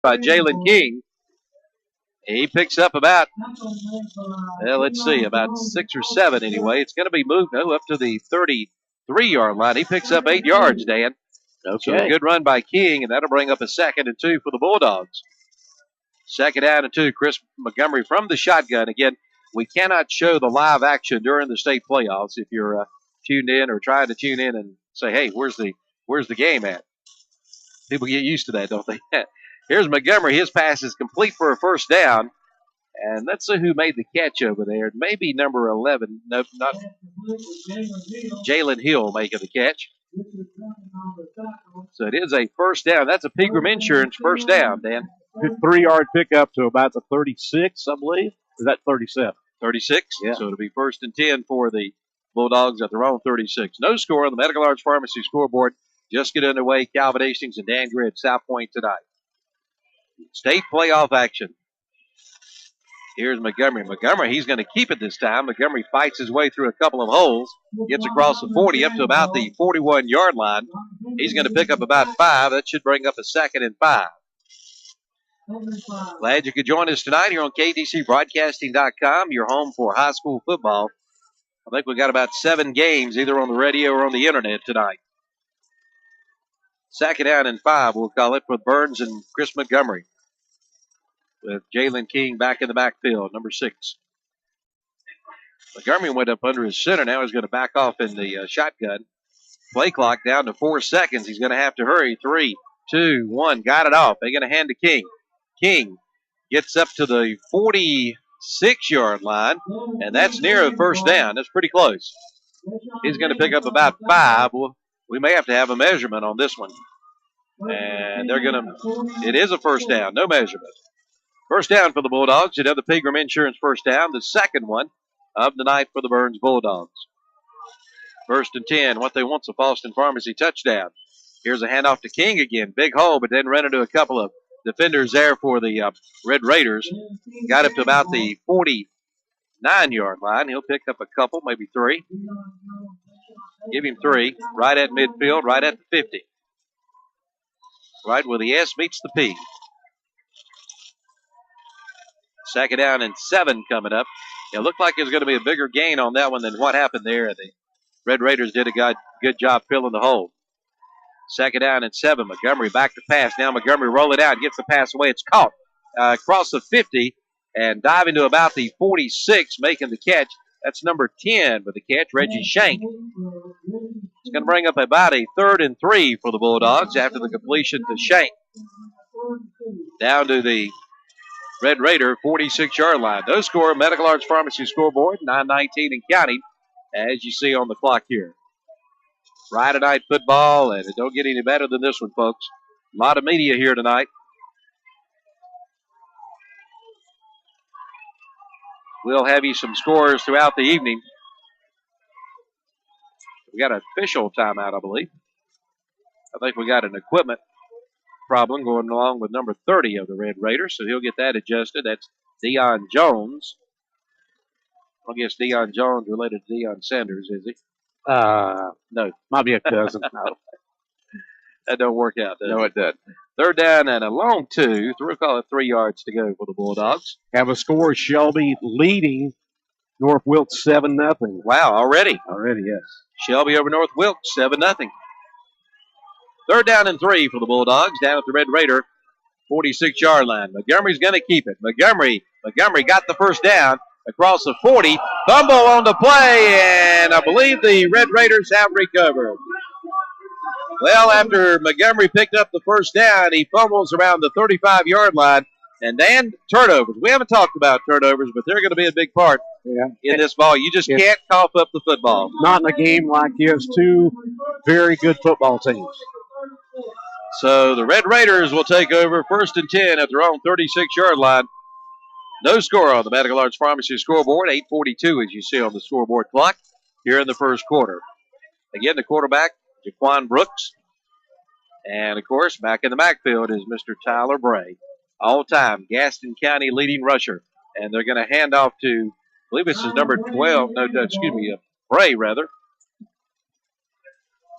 by Jalen King. He picks up about, let's see, about 6 or 7 anyway. It's going to be moved up to the 33-yard line. He picks up 8 yards, Dan. Okay. So a good run by King, and that'll bring up a 2nd and 2 for the Bulldogs. 2nd down and 2. Chris Montgomery from the shotgun. Again, we cannot show the live action during the state playoffs. If you're tuned in or trying to tune in and say, hey, where's the game at? People get used to that, don't they? Here's Montgomery. His pass is complete for a 1st down. And let's see who made the catch over there. Maybe number 11. No, not Jalen Hill making the catch. So it is a 1st down. That's a Pegram Insurance 1st down, Dan. 3-yard pickup to about the 36, I believe. Or is that 37? 36? Yeah. So it'll be 1st and 10 for the Bulldogs at their own 36. No score on the Medical Arts Pharmacy scoreboard. Just get underway. Calvin Hastings and Dan Greer at South Point tonight. State playoff action. Here's Montgomery. Montgomery, he's going to keep it this time. Montgomery fights his way through a couple of holes, gets across the 40 up to about the 41-yard line. He's going to pick up about 5. That should bring up a 2nd and 5. Glad you could join us tonight here on KDCBroadcasting.com, your home for high school football. I think we got about 7 games either on the radio or on the internet tonight. 2nd down and 5, we'll call it, for Burns and Chris Montgomery. With Jalen King back in the backfield, number 6. Montgomery went up under his center. Now he's going to back off in the shotgun. Play clock down to 4 seconds. He's going to have to hurry. 3, 2, 1. Got it off. They're going to hand to King. King gets up to the 46-yard line, and that's near a 1st down. That's pretty close. He's going to pick up about 5. Well, we may have to have a measurement on this one. And they're going to, it is a 1st down. No measurement. 1st down for the Bulldogs. Another Pegram Insurance 1st down. The 2nd one of the night for the Burns Bulldogs. 1st and 10. What they want's a Boston Pharmacy touchdown. Here's a handoff to King again. Big hole, but then ran into a couple of defenders there for the Red Raiders. Got up to about the 49-yard line. He'll pick up a couple, maybe 3. Give him 3. Right at midfield, right at the 50. Right where the S meets the P. 2nd down and 7 coming up. It looked like it was going to be a bigger gain on that one than what happened there. The Red Raiders did a good job filling the hole. 2nd down and 7. Montgomery back to pass. Now Montgomery roll it out. Gets the pass away. It's caught across the 50 and diving to about the 46, making the catch. That's number 10 with the catch, Reggie Shank. It's going to bring up about a 3rd and 3 for the Bulldogs after the completion to Shank. Down to the Red Raider 46-yard line. No score, Medical Arts Pharmacy scoreboard, 9:19 in counting, as you see on the clock here. Friday night football, and it don't get any better than this one, folks. A lot of media here tonight. We'll have you some scores throughout the evening. We got an official timeout, I believe. I think we got an equipment problem going along with number 30 of the Red Raiders, so he'll get that adjusted. That's Deion Jones. I guess Deion Jones related to Deion Sanders, is he? No, might be a cousin. That don't work out, does it? No, it doesn't. 3rd down and a long 2. We'll call it 3 yards to go for the Bulldogs. Have a score, Shelby leading North Wilkes 7-0. Wow, already? Already, yes. Shelby over North Wilkes, 7-0. 3rd down and 3 for the Bulldogs down at the Red Raider 46-yard line. Montgomery's going to keep it. Montgomery got the 1st down across the 40. Fumble on the play, and I believe the Red Raiders have recovered. Well, after Montgomery picked up the 1st down, he fumbles around the 35-yard line. And then turnovers. We haven't talked about turnovers, but they're going to be a big part in this ball. You just can't cough up the football. Not in a game like this. 2 very good football teams. So the Red Raiders will take over 1st and 10 at their own 36-yard line. No score on the Medical Arts Pharmacy scoreboard. 8:42 as you see on the scoreboard clock here in the 1st quarter. Again, the quarterback, Jaquan Brooks. And, of course, back in the backfield is Mr. Tyler Bray. All-time Gaston County leading rusher. And they're going to hand off to, I believe this is number 12. Bray, rather.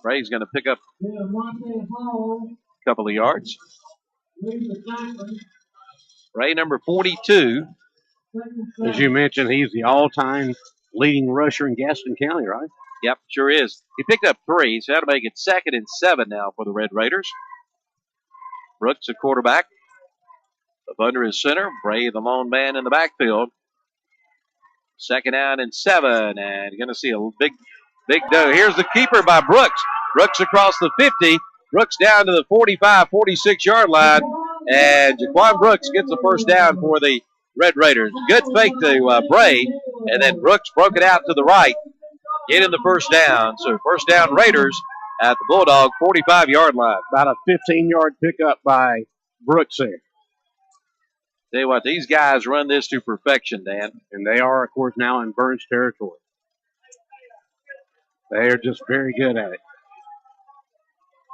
Bray's going to pick up a couple of yards. Bray, number 42. As you mentioned, he's the all-time leading rusher in Gaston County, right? Yep, sure is. He picked up 3, so that'll make it 2nd and 7 now for the Red Raiders. Brooks, a quarterback. Up under his center. Bray, the lone man in the backfield. 2nd down and 7, and you're going to see a big dough. Here's the keeper by Brooks. Brooks across the 50. Brooks down to the 45, 46-yard line, and Jaquan Brooks gets the first down for the Red Raiders. Good fake to Bray, and then Brooks broke it out to the right, getting the first down. So first down Raiders at the Bulldog 45-yard line. About a 15-yard pickup by Brooks there. Tell you what, these guys run this to perfection, Dan. And they are, of course, now in Burns territory. They are just very good at it.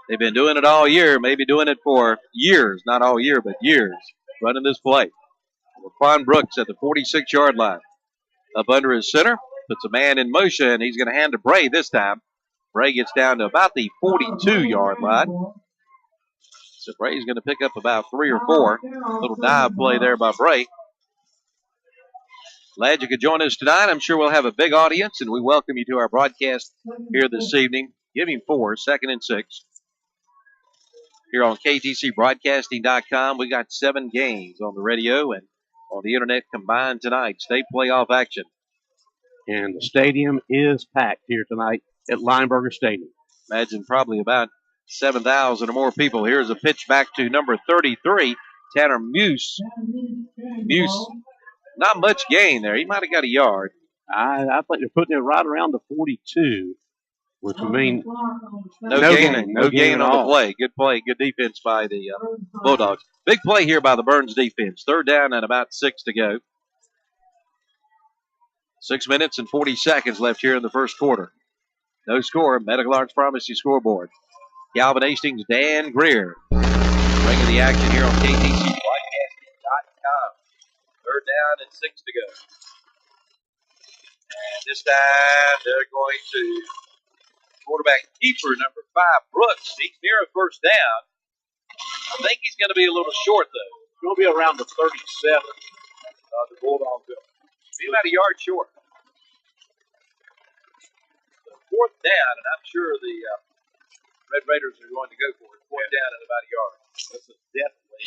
They've been doing it all year, maybe doing it for years. Not all year, but years, running this play. Jaquan Brooks at the 46-yard line. Up under his center, puts a man in motion. He's going to hand to Bray this time. Bray gets down to about the 42-yard line. So Bray's going to pick up about 3 or 4. Little dive play there by Bray. Glad you could join us tonight. I'm sure we'll have a big audience, and we welcome you to our broadcast here this evening. Give him 4, 2nd and 6. Here on KTCBroadcasting.com, we got 7 games on the radio and on the internet combined tonight. State playoff action. And the stadium is packed here tonight at Lineberger Stadium. Imagine probably about 7,000 or more people. Here's a pitch back to number 33, Tanner Muse. Muse, not much gain there. He might have got a yard. I think they're putting it right around the 42, which would mean no gain on the play. Good play, good defense by the Bulldogs. Big play here by the Burns defense. 3rd down and about 6 to go. 6 minutes and 40 seconds left here in the first quarter. No score. Medical Arts Pharmacy scoreboard. Calvin Hastings, Dan Greer. Bringing the action here on KTCBroadcasting.com. 3rd down and 6 to go. And this time they're going to quarterback keeper number 5, Brooks. He's near a first down. I think he's going to be a little short, though. It's going to be around the 37. The Bulldogs will be about a yard short. So 4th down, and I'm sure the Red Raiders are going to go for it. 4th down and about a yard. This is definitely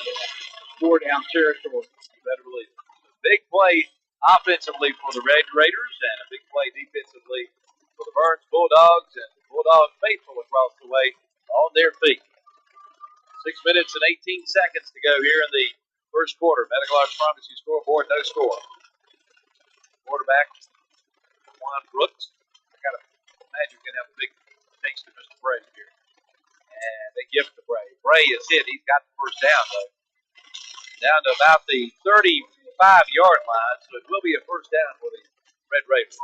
4-down territory. You better believe it. So big play offensively for the Red Raiders and a big play defensively for the Burns Bulldogs, and the Bulldogs faithful across the way on their feet. 6 minutes and 18 seconds to go here in the first quarter. Medical Arts Pharmacy scoreboard, no score. Quarterback, Juan Brooks. I got to imagine we're going to have a big taste of Mr. Bray here. And they give it to Bray. Bray is hit. He's got the first down, though. Down to about the 35-yard line, so it will be a first down for the Red Raiders.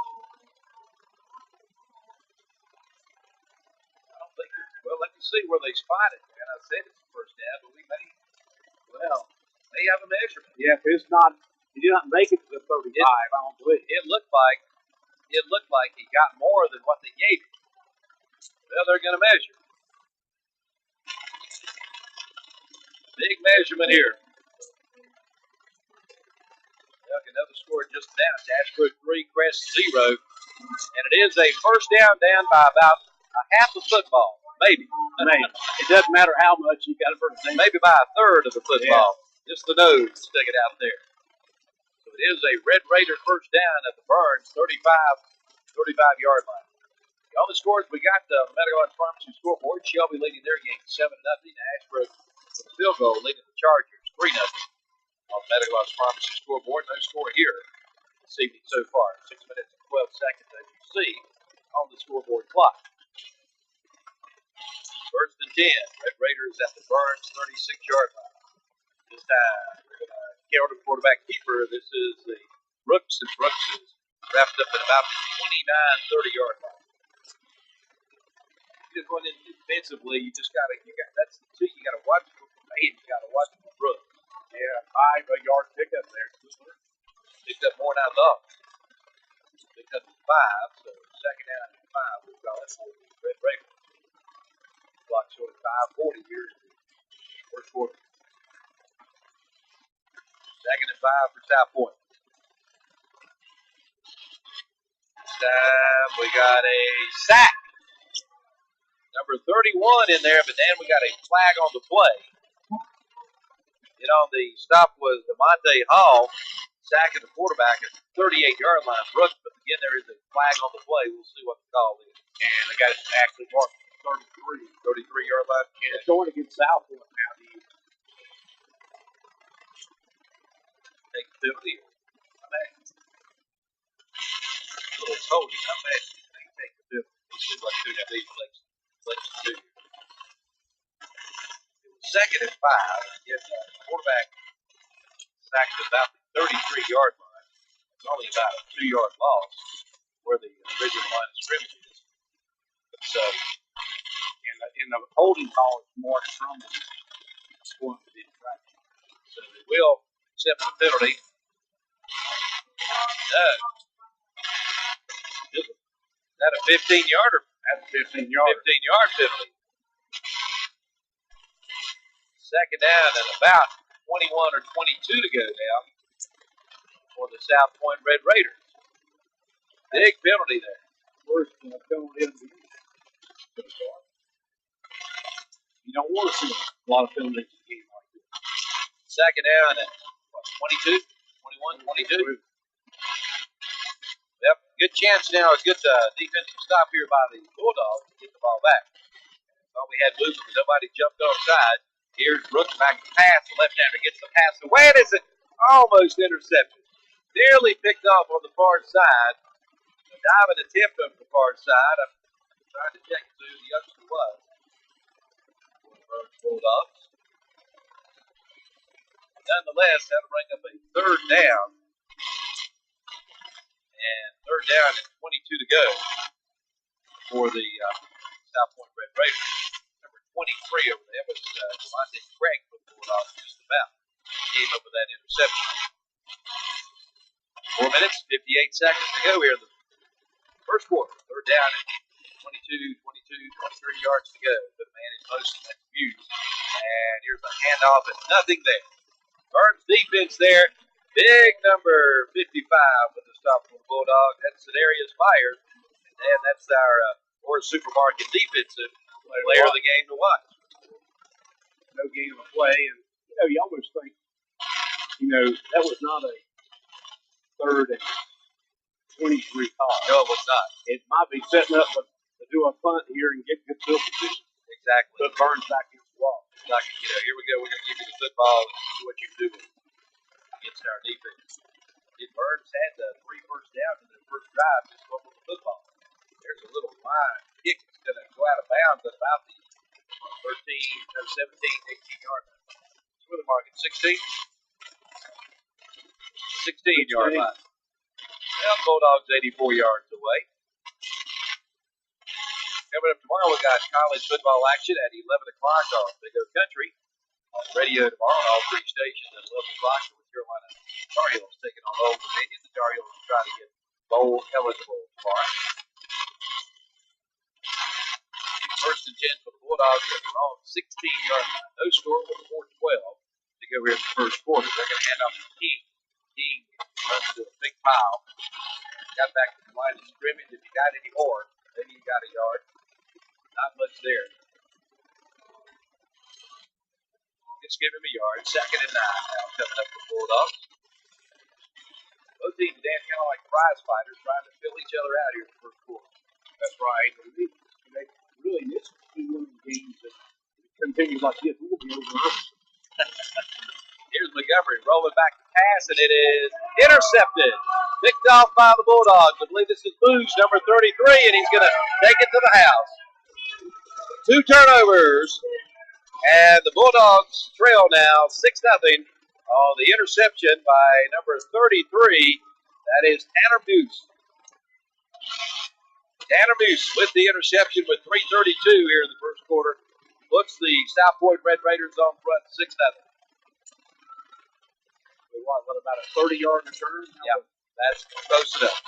Well, let me see where they spot it. And I said it's the first down, but we may have a measurement. Yeah, if it's not, he did not make it to the 35, I don't believe. It looked like he got more than what they gave him. Well, they're going to measure. Big measurement here. Another score just down. Ashbrook 3, Crest 0. And it is a first down by about a half a football. Maybe. It doesn't matter how much you got to first down. Maybe by a third of the football. Yeah. Just the nose sticking out there. So it is a Red Raider first down at the Burns 35-yard line. On the scores, we got the Medical Arts Pharmacy scoreboard. Shelby leading their game 7-0. Ashbrook with a field goal leading the Chargers 3-0. On the Medical Arts Pharmacy scoreboard, no score here this evening so far. 6 minutes and 12 seconds, as you see on the scoreboard clock. First and 10. Red Raiders at the Burns 36-yard line. This time, we're going to count the quarterback keeper. This is the Brooks, and Brooks is wrapped up at about the 29-30-yard line. Just going in defensively, you that's the two. You got to watch for May. You got to watch for Brooks. Yeah, 5-yard pickup there. Picked up more than I thought. Picked up 5, so 2nd down and 5. We've got for the Red Raiders. Clock showing 5:40 here. First quarter. Second and 5 for South Point. This time we got a sack. Number 31 in there, but then we got a flag on the play. And on the stop was DeMonte Hall, sacking the quarterback at the 38-yard line. Brooks, but again, there is a flag on the play. We'll see what the call is. And the guy actually marked 33-yard line. And it's going against South Point now. Take the penalty. A little holding. I'm mad. They take the penalty. It seems like two now. These let's do. It was second and 5. Yes, the quarterback sacked about the 33-yard line. It's only about a 2-yard loss where the original line of scrimmage is. So, in the holding call, it's more from the scoring the infraction. So they will accept the penalty. Is that a 15-yarder? That's a 15-yard. 15-yard penalty. Second down and about 21 or 22 to go now for the South Point Red Raiders. Big penalty there. Worst penalty of the year. You don't want to see a lot of penalties in a game like this. Second down and 22, 21, 22. Yep, good chance now. A good defensive stop here by the Bulldogs to get the ball back. Thought we had movement, but nobody jumped offside. Here's Brooks back to pass. The left-hander gets the pass away. It is almost intercepted. Nearly picked off on the far side. A diving attempt on the far side. I'm trying to check who the youngster was. Bulldogs. Nonetheless, that'll bring up a third down. And third down and 22 to go for the South Point Red Raiders. Number 23 over there was Devontae Craig for the Bulldogs just about. Came up with that interception. 4 minutes, 58 seconds to go here in the first quarter. Third down and 23 yards to go. The man is most of that view. And here's a handoff and nothing there. Burns defense there. Big number 55 with the stop for the Bulldogs. That's Darius Myers. And that's our Orr Supermarket defensive player of the game to watch. No game of play. And, you almost think, that was not a third and 23 call. No, it was not. It might be setting up to do a punt here and get good field position. Exactly. Put Burns back in the wall. Like, here we go. We're going to give you the football and see what you can do with it against our defense. Burns had the 3 first downs in their first drive just going with the football. There's a little line kick that's going to go out of bounds at about the 17, 18-yard line. Where the market? 16? 16-yard line. Well, Bulldogs 84 yards away. Coming up tomorrow, we got college football action at 11 o'clock on Big O Country. On the radio tomorrow on all 3 stations at 11 o'clock. North Carolina Tar Heels taking on Old Dominion. The Tar Heels will try to get bowl eligible tomorrow. First and 10 for the Bulldogs at their own 16-yard line. No score with 4-12 to go here in the first quarter. They're going to hand off to King. King runs to a big pile. Got back to the line of scrimmage. If you got any more, maybe you got a yard. Not much there. Just give him a yard. Second and 9 now coming up for the Bulldogs. Both teams, Dan, kind of like prize fighters trying to fill each other out here in the first quarter. That's right. They really miss one of the games that continues like this. We'll be over. Here's Montgomery rolling back to pass, and it is intercepted. Picked off by the Bulldogs. I believe this is Boosh, number 33, and he's going to take it to the house. 2 turnovers, and the Bulldogs trail now 6-0 on the interception by number 33. That is Tanner Moose. Tanner Moose with the interception with 3:32 here in the first quarter. Puts the South Point Red Raiders on front 6-0. What about a 30-yard return? Yep, that's close enough.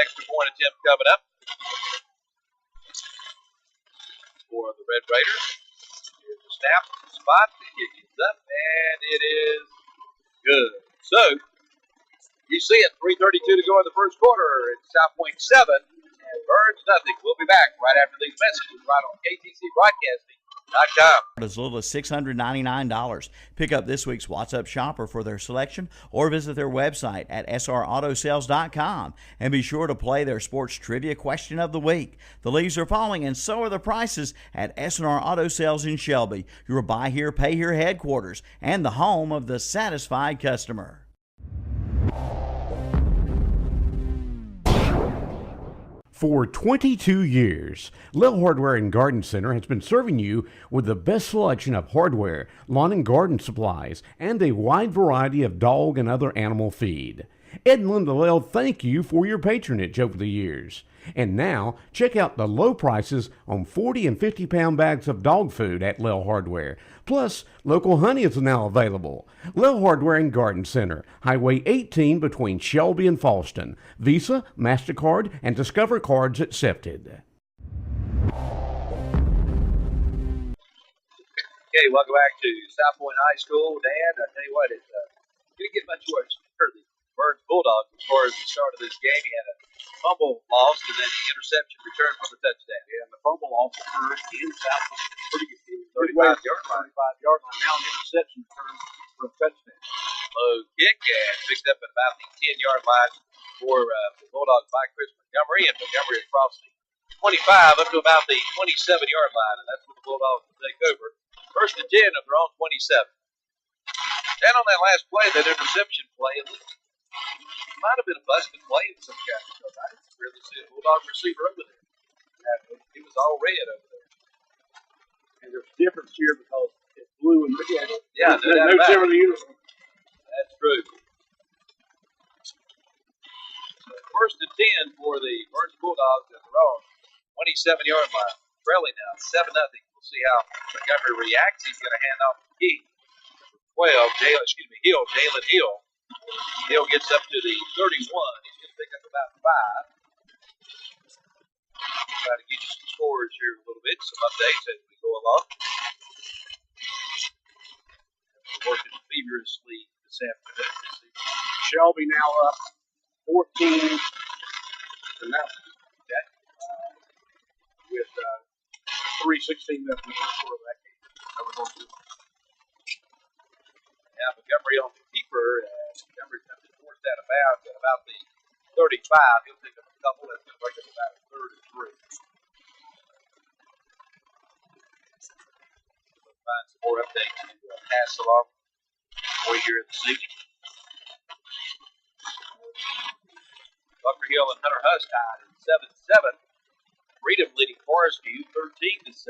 Extra point attempt coming up for the Red Raiders. Here's the snap spot. It gets up, and it is Good. So, you see it, 3:32 to go in the first quarter. It's South Point 7 and Burns nothing. We'll be back right after these messages right on KTCBroadcasting.com. As little as $699. Pick up this week's What's Up Shopper for their selection or visit their website at srautosales.com and be sure to play their sports trivia question of the week. The leaves are falling and so are the prices at S&R Auto Sales in Shelby, your buy here, pay here headquarters and the home of the satisfied customer. For 22 years, Little Hardware and Garden Center has been serving you with the best selection of hardware, lawn and garden supplies, and a wide variety of dog and other animal feed. Ed and Linda Lell thank you for your patronage over the years. And now, check out the low prices on 40 and 50-pound bags of dog food at Lell Hardware. Plus, local honey is now available. Lell Hardware and Garden Center, Highway 18 between Shelby and Falston. Visa, MasterCard, and Discover cards accepted. Okay, welcome back to South Point High School. Dad, I tell you what, it's going to get much worse for the Burns Bulldogs as far as the start of this game. He had a fumble lost and then an interception return for the touchdown. Yeah, and the fumble loss occurred in South Point. Pretty good. 35-yard line. 35-yard line. Now an interception return for a touchdown. Low kick and picked up at about the 10-yard line for the Bulldogs by Chris Montgomery. And Montgomery across the 25 up to about the 27-yard line. And that's what the Bulldogs will take over. First and 10 of their own 27. Then on that last play, that interception play, it might have been a busted play in some kind because I didn't really see a Bulldog receiver over there. He was all red over there. And there's a difference here because it's blue and red. Yeah, no similar uniform. That's true. So first and 10 for the Burns Bulldogs at their own 27-yard line. Trailing now 7-0. We'll see how Montgomery reacts. He's going to hand off the key. 12, Jalen Hill. Hill gets up to the 31. He's going to pick up about 5. Try to get you some scores here a little bit, some updates as we go along. We're working feverishly this afternoon. Shelby now up 14 to nothing. Okay. With 3:16 left in the first quarter of that game. Now Montgomery on the keeper. Montgomery comes towards that about at about the 35. He'll pick up a couple. That's going to bring up about a 3rd and 3. We'll find some more updates to pass along for you here this evening. Bunker Hill and Hunter Huss tied at 7-7. Freedom leading Forest View 13-7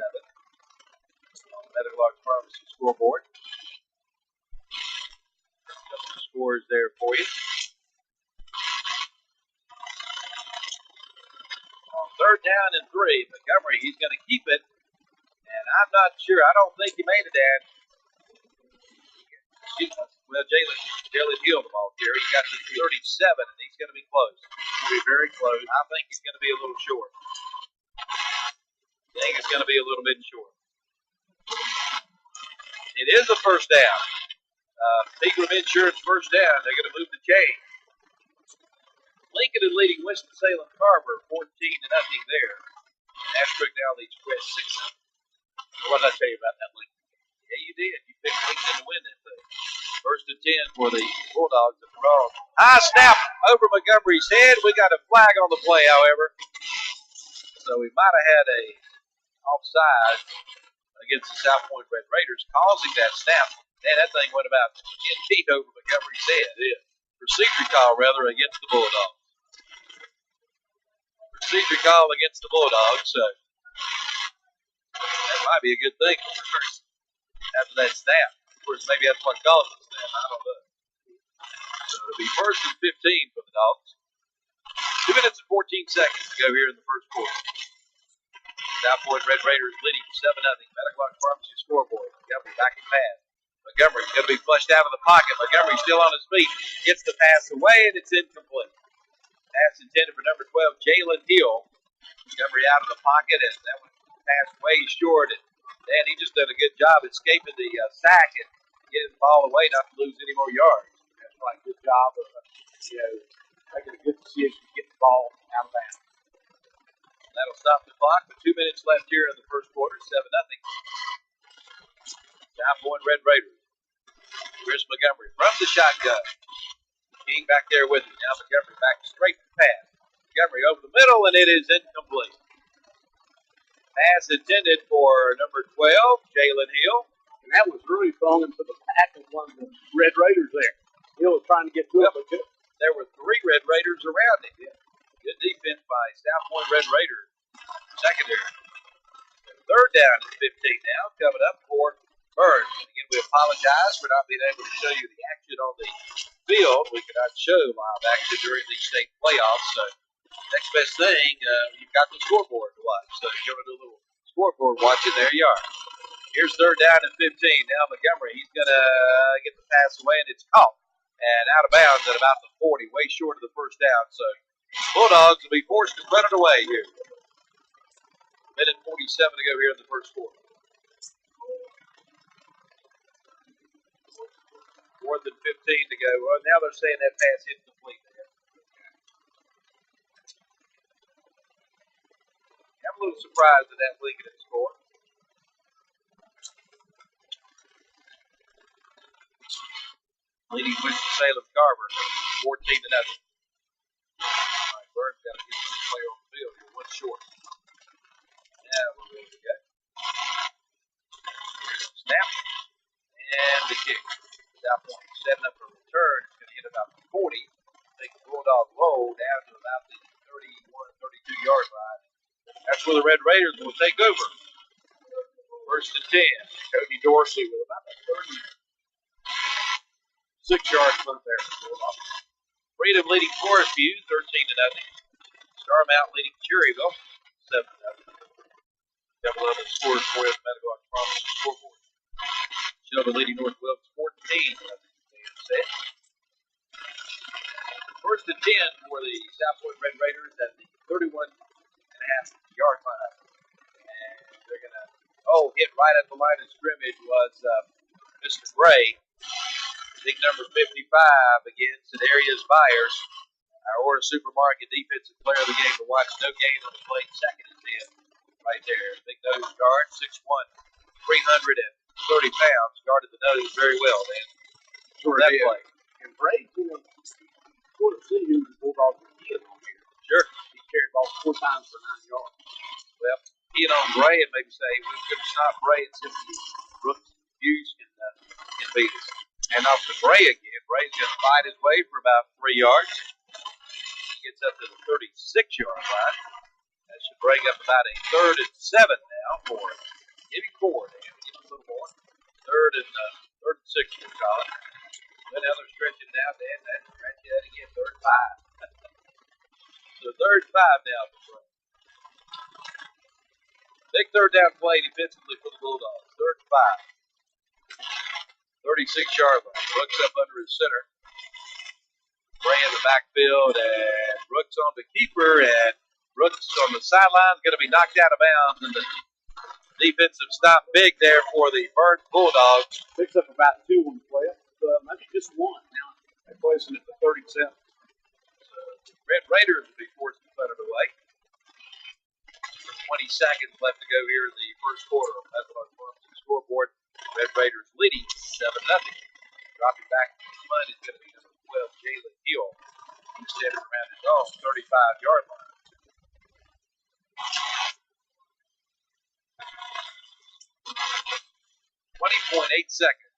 on the Medical Arts Pharmacy scoreboard. Couple of scores there for you. On 3rd down and 3, Montgomery, he's going to keep it. And I'm not sure. I don't think he made it, Dad. Well, Jalen Hill, the ball here. He got to 37, and he's going to be close. He'll be very close. I think he's going to be a little short. I think it's going to be a little bit short. It is a first down. Pegram Insurance first down. They're going to move the chain. Lincoln is leading Winston-Salem Carver 14-0 there. Ashbrook now leads Crest 6-0. What did I tell you about that, Lincoln? Yeah, you did. You picked Lincoln to win that thing. First and 10 for the Bulldogs at the wrong. High snap over Montgomery's head. We got a flag on the play, however. So we might have had a offside against the South Point Red Raiders, causing that snap. Man, that thing went about 10 feet over Montgomery's head. Yeah. Procedure call, rather, against the Bulldogs. Procedure call against the Bulldogs, so that might be a good thing after that snap. Of course, maybe that's what caused the snap. I don't know. So it'll be first and 15 for the Dogs. 2 minutes and 14 seconds to go here in the first quarter. South Point Red Raiders leading 7-0. Medical Arts Pharmacy scoreboard. Montgomery back in pass. Montgomery's going to be flushed out of the pocket. Montgomery's still on his feet. Gets the pass away, and it's incomplete. Pass intended for number 12, Jalen Hill. Montgomery out of the pocket, and that one passed way short. And he just done a good job escaping the sack and getting the ball away, not to lose any more yards. Cartwright, good job of, making a good decision to get the ball out of bounds. That'll stop the clock with 2 minutes left here in the first quarter, 7-0. South Point Red Raiders. Chris Montgomery from the shotgun. King back there with him. Now Montgomery back straight to pass. Montgomery over the middle, and it is incomplete. Pass intended for number 12, Jalen Hill. And that was really thrown into the back of one of the Red Raiders there. Hill was trying to get to it, but good. There were 3 Red Raiders around him. Good defense by South Point Red Raiders. Secondary. Third down at 15 now. Coming up for Burns. Again, we apologize for not being able to show you the action on the field. We cannot show live action during the state playoffs. So next best thing, you've got the scoreboard to watch. So if you want to do a little scoreboard watching, there you are. Here's third down and 15. Now Montgomery, he's going to get the pass away, and it's caught. And out of bounds at about the 40, way short of the first down. So Bulldogs will be forced to put it away here. Minute 47 to go here in the first quarter. More than 15 to go. Well, now they're saying that pass incomplete there. I'm a little surprised at that Lincoln score. Leading Winston-Salem Carver, 14-0. All right, Burns got to get the player on the field here, one short. Now we're ready to go. Snap and the kick. South Point setting up a return. It's going to hit about the 40. Take the Bulldog roll down to about the 31, 32-yard line. That's where the Red Raiders will take over. First and 10. Cody Dorsey with about a 36-yard punt there. Freedom leading Forest View, 13-0. Star Mountain leading Cherryville, 7-0. Double up the scores for you at the Medical Arts Promise scoreboard. Shelby leading North Wilkes 14. First and 10 for the South Point Red Raiders at the 31.5-yard line. And they're going to, hit right at the line of scrimmage was Mr. Gray. I think number 55 against Darius Byers. Our Order Supermarket defensive player of the game to watch. No gain on the play. Second and 10. Right there. Big nose guard, 6'1", 330 pounds. Guarded the nose very well, man. Sure that did. play. And Bray, sort of see who the Bulldogs were keying on here. Sure. He carried the ball 4 times for 9 yards. Well, keying on Bray and maybe say, we're going to stop Bray and simply Brooks Hughes can beat us. And off to Bray again. Bray's going to fight his way for about 3 yards. He gets up to the 36-yard line. That should bring up about a 3rd and 7 now for him. Give him 4, Dan. Give him a little more. Third and 6, we'll call it. But now they're stretching down, Dan. That's stretching that again. 3rd and 5. So 3rd and 5 now for Bray. Big third down play defensively for the Bulldogs. 3rd and 5. 36-yard line. Brooks up under his center. Bray in the backfield, and Brooks on the keeper, and Brooks on the sideline is going to be knocked out of bounds, and the defensive stop big there for the Burns Bulldogs. Picks up about 2 on the play. Maybe just 1. Now they're placing it to 37. Red Raiders will be forced to put it away. 20 seconds left to go here in the first quarter. That's on the scoreboard. Red Raiders leading 7-0. Dropping back to the punt is going to be number 12, Jalen Hill. He's centered around his own 35-yard line. 20.8 seconds.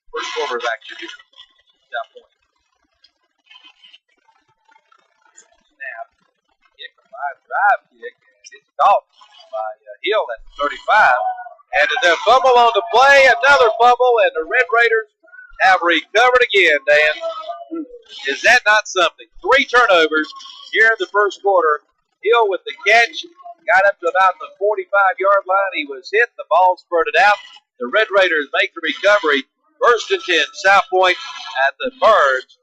First quarter of action here. South Point. Snap. Kick, a 5-drive kick, and it's caught by Hill at 35. And the fumble on the play, another fumble, and the Red Raiders have recovered again, Dan. Is that not something? 3 turnovers here in the first quarter. Hill with the catch, got up to about the 45-yard line. He was hit. The ball spurted out. The Red Raiders make the recovery. First and 10, South Point at the Burns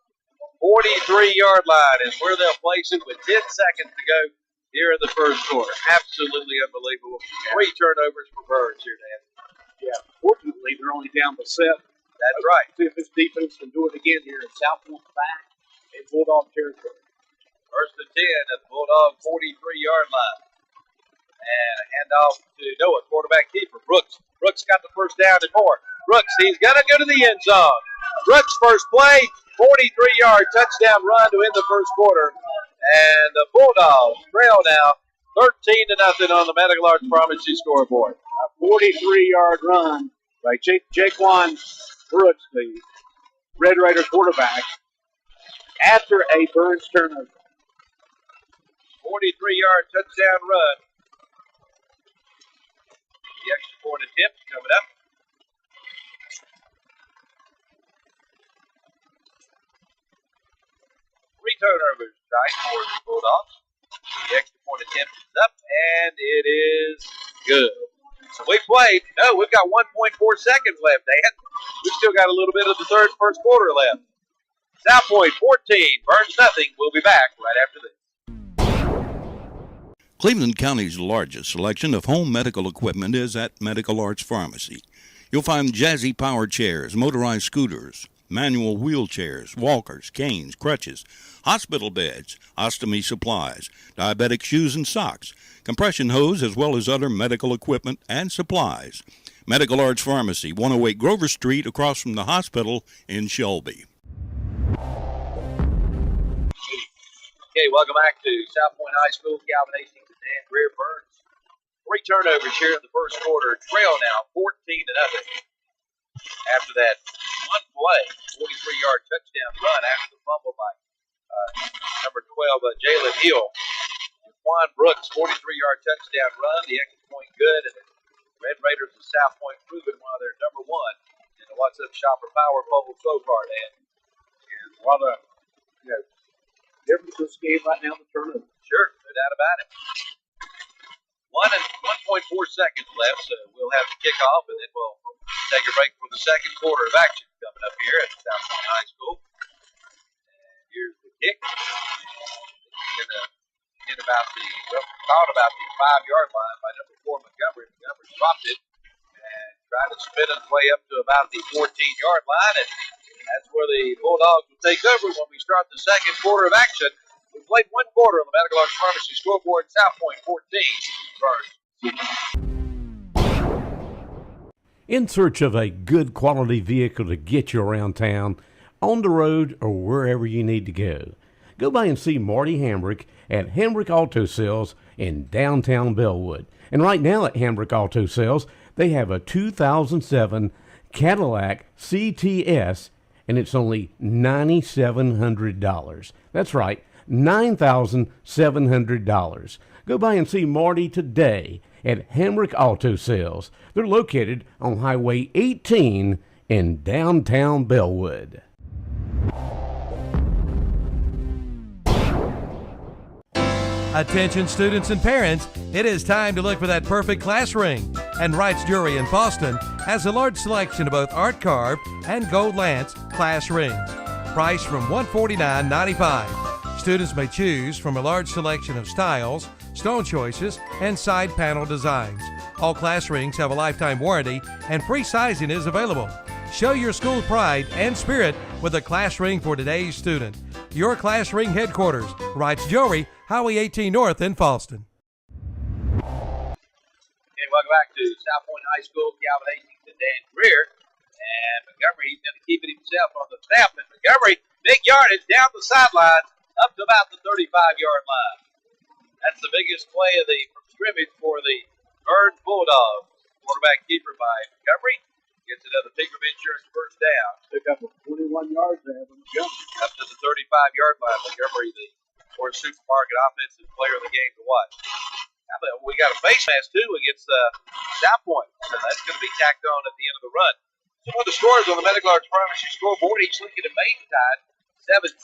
43-yard line, and where they'll place it with 10 seconds to go here in the first quarter. Absolutely unbelievable. 3 turnovers for Burns here, Dan. Yeah, fortunately, they're only down to 7. That's right. See if this defense can do it again here in South Point back in Bulldog territory. First and 10 at the Bulldog 43-yard line. And a handoff to Noah, quarterback keeper. Brooks. Brooks got the first down and more. Brooks, he's got to go to the end zone. Brooks' first play, 43-yard touchdown run to end the first quarter. And the Bulldogs trail now 13-0 on the Medical Arts Pharmacy scoreboard. A 43-yard run by Jaquan Brooks, the Red Raider quarterback, after a Burns turnover. 43-yard touchdown run. The extra point attempt coming up. Three turnovers tonight for the Bulldogs. The extra point attempt is up, and it is good. So we played. No, we've got 1.4 seconds left, Dan. We've still got a little bit of the first quarter left. South Point 14, Burns nothing. We'll be back right after this. Cleveland County's largest selection of home medical equipment is at Medical Arts Pharmacy. You'll find Jazzy power chairs, motorized scooters, manual wheelchairs, walkers, canes, crutches, hospital beds, ostomy supplies, diabetic shoes and socks, compression hose, as well as other medical equipment and supplies. Medical Arts Pharmacy, 108 Grover Street, across from the hospital in Shelby. Okay, welcome back to South Point High School. Calvin Hastings and Dan Greer. Burns. Three turnovers here in the first quarter. Trail now 14-0. After that one play, 43-yard touchdown run after the fumble by number 12, Jalen Hill. Juan Brooks, 43-yard touchdown run. The extra point good. And the Red Raiders of South Point proving why they're number one in the What's Up Shopper Power Bubble so far, Dan. And while the difference in this game right now, the turnover. Sure, no doubt about it. 1.4 seconds left, so we'll have the kickoff, and then we'll take a break for the second quarter of action coming up here at South Point High School. And here's the kick. Hit about the 5-yard line by number 4, Montgomery. Montgomery dropped it and tried to spin his way up to about the 14-yard line, and that's where the Bulldogs will take over when we start the second quarter of action. We played one quarter on the Medical Arts Pharmacy scoreboard. South Point 14, Burns. In search of a good quality vehicle to get you around town, on the road, or wherever you need to go, go by and see Marty Hamrick at Hamrick Auto Sales in downtown Bellwood. And right now at Hamrick Auto Sales, they have a 2007 Cadillac CTS, and it's only $9,700. That's right, $9,700. Go by and see Marty today at Hamrick Auto Sales. They're located on Highway 18 in downtown Bellwood. Attention students and parents, it is time to look for that perfect class ring. And Wright's Jewelry in Boston has a large selection of both art carved and gold lance class rings, priced from $149.95. Students may choose from a large selection of styles, stone choices, and side panel designs. All class rings have a lifetime warranty and free sizing is available. Show your school pride and spirit with a class ring for today's student. Your class ring headquarters, Wright's Jewelry, Highway 18 North in Falston. Okay, welcome back to South Point High School. Calvin Hastings and Dan Greer. And Montgomery, he's going to keep it himself on the snap. And Montgomery, big yardage down the sideline up to about the 35-yard line. That's the biggest play of the scrimmage for the Burns Bulldogs. Quarterback keeper by Montgomery. Gets another Pickering Insurance first down. Pick up 21 yards there from Montgomery. Up to the 35-yard line. Montgomery, the Ford Supermarket offensive player of the game to watch. We got a face mask, too, against South Point. So that's going to be tacked on at the end of the run. Some of the scores on the Medical Arts Pharmacy scoreboard. East Lincoln and Maidentide, 7-7.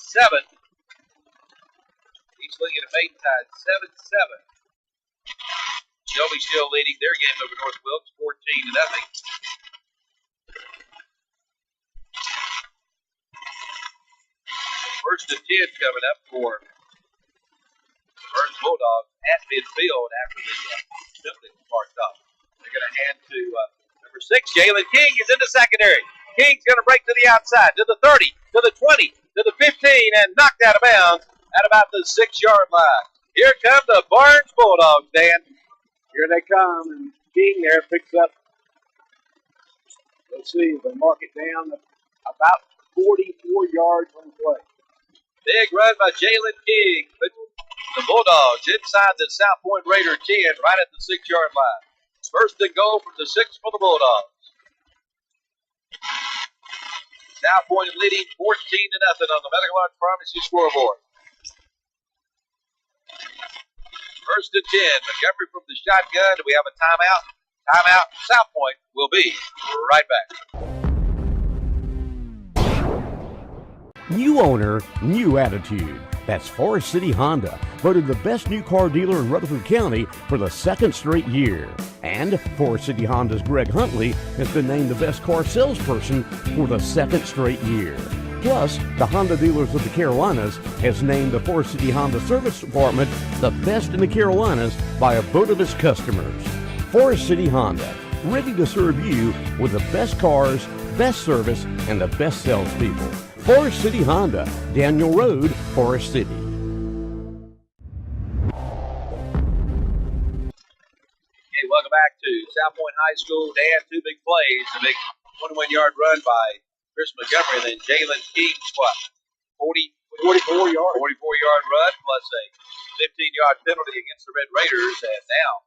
East Lincoln and Maidentide, 7-7. Shelby still leading their game over North Wilkes, 14-0. First and 10 coming up for Burns Bulldogs at midfield after the penalty was marked off. They're going to hand to number 6. Jalen King is in the secondary. King's going to break to the outside, to the 30, to the 20, to the 15, and knocked out of bounds at about the 6-yard line. Here come the Barnes Bulldogs, Dan. Here they come, and King there picks up. Let's see if they mark it down about 44 yards on the play. Big run by Jalen King. But the Bulldogs inside the South Point Raider 10, right at the 6-yard line. First and goal from the 6 for the Bulldogs. South Point leading 14-0 on the Medical Arts Pharmacy scoreboard. First and 10. Montgomery from the shotgun. Do we have a timeout? Timeout. South Point will be right back. New owner, new attitude. That's Forest City Honda, voted the best new car dealer in Rutherford County for the 2nd straight year. And Forest City Honda's Greg Huntley has been named the best car salesperson for the 2nd straight year. Plus, the Honda Dealers of the Carolinas has named the Forest City Honda Service Department the best in the Carolinas by a vote of its customers. Forest City Honda, ready to serve you with the best cars, best service, and the best salespeople. Forest City Honda, Daniel Road, Forest City. Okay, welcome back to South Point High School. Dan, 2 big plays. A big 21-yard run by Chris Montgomery, and then Jalen King's, 44-yard run plus a 15-yard penalty against the Red Raiders. And now,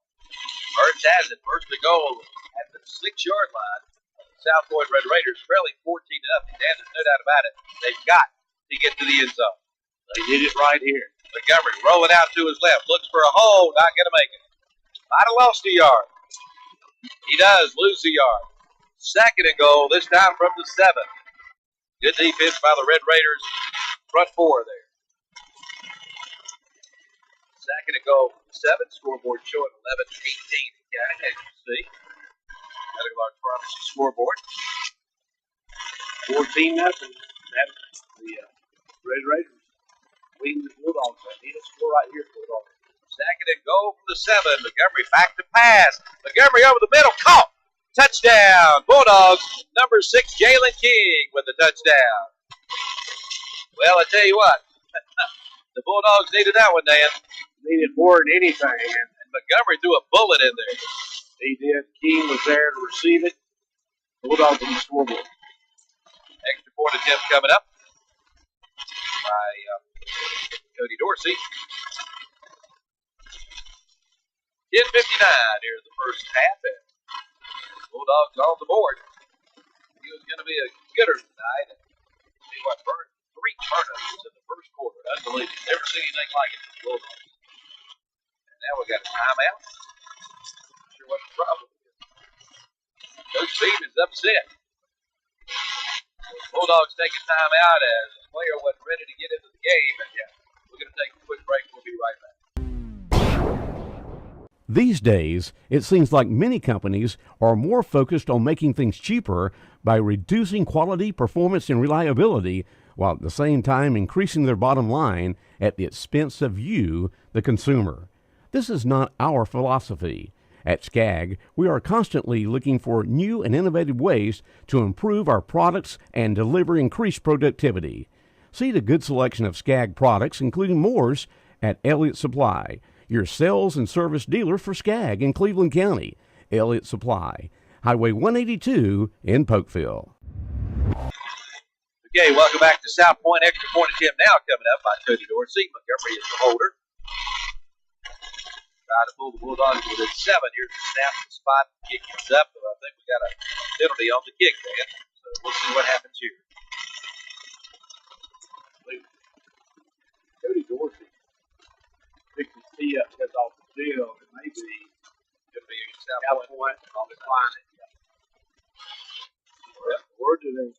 Burns has it. First to goal at the 6-yard line. South Point Red Raiders trailing 14-0. Dan, there's no doubt about it. They've got to get to the end zone. They did it right here. Montgomery rolling out to his left. Looks for a hole. Not going to make it. Might have lost a yard. He does lose a yard. Second and goal, this time from the 7. Good defense by the Red Raiders. Front 4 there. Second and goal from the 7. Scoreboard showing 11-18. Yeah, as you see. Medical Arts Pharmacy scoreboard. 14-0. That's the Red Raiders leading the Bulldogs. They need a score right here for the Bulldogs. Second and goal from the 7. Montgomery back to pass. Montgomery over the middle. Caught. Touchdown. Bulldogs. Number 6, Jalen King with the touchdown. Well, I tell you what. The Bulldogs needed that one, Dan. Needed more than anything. And Montgomery threw a bullet in there. He did. King was there to receive it. Bulldogs on the scoreboard. Extra point attempt coming up by Cody Dorsey. 10:59 here in the first half. And Bulldogs on the board. He was going to be a gooder tonight. And see what, burned 3 turnovers in the first quarter. Unbelievable. Never seen anything like it for the Bulldogs. And now we got a timeout. Not sure what the problem is. Coach Beam is upset. Bulldogs take a timeout as the player wasn't ready to get into the game. And yeah, we're going to take a quick break. We'll be right back. These days, it seems like many companies are more focused on making things cheaper by reducing quality, performance, and reliability, while at the same time increasing their bottom line at the expense of you, the consumer. This is not our philosophy. At SCAG, we are constantly looking for new and innovative ways to improve our products and deliver increased productivity. See the good selection of SCAG products, including Moore's, at Elliott Supply, your sales and service dealer for SCAG in Cleveland County. Elliott Supply, Highway 182 in Polkville. Okay, welcome back to South Point. Extra point attempt now coming up by Cody Dorsey. Montgomery is the holder. Try to pull the Bulldogs within 7. Here's the snap, the spot, the kick is up. But I think we got a penalty on the kick, man. So we'll see what happens here. Cody Dorsey picked his tee up because off the field. It may be Could be South Point on the line. Where do they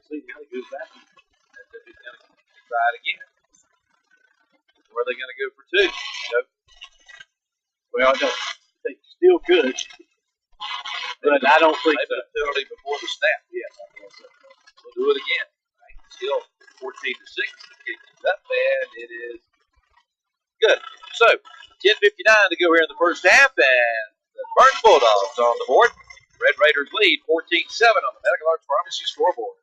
see how he goes back? That's if he's going to try it again. Where are they going to go for 2? Nope. Well, I don't think still good. But I don't think maybe a penalty before the snap. Yes, I guess so. We'll do it again. Right. Still 14-6. The kick is up, and it is good. So, 10:59 to go here in the first half, and the Burns Bulldogs on the board. Red Red Raiders lead 14-7 on the Medical Arts Pharmacy scoreboard.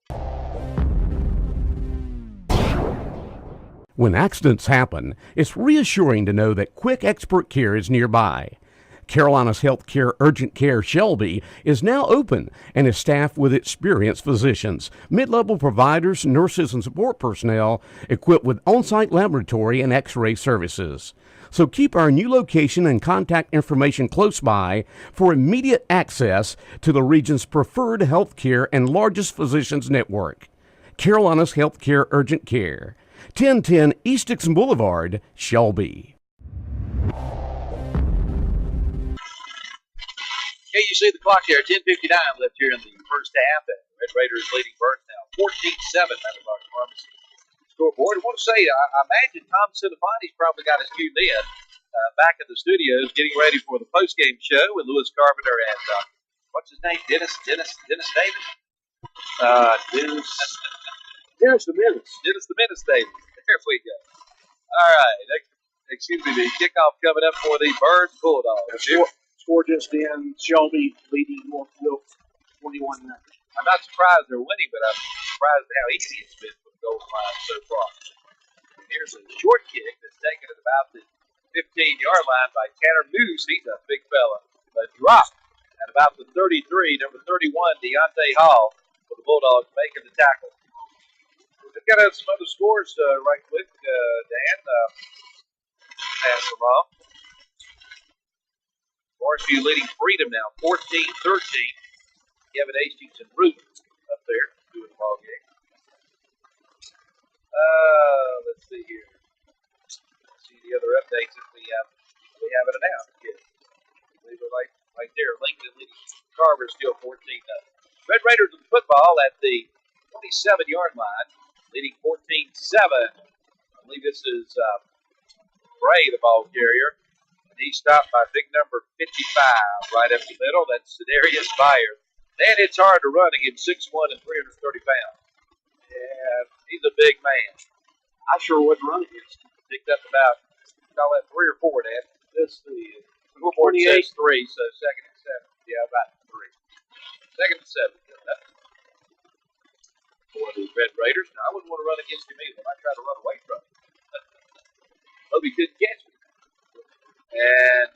When accidents happen, it's reassuring to know that quick expert care is nearby. Carolina's Healthcare Urgent Care Shelby is now open and is staffed with experienced physicians, mid-level providers, nurses, and support personnel equipped with on-site laboratory and x-ray services. So keep our new location and contact information close by for immediate access to the region's preferred healthcare and largest physicians network. Carolina's Healthcare Urgent Care, 1010 East Dixon Boulevard, Shelby. Okay, you see the clock there, 10:59 left here in the first half, and Red Raiders leading Burns now 14-7 Medical Arts Pharmacy scoreboard. I want to say, I imagine Tom Cinefani's probably got his tuned in back in the studios getting ready for the post-game show with Lewis Carpenter and, what's his name, Dennis Davis? Dennis the Menace. Dennis the Menace Davis. There we go. All right. Excuse me, the kickoff coming up for the Burns Bulldogs. Score just in, Shelby leading North Wilkes 21-9. I'm not surprised they're winning, but I'm surprised at how easy it's been for the goal line so far. And here's a short kick that's taken at about the 15-yard line by Tanner Moose. He's a big fella. But dropped at about the 33, number 31, Deontay Hall, for the Bulldogs making the tackle. We've got some other scores right quick, Dan. Pass them off. Morrisview leading Freedom now, 14-13. Kevin Hastings and Root up there doing the ball game. Let's see here. Let's see the other updates that we haven't announced yet. Leave it right there. Lincoln leading Carver still 14-0. Red Raiders with the football at the 27-yard line, leading 14-7. I believe this is Bray, the ball carrier. And he's stopped by big number 55 right up the middle. That's Sedarius Byer. Man, it's hard to run against 6'1" and 330 pounds. Yeah, he's a big man. I sure wouldn't run against him. Picked up about, call that 3 or 4, Dan. This the scoreboard says 3, so second and 7. Yeah, about 3. Second and 7. For the Red Raiders. Now, I wouldn't want to run against him either. I try to run away from him. Hope he couldn't catch me. And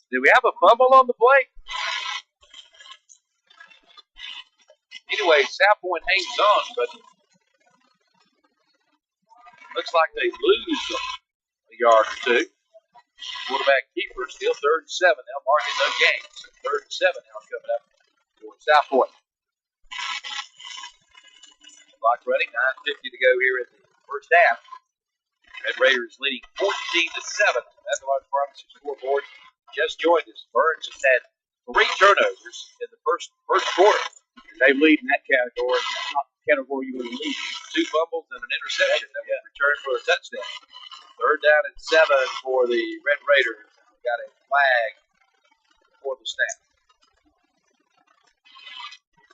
do we have a fumble on the play? Anyway, South Point hangs on, but looks like they lose a yard or two. Quarterback keeper still 3rd and 7. They'll mark it no gain. So 3rd and 7 now coming up for South Point. Clock running, 9:50 to go here in the first half. Red Raiders leading 14-7. Medical Arts Pharmacy scoreboard just joined us. Burns has had 3 turnovers in the first quarter. They lead in that category. That's not the category you would lead. 2 fumbles and an interception that was returned for a touchdown. 3rd down and 7 for the Red Raiders. We've got a flag for the snap.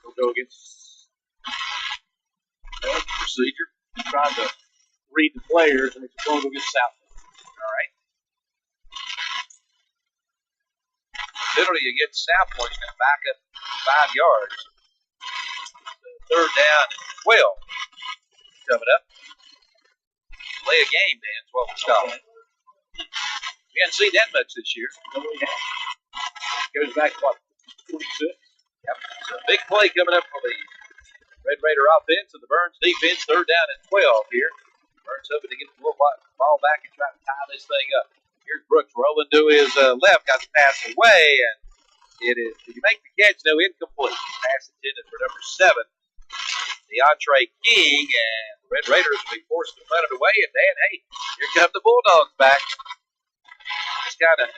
We'll go against procedure. Trying to read the players, and it's going to go against South. All right. Penalty against South Point. Going to back up 5 yards. 3rd down and 12 coming up. Play a game, Dan, is what we're calling. We haven't seen that much this year. No, we haven't. Goes back to what, 26? Yep. So a big play coming up for the Red Raider offense and the Burns defense. 3rd down and 12 here. Burns hoping to get the ball back and try to tie this thing up. Here's Brooks rolling to his left, got the pass away, and it is, did you make the catch? No, incomplete. Pass intended for number 7. DeAndre King, and the Red Raiders will be forced to run it away. And Dan, hey, here come the Bulldogs back. It's kind of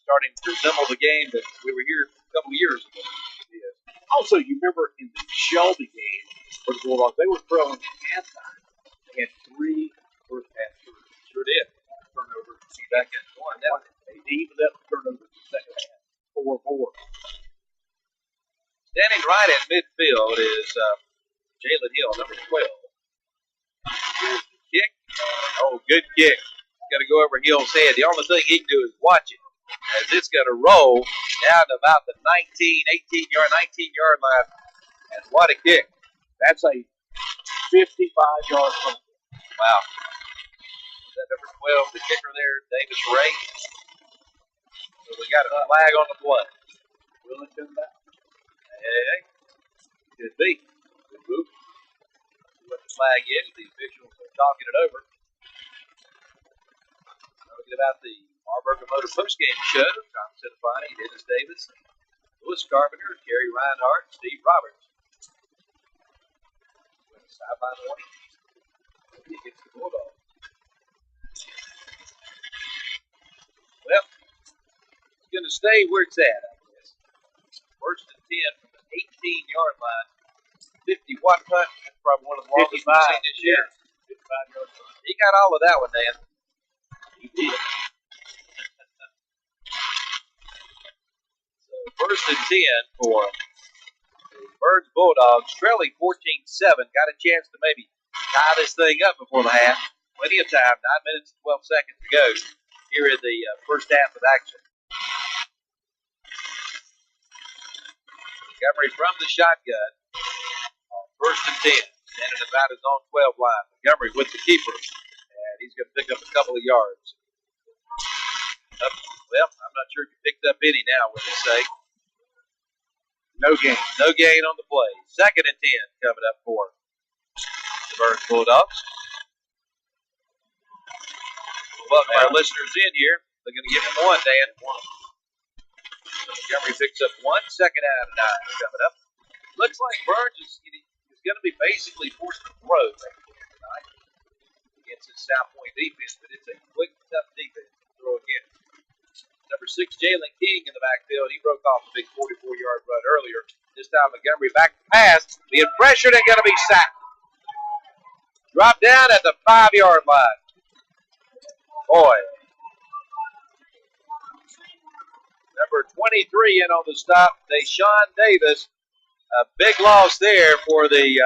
starting to resemble the game that we were here a couple of years ago. Yeah. Also, you remember in the Shelby game for the Bulldogs, they were throwing at halftime. They had 3 first half turnovers. Sure did. Turnovers. See back at 1. They evened up the turnovers in the second half. 4-4. Standing right at midfield is Jalen Hill, number 12. Here's the kick. Oh, good kick. Got to go over Hill's head. The only thing he can do is watch it. as it's going to roll down to about the 19-yard line. And what a kick. That's a 55-yard punt. Wow. Is that number 12, the kicker there, Davis Ray? So we got a flag on the play. Will it come back? Hey, could be. Good move. See what the flag is. The officials are talking it over. Talking about the Marburger Motor postgame show. Tom Cittofani, Dennis Davis, Louis Carpenter, Gary Reinhardt, Steve Roberts. Sideline warning. He gets the Bulldogs. Well, it's going to stay where it's at, I guess. First and 10 from the 18-yard line. 51 punt. That's probably one of the longest we've seen this year. 55-yard punt. He got all of that one, Dan. He did. So first and 10 for the Burns Bulldogs, trailing 14-7. Got a chance to maybe tie this thing up before the half. Plenty of time. 9 minutes and 12 seconds to go here in the first half of action. Montgomery from the shotgun. First and 10. Standing about his own 12 line. Montgomery with the keeper. And he's going to pick up a couple of yards. Well, I'm not sure if he picked up any now, would they say. No gain. No gain on the play. Second and 10 coming up for the Burns Bulldogs. Welcome our listeners in here. They're going to give him one, Dan. Montgomery picks up one. Second out of 9 coming up. Looks like Burns is going to be basically forced to throw tonight against his South Point defense, but it's a quick, tough defense to throw again. Number 6, Jalen King in the backfield. He broke off a big 44-yard run earlier. This time Montgomery back to pass. Being pressured and going to be sacked. Drop down at the 5-yard line. Boy. Number 23 in on the stop, Deshaun Davis. A big loss there for the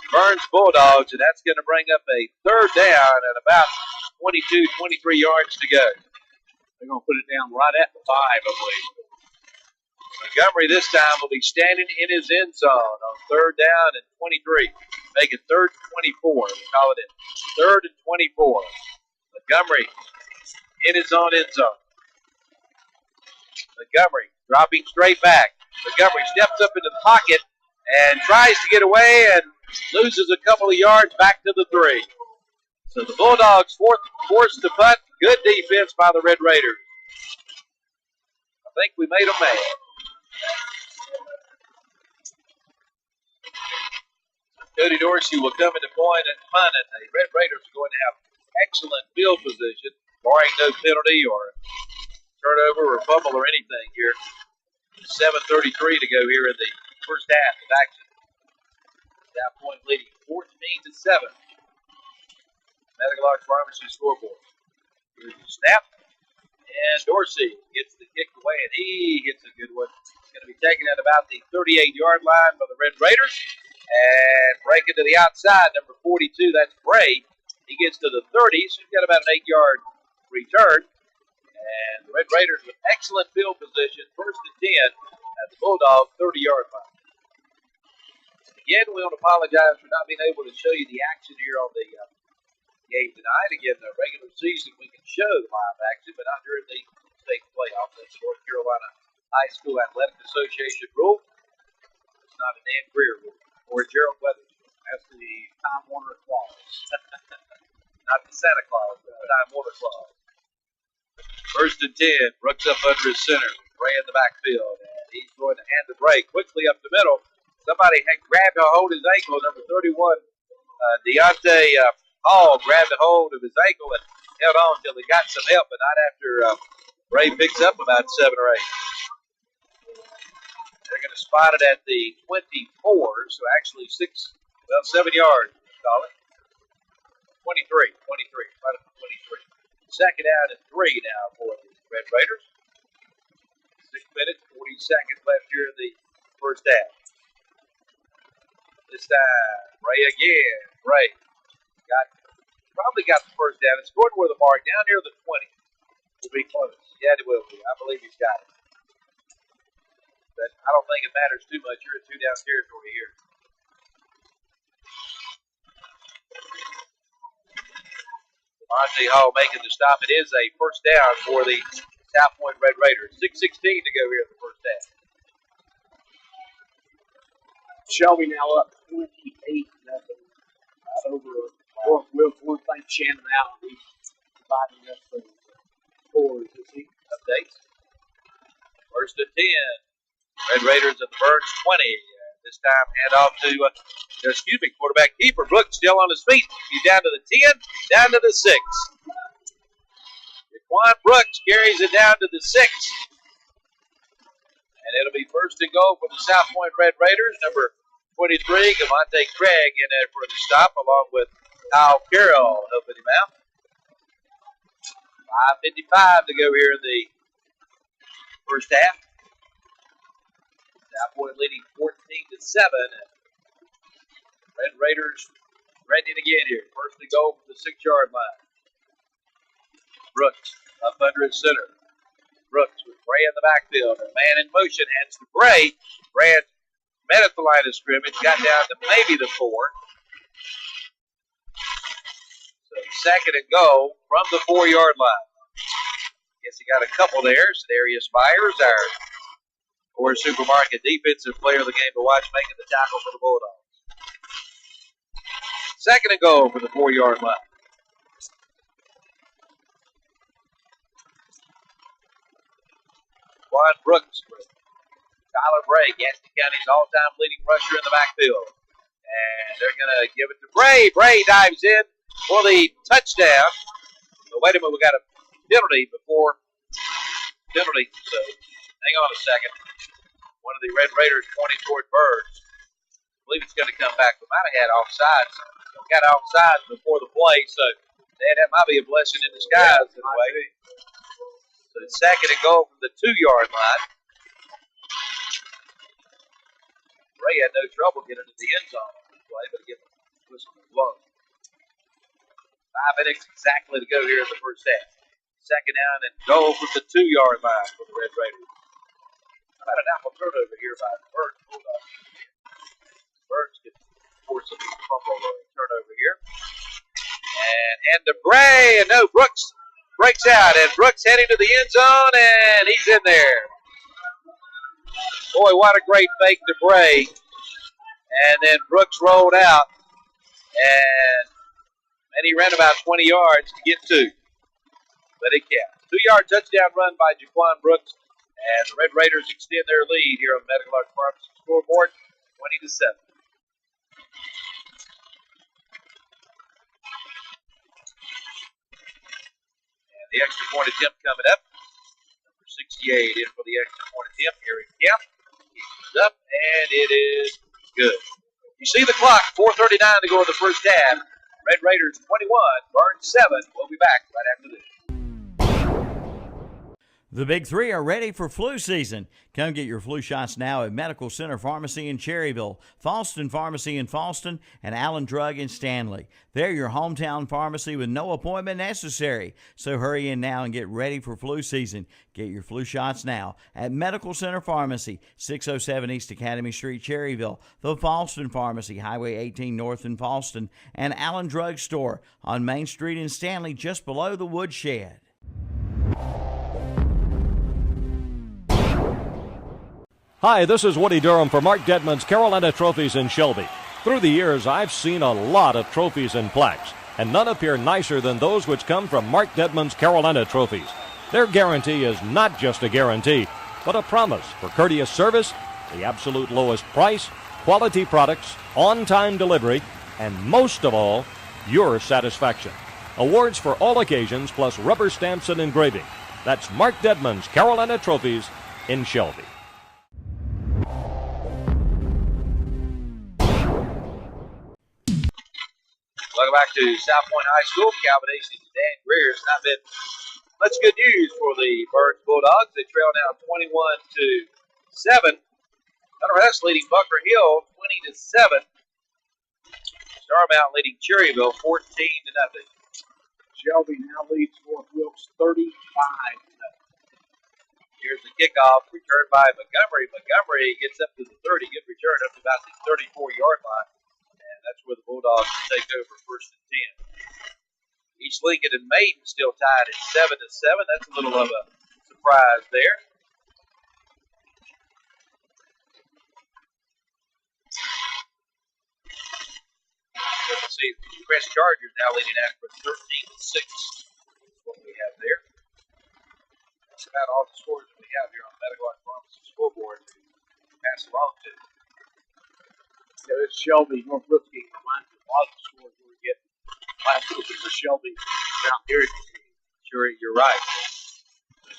Burns Bulldogs, and that's going to bring up a third down and about 22, 23 yards to go. They're going to put it down right at the 5, I believe. Montgomery this time will be standing in his end zone on third down and 23. Make it third and 24. We call it third and 24. Montgomery in his own end zone. Montgomery dropping straight back. Montgomery steps up into the pocket and tries to get away and loses a couple of yards back to the 3. So the Bulldogs forced to punt. Good defense by the Red Raiders. I think we made them mad. Cody Dorsey will come into point and punt, and the Red Raiders are going to have excellent field position, barring no penalty or turnover or fumble or anything here. 7:33 to go here in the first half of action. South Point leading 14-7. Medical Arts Pharmacy scoreboard. Here's the snap. And Dorsey gets the kick away, and he hits a good one. It's going to be taken at about the 38-yard line by the Red Raiders. And breaking to the outside, number 42, that's Bray. He gets to the 30, so he's got about an 8-yard return. And the Red Raiders with excellent field position, first and 10 at the Bulldog 30-yard line. Again, we want to apologize for not being able to show you the action here on the game tonight. Again, the regular season, we can show the live action, but not during the state playoff. That's North Carolina High School Athletic Association rule. It's not a Dan Greer rule or a Gerald Weathers rule. That's the Time Warner clause. Not the Santa Claus, but the Time Warner clause. First and 10, Brooks up under his center. Bray in the backfield, and he's going to hand the break quickly up the middle. Somebody had grabbed a hold of his ankle. Number 31, Deontay Hall grabbed a hold of his ankle and held on until he got some help, but not after Bray picks up about 7 or 8. They're going to spot it at the 24, so actually 7 yards, call it. 23, right up to 23. Second out and 3 now for the Red Raiders. 6 minutes, 40 seconds left here in the first half. This time, Bray again. Bray probably got the first down. It's going toward the mark down near the 20. Will be close. Yeah, it will be. I believe he's got it. But I don't think it matters too much. You're in 2-down territory here. Monte Hall making the stop. It is a first down for the South Point Red Raiders. 6:16 to go here in the first half. Shelby now up 28-0. Right over North Wilkes. Thank Shannon Allen. He's providing us some scores this evening. Updates. First and 10. Red Raiders at the Burns 20. This time hand off to, quarterback keeper Brooks still on his feet. He's down to the 10, down to the 6. Jaquan Brooks carries it down to the 6. And it'll be first and goal for the South Point Red Raiders. Number 23, Gamonte Craig in there for the stop, along with Kyle Carroll helping him out. 5:55 to go here in the first half. South Point leading 14-7. Red Raiders ready to get here. First to go from the 6-yard line. Brooks up under his center. Brooks with Bray in the backfield. A man in motion hands to Bray. Bray met at the line of scrimmage, got down to maybe the 4. So second and goal from the 4-yard line. Guess he got a couple there. Darius Myers, our Coors Supermarket defensive player of the game to watch, making the tackle for the Bulldogs. Second and goal for the 4-yard line. Juan Brooks with Tyler Bray, Gaston County's all-time leading rusher in the backfield. And they're going to give it to Bray. Bray dives in for the touchdown. So wait a minute, we got a penalty, so hang on a second. One of the Red Raiders pointing toward Birds. I believe it's going to come back. We might have had offsides. We got offsides before the play, so that might be a blessing in disguise in a way. So it's second and goal from the 2-yard line. Ray had no trouble getting to the end zone on this play, but again, whistle was blown. 5 minutes exactly to go here in the first half. Second down and goal from the 2-yard line for the Red Raiders. How about an apple turnover here by Burns Bulldogs? Burns can force a fumble turnover here. And to Bray, and no, Brooks breaks out, and Brooks heading to the end zone, and he's in there. Boy, what a great fake to Bray. And then Brooks rolled out, and he ran about 20 yards to get 2. But it counts. 2-yard touchdown run by Jaquan Brooks, and the Red Raiders extend their lead here on the Medical Arts Pharmacy scoreboard, 20-7. And the extra point attempt coming up. Number 68 in for the extra point attempt. Here in Kemp. He's up, and it is good. You see the clock, 4:39 to go in the first half. Red Raiders 21, Burns 7. We'll be back right after this. The Big Three are ready for flu season. Come get your flu shots now at Medical Center Pharmacy in Cherryville, Falston Pharmacy in Falston, and Allen Drug in Stanley. They're your hometown pharmacy with no appointment necessary. So hurry in now and get ready for flu season. Get your flu shots now at Medical Center Pharmacy, 607 East Academy Street, Cherryville, the Falston Pharmacy, Highway 18 North in Falston, and Allen Drug Store on Main Street in Stanley, just below the Woodshed. Hi, this is Woody Durham for Mark Dedman's Carolina Trophies in Shelby. Through the years, I've seen a lot of trophies and plaques, and none appear nicer than those which come from Mark Dedman's Carolina Trophies. Their guarantee is not just a guarantee, but a promise for courteous service, the absolute lowest price, quality products, on-time delivery, and most of all, your satisfaction. Awards for all occasions, plus rubber stamps and engraving. That's Mark Dedman's Carolina Trophies in Shelby. Welcome back to South Point High School. Calvin Hastings and Dan Greer. It's not been much good news for the Burns Bulldogs. They trail now 21-7. Thunder West leading Bunker Hill 20-7. Starmount leading Cherryville 14-0. Shelby now leads North Wilkes 35-0. Here's the kickoff, return by Montgomery. Montgomery gets up to the 30, good return up to about the 34-yard line. And that's where the Bulldogs will take over first and 10. East Lincoln and Maiden still tied at 7-7. That's a little of a surprise there. Let's see, the Crest Chargers now leading Ashford 13-6. That's what we have there. That's about all the scores that we have here on the Medical Arts Pharmacy scoreboard to pass along to. Yeah, this Shelby Northbrook game reminds me of a lot of the scores we were getting last week for Shelby Mount Airy. Sure, you're right.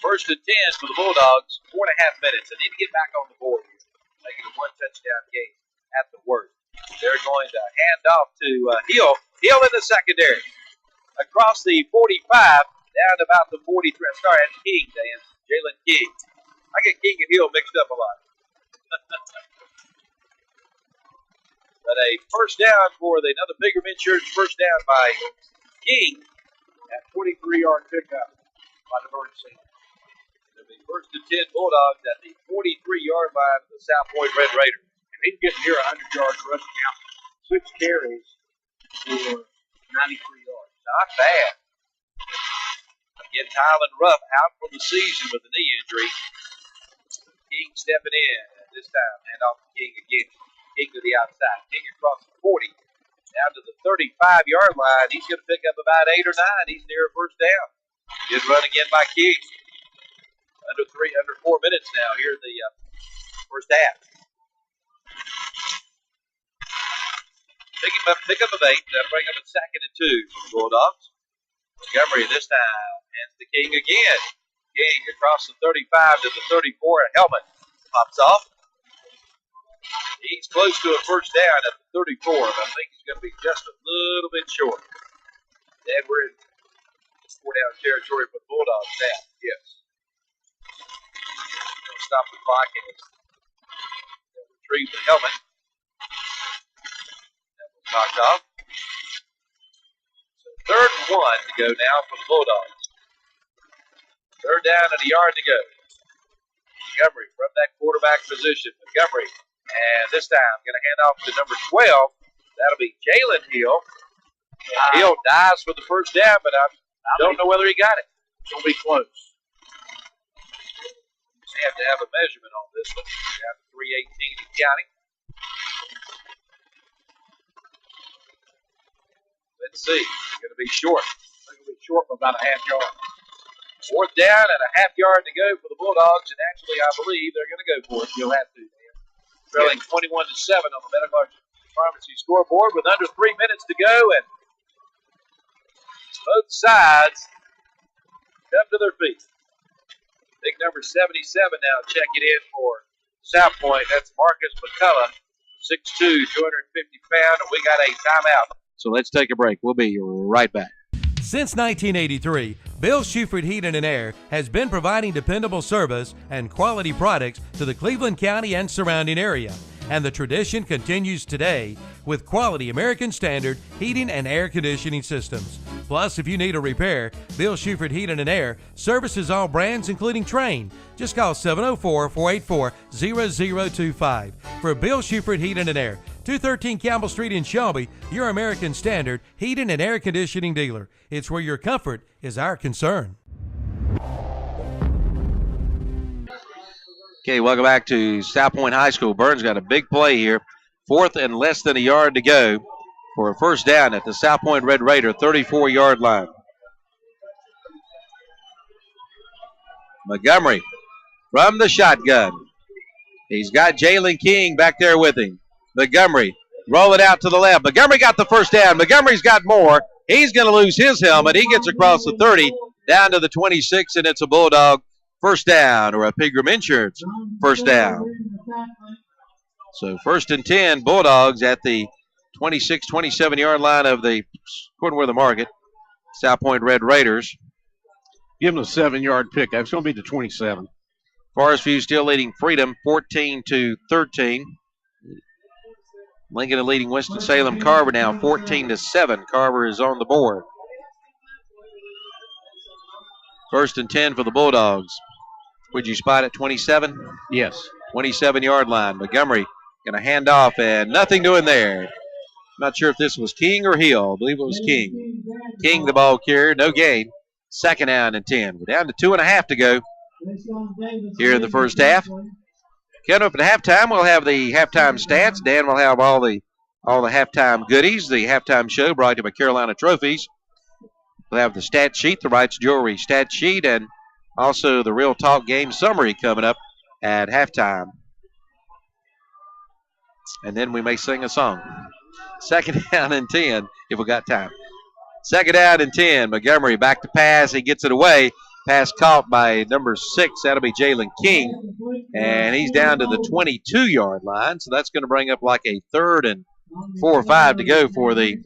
First and 10 for the Bulldogs, 4.5 minutes. They need to get back on the board here, make it a one-touchdown game at the worst. They're going to hand off to Hill. Hill in the secondary. Across the 45, down to about the 43. I'm sorry, that's King, Dan. Jalen King. I get King and Hill mixed up a lot. But a first down for another Bigger Insurance first down by King. That 23-yard pickup by the Bernstein. It'll be first and 10 Bulldogs at the 43-yard line of the South Point Red Raiders. He's getting near 100 yards rushing out. 6 carries for 93 yards. Not bad. Again, Tylen Ruff out for the season with a knee injury. King stepping in at this time. Hand off to King again. King to the outside. King across the 40. Down to the 35-yard line. He's going to pick up about 8 or 9. He's near a first down. Good run again by King. Under 4 minutes now here in the first half. Pick up of 8. That'll bring up a 2nd and 2 for the Bulldogs. Montgomery this time hands to King again. King across the 35 to the 34. A helmet pops off. He's close to a first down at the 34, but I think he's going to be just a little bit short. And we're in 4-down territory for the Bulldogs now. Yes. They'll stop the clock and retrieve the helmet. Knocked off. So 3rd and 1 to go now for the Bulldogs. 3rd down and a yard to go. Montgomery from that quarterback position. Montgomery, and this time going to hand off to number 12. That'll be Jalen Hill. Hill dives for the first down, but I don't know whether he got it. It's going to be close. Just have to have a measurement on this one. Down to 3:18 and counting. Let's see. It's going to be short. It's going to be short by about a half yard. 4th down and a half yard to go for the Bulldogs, and actually, I believe they're going to go for it. You'll have to. Trailing 21-7 on the Medical Arts Pharmacy scoreboard with under 3 minutes to go, and both sides come to their feet. Big number 77 now checking in for South Point. That's Marcus McCullough, 6'2", 250 pounds, and we got a timeout. So let's take a break. We'll be right back. Since 1983, Bill Shuford Heating and Air has been providing dependable service and quality products to the Cleveland County and surrounding area. And the tradition continues today with quality American Standard heating and air conditioning systems. Plus, if you need a repair, Bill Shuford Heating and Air services all brands including Trane. Just call 704-484-0025 for Bill Shuford Heating and Air. 213 Campbell Street in Shelby, your American Standard heating and air conditioning dealer. It's where your comfort is our concern. Okay, welcome back to South Point High School. Burns got a big play here. 4th and less than a yard to go for a first down at the South Point Red Raider 34-yard line. Montgomery from the shotgun. He's got Jalen King back there with him. Montgomery roll it out to the left. Montgomery got the first down. Montgomery's got more. He's going to lose his helmet. He gets across the 30 down to the 26, and it's a Bulldog first down, or a Pilgrim Insurance first down. So 1st and 10 Bulldogs at the 26, 27-yard line of the Cornwall Market, South Point Red Raiders. Give them a 7-yard pickup. It's going to be the 27. Forest View still leading Freedom 14-13. Lincoln leading Winston-Salem Carver now 14-7. Carver is on the board. 1st and 10 for the Bulldogs. Would you spot at 27? Yes. 27-yard line. Montgomery going to hand off, and nothing doing there. Not sure if this was King or Hill. I believe it was King. King, the ball carrier, no gain. 2nd down and 10. We're down to 2.5 to go here in the first half. Coming up at halftime, we'll have the halftime stats. Dan will have all the halftime goodies. The halftime show brought to you by Carolina Trophies. We'll have the stat sheet, the Wrights Jewelry stat sheet, and also the Real Talk game summary coming up at halftime. And then we may sing a song. 2nd down and 10 if we got time. 2nd down and 10. Montgomery back to pass. He gets it away. Pass caught by number 6. That'll be Jalen King. And he's down to the 22-yard line. So that's going to bring up like a 3rd and 4 or 5 to go for the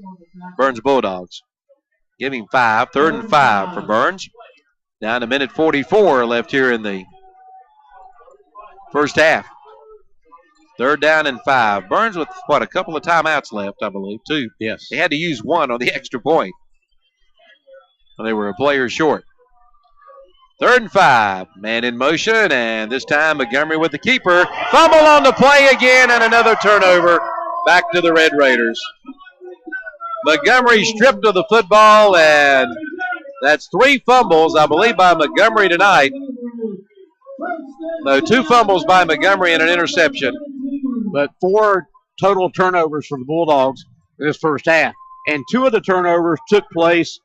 Burns Bulldogs. Give him 5. 3rd and 5 for Burns. Down to minute 44 left here in the first half. 3rd down and 5. Burns with, a couple of timeouts left, I believe, 2. Yes. They had to use 1 on the extra point. They were a player short. 3rd and 5. Man in motion, and this time Montgomery with the keeper. Fumble on the play again, and another turnover. Back to the Red Raiders. Montgomery stripped of the football, and that's 3 fumbles, I believe, by Montgomery tonight. No, 2 fumbles by Montgomery and an interception. But 4 total turnovers for the Bulldogs in this first half. And 2 of the turnovers took place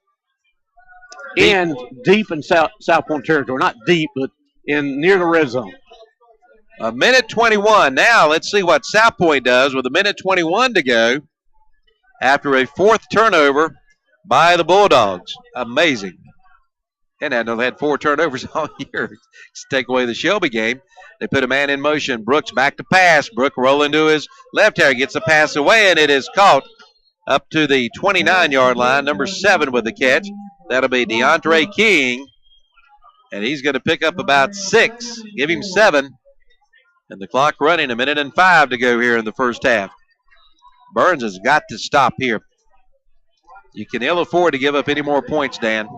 deep in South Point territory. Not deep, but near the red zone. A minute 21. Now let's see what South Point does with a minute 21 to go after a 4th turnover by the Bulldogs. Amazing. And I know they had 4 turnovers all year to take away the Shelby game. They put a man in motion. Brooks back to pass. Brooks rolling to his left here. Gets the pass away, and it is caught up to the 29-yard line. Number 7 with the catch. That'll be DeAndre King. And he's going to pick up about 6. Give him 7. And the clock running, a minute and 5 to go here in the first half. Burns has got to stop here. You can ill afford to give up any more points, Dan.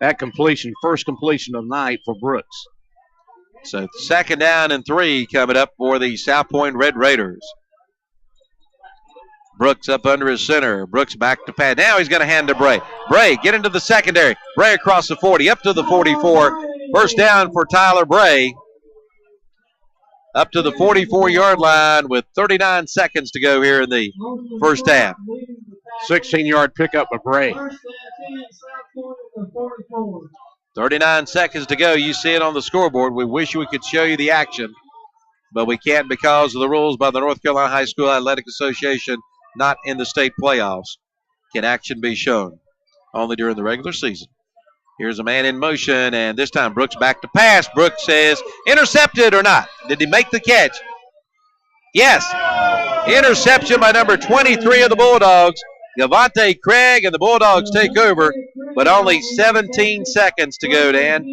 That completion, first completion of the night for Brooks. So 2nd down and 3 coming up for the South Point Red Raiders. Brooks up under his center. Brooks back to pass. Now he's going to hand to Bray. Bray, get into the secondary. Bray across the 40, up to the 44. First down for Tyler Bray. Up to the 44-yard line with 39 seconds to go here in the first half. 16-yard pickup of Bray. 39 seconds to go. You see it on the scoreboard. We wish we could show you the action, but we can't because of the rules by the North Carolina High School Athletic Association, not in the state playoffs. Can action be shown? Only during the regular season. Here's a man in motion, and this time Brooks back to pass. Brooks says, intercepted or not? Did he make the catch? Yes. Interception by number 23 of the Bulldogs. Gavante Craig, and the Bulldogs take over, but only 17 seconds to go, Dan.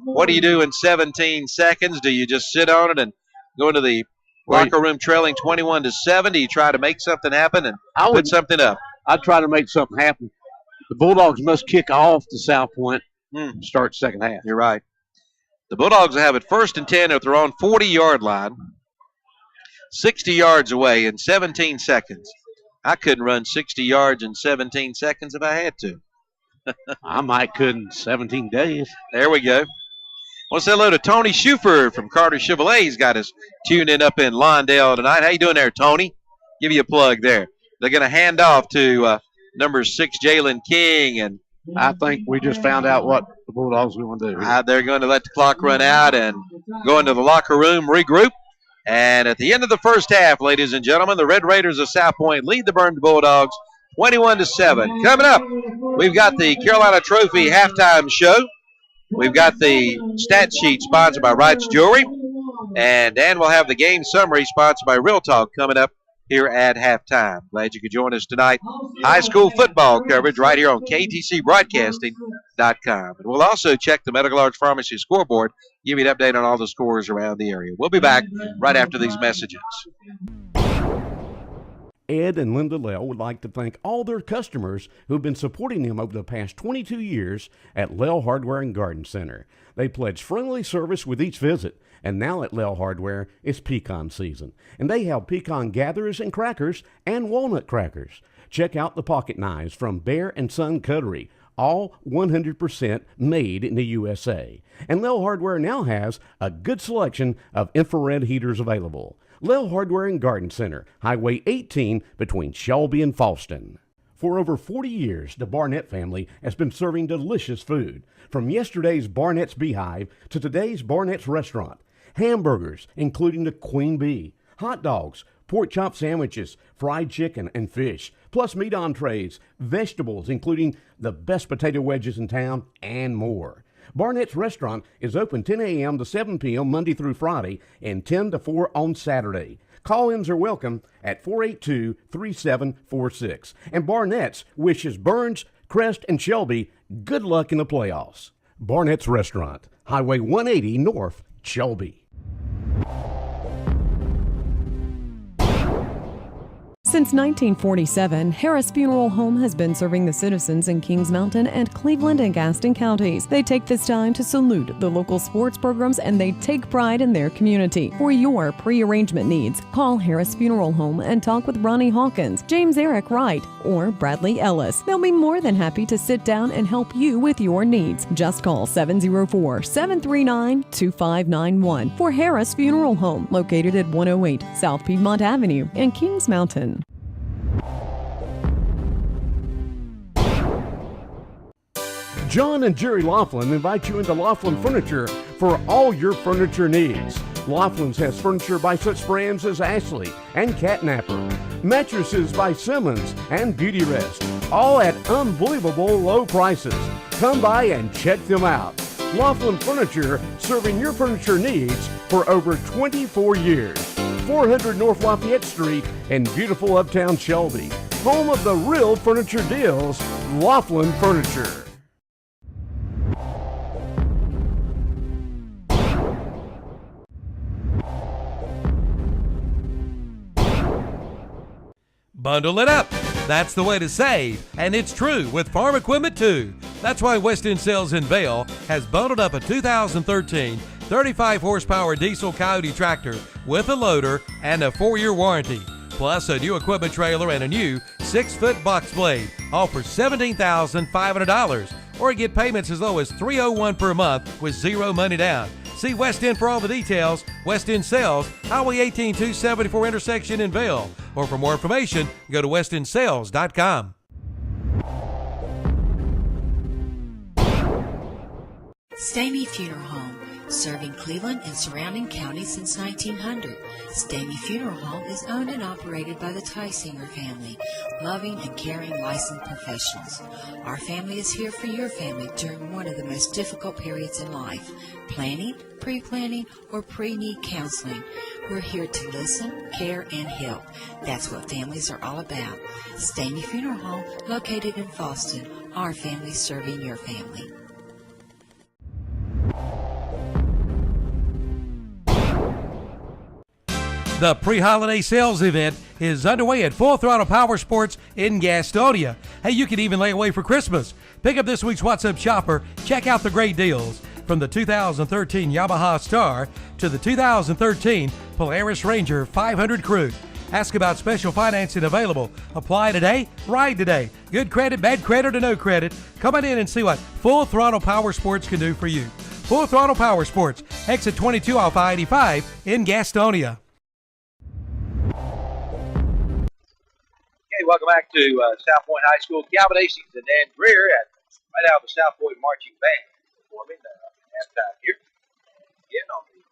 What do you do in 17 seconds? Do you just sit on it and go into the locker room trailing 21-7? Do you try to make something happen and put something up? I'd try to make something happen. The Bulldogs must kick off to South Point and start second half. You're right. The Bulldogs will have it 1st and 10 at their own 40-yard line, 60 yards away in 17 seconds. I couldn't run 60 yards in 17 seconds if I had to. I might could in 17 days. There we go. Want to say hello to Tony Shuford from Carter Chevrolet. He's got us tuned in up in Lawndale tonight. How you doing there, Tony? Give you a plug there. They're going to hand off to number 6, Jalen King. And I think we just found out what the Bulldogs are going to do. They're going to let the clock run out and go into the locker room, regroup. And at the end of the first half, ladies and gentlemen, the Red Raiders of South Point lead the Burns Bulldogs 21-7. Coming up, we've got the Carolina Trophy halftime show. We've got the stat sheet sponsored by Wrights Jewelry. And Dan will have the game summary sponsored by Real Talk coming up here at halftime. Glad you could join us tonight. High school football coverage right here on KTCBroadcasting.com. And we'll also check the Medical Arts Pharmacy scoreboard, give you an update on all the scores around the area. We'll be back right after these messages. Ed and Linda Lell would like to thank all their customers who've been supporting them over the past 22 years at Lell Hardware and Garden Center. They pledge friendly service with each visit, and now at Lell Hardware, it's pecan season, and they have pecan gatherers and crackers and walnut crackers. Check out the pocket knives from Bear and Son Cutlery, all 100% made in the USA. And Lell Hardware now has a good selection of infrared heaters available. Lell Hardware and Garden Center, Highway 18 between Shelby and Falston. For over 40 years, the Barnett family has been serving delicious food. From yesterday's Barnett's Beehive to today's Barnett's Restaurant. Hamburgers, including the Queen Bee, hot dogs, pork chop sandwiches, fried chicken and fish, plus meat entrees, vegetables, including the best potato wedges in town, and more. Barnett's Restaurant is open 10 a.m. to 7 p.m. Monday through Friday and 10 to 4 on Saturday. Call-ins are welcome at 482-3746. And Barnett's wishes Burns, Crest, and Shelby good luck in the playoffs. Barnett's Restaurant, Highway 180 North, Shelby. Since 1947, Harris Funeral Home has been serving the citizens in Kings Mountain and Cleveland and Gaston counties. They take this time to salute the local sports programs, and they take pride in their community. For your pre-arrangement needs, call Harris Funeral Home and talk with Ronnie Hawkins, James Eric Wright, or Bradley Ellis. They'll be more than happy to sit down and help you with your needs. Just call 704-739-2591 for Harris Funeral Home, located at 108 South Piedmont Avenue in Kings Mountain. John and Jerry Laughlin invite you into Laughlin Furniture for all your furniture needs. Laughlin's has furniture by such brands as Ashley and Catnapper, mattresses by Simmons and Beauty Rest, all at unbelievable low prices. Come by and check them out. Laughlin Furniture, serving your furniture needs for over 24 years. 400 North Lafayette Street in beautiful uptown Shelby. Home of the real furniture deals, Laughlin Furniture. Bundle it up. That's the way to save, and it's true with farm equipment too. That's why West End Sales in Vail has bundled up a 2013 35 horsepower diesel Coyote tractor with a loader and a 4-year warranty, plus a new equipment trailer and a new 6-foot box blade, all for $17,500, or get payments as low as $301 per month with zero money down. See West End for all the details. West End Sales, Highway 18 274 intersection in Vail. Or for more information, go to westendsales.com. Stamey Funeral Home, serving Cleveland and surrounding counties since 1900. Stamey Funeral Home is owned and operated by the Tysinger family, loving and caring licensed professionals. Our family is here for your family during one of the most difficult periods in life, planning, pre-planning, or pre-need counseling. We're here to listen, care, and help. That's what families are all about. Stamey Funeral Home, located in Falston, our family serving your family. The pre-holiday sales event is underway at Full Throttle Power Sports in Gastonia. Hey, you can even lay away for Christmas. Pick up this week's What's Up Shopper. Check out the great deals. From the 2013 Yamaha Star to the 2013 Polaris Ranger 500 Crew. Ask about special financing available. Apply today, ride today. Good credit, bad credit, or no credit. Come on in and see what Full Throttle Power Sports can do for you. Full Throttle Power Sports, exit 22 off I-85 in Gastonia. Okay, welcome back to South Point High School. Calvin Hastings and Dan Greer at right out of the South Point Marching Band performing halftime here. Again on the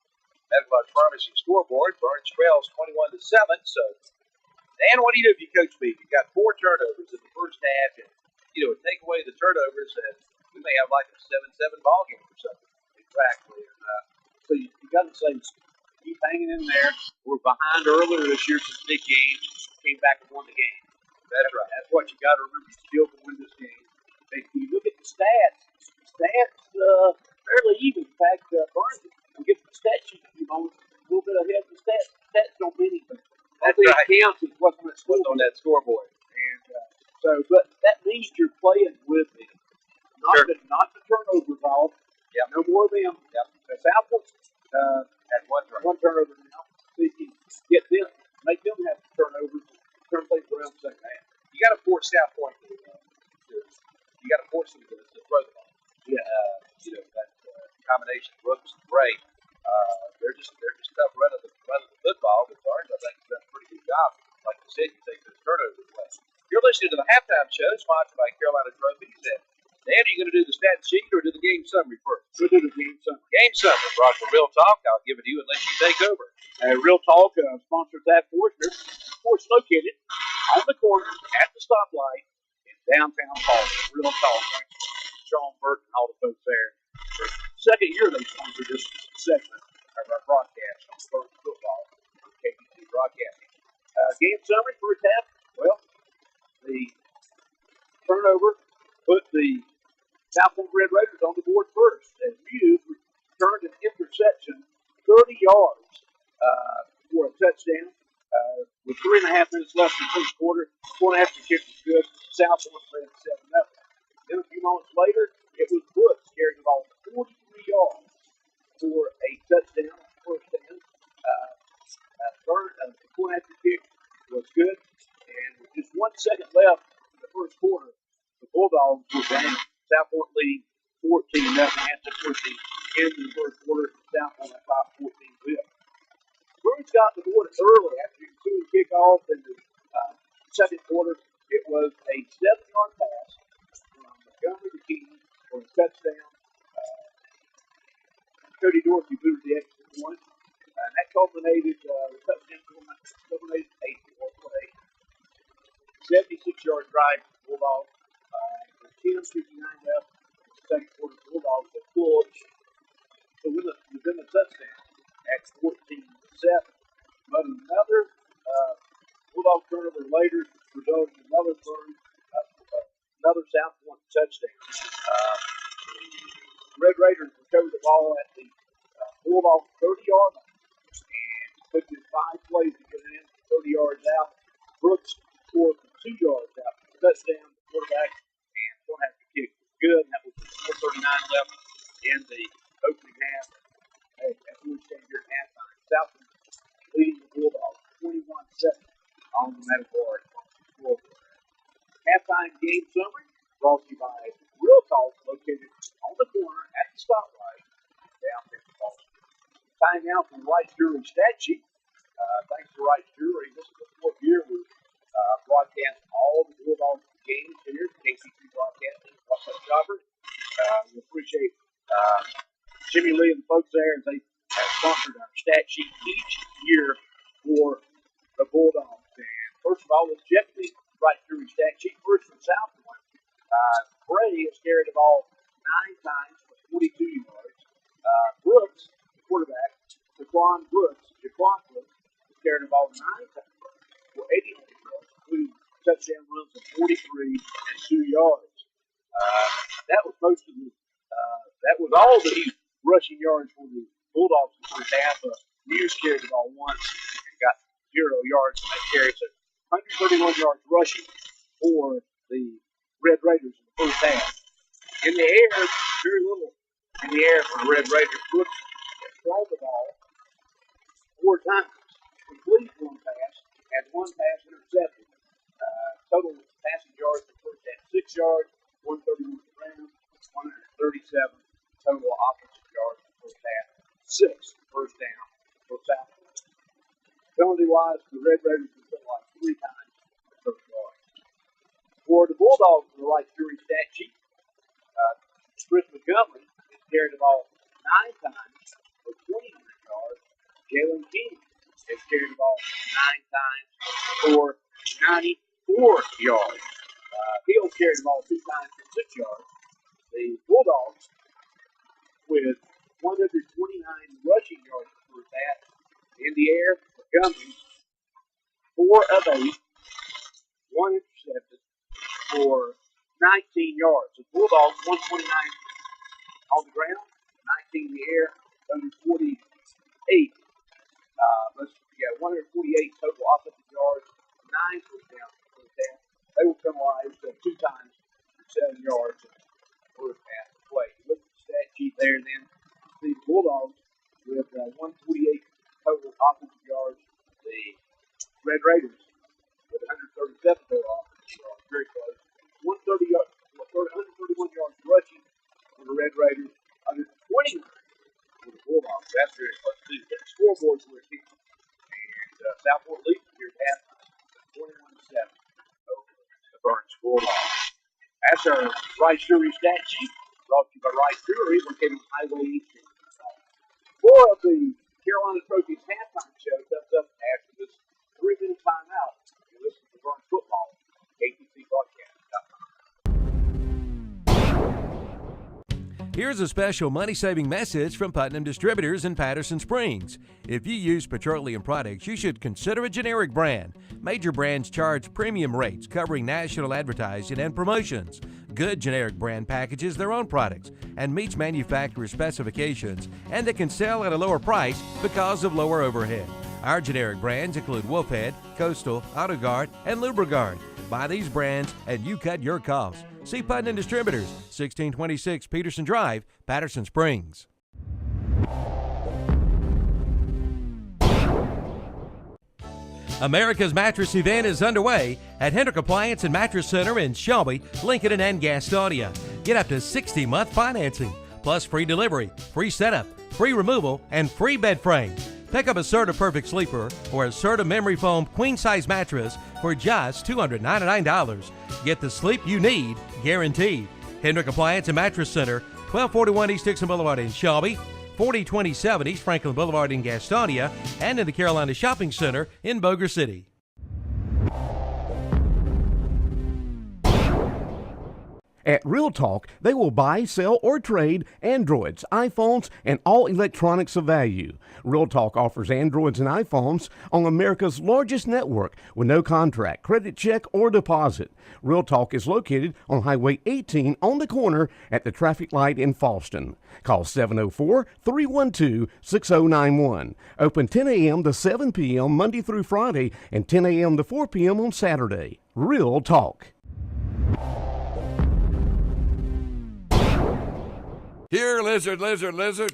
Medical Arts Pharmacy scoreboard, Burns trails 21-7. So, Dan, what do you do if you coach me? You got 4 turnovers in the first half, and take away the turnovers, and we may have like a 7-7 ball game or something. Exactly. So you got to say, keep hanging in there. We're behind earlier this year some big games. Came back and won the game. That's right. That's what you got to remember. You still can win this game. If you look at the stats, fairly even. In fact, Burns will get the stat sheet in a moment. A little bit ahead of the stats. Stats don't mean anything. That's That's what right. counts is what's on that What's on scoreboard. that scoreboard? And but that means you're playing with it. Sure. Not the turnovers off. Yep. No more of them. Yep. Southwood Had one turn. one turnover now. So you can get them, make them have turnovers, turn things around second half. You got to force South Point you got to force them to throw the ball. Yeah. That combination of Brooks and Bray, they're just tough running the football. But Barnes, I think, has done a pretty good job. Like you said, you take those turnovers away. You're listening to the halftime show sponsored by Carolina Trophies. And Dan, are you going to do the stat sheet or do the game summary first? We'll do the game summary. Game summary brought to Real Talk. I'll give it to you and let you take over. Real Talk sponsors that Forster. Of course, located on the corner at the stoplight in downtown Boston. Real Talk. Thanks to Sean Burton and all the folks there. For the second year they sponsored this segment of our broadcast on First Football on KBC Broadcasting. Game summary first half. Well, the turnover put the South Point Red Raiders on the board first. As Muse returned an interception 30 yards for a touchdown. With 3.5 minutes left in the first quarter, 4.5 to kick was good. South Point led 7-0. Then a few moments later, it was Brooks carrying the ball 43 yards for a touchdown, first down. The 4.5 to kick was good. And with just 1 second left in the first quarter, the Bulldogs were down. South Point leading 14-0 after 14 in the first quarter. South Point at top 14-0. Bruins got the board early after the ensuing kickoff in the second quarter. It was a 7-yard pass from Montgomery to King for a touchdown. Cody Dorsey booted the extra point. And that culminated, the touchdown culminated a 4-play, 76-yard drive for the Bulldogs. With 10:59 left in the second quarter, the Bulldogs had pulled to within the touchdown at 14-7. But another Bulldog turnover later resulted in another South Point touchdown. Red Raiders recovered the ball at the Bulldog 30-yard line and took it 5 plays to get it in 30 yards out. Brooks scored from 2 yards out. Touchdown, the quarterback, and 1.5 to kick was good. That was 4:39 left in the opening half. Hey, as we were saying here at halftime, South Point leading the Bulldogs 21-7 on the Medical Arts scoreboard. Halftime game summary brought to you by Real Talk, located on the corner at the stoplight downtown Boston. Time now from Rice Jewelry Stat Sheet. Thanks to Rice Jewelry, this is the 4th year we broadcast all the Bulldogs games here at KCC Broadcasting. What's up, Jobber? We appreciate Jimmy Lee and the folks there as they have sponsored our stat sheet each year for the Bulldogs. And first of all, let's check the Rice Jewelry stat sheet. First from South Point. Bray has carried the ball 9 times for 42 yards. Brooks, the quarterback, Jaquan Brooks, has carried the ball 9 times for 89 yards, including touchdown runs of 43 and 2 yards. That was most of the. That was all the rushing yards for the Bulldogs in the first half. Muse carried the ball once and got 0 yards on that carry. So 131 yards rushing for the Red Raiders in the first half. In the air, very little in the air for the Red Raiders. Brooks has thrown the ball 4 times, complete 1 pass, and 1 pass intercepted. Total passing yards for the first half 6 yards, 131 to the ground, 137 total offensive yards for the first half, 6 first down for South Point. Penalty-wise, the Red Raiders have been like 3 times the first yard. For the Bulldogs in the Rice Jewelry stat sheet, Chris Montgomery has carried the ball 9 times for 29 yards. Jalen King has carried the ball 9 times for 94 yards. Hill carried the ball 2 times for 6 yards. The Bulldogs, with 129 rushing yards for that. In the air, Montgomery, 4 of 8, 1 intercepted for 19 yards. The Bulldogs, 129 on the ground, 19 in the air, 148. Let's had 148 total offensive yards, 9 touchdowns in the first half. They will come alive 2 times for 7 yards in the first half of play. You look at the stat sheet there, and then the Bulldogs with 128 total offensive yards. The Red Raiders with 137 total offensive yards, very close. 131 yards rushing for the Red Raiders, 129 for the Bulldogs. That's very close too. The scoreboards were kicking. And Southport leads here at halftime, 21-7 over the Burns Bulldogs. That's our Rice Jewelry stat sheet, brought to you by Rice Jewelry, located on Highway 18. More of the Carolina Trophies halftime show comes up after this 3-minute timeout. You listen to Burns football, KTCBroadcast.com. Here's a special money-saving message from Putnam Distributors in Patterson Springs. If you use petroleum products, you should consider a generic brand. Major brands charge premium rates covering national advertising and promotions. Good generic brand packages their own products and meets manufacturer specifications, and they can sell at a lower price because of lower overhead. Our generic brands include Wolfhead, Coastal, AutoGuard, and Lubrigard. Buy these brands and you cut your costs. See Putnam Distributors, 1626 Peterson Drive, Patterson Springs. America's Mattress event is underway at Hendrick Appliance and Mattress Center in Shelby, Lincoln, and Gastonia. Get up to 60-month financing, plus free delivery, free setup, free removal, and free bed frame. Pick up a Serta Perfect Sleeper or a Serta Memory Foam queen-size mattress for just $299. Get the sleep you need, guaranteed. Hendrick Appliance and Mattress Center, 1241 East Dixon Boulevard in Shelby, 4027 East Franklin Boulevard in Gastonia, and in the Carolina Shopping Center in Boger City. At Real Talk, they will buy, sell, or trade Androids, iPhones, and all electronics of value. Real Talk offers Androids and iPhones on America's largest network with no contract, credit check, or deposit. Real Talk is located on Highway 18 on the corner at the traffic light in Fallston. Call 704-312-6091. Open 10 a.m. to 7 p.m. Monday through Friday and 10 a.m. to 4 p.m. on Saturday. Real Talk. Here, lizard, lizard, lizard.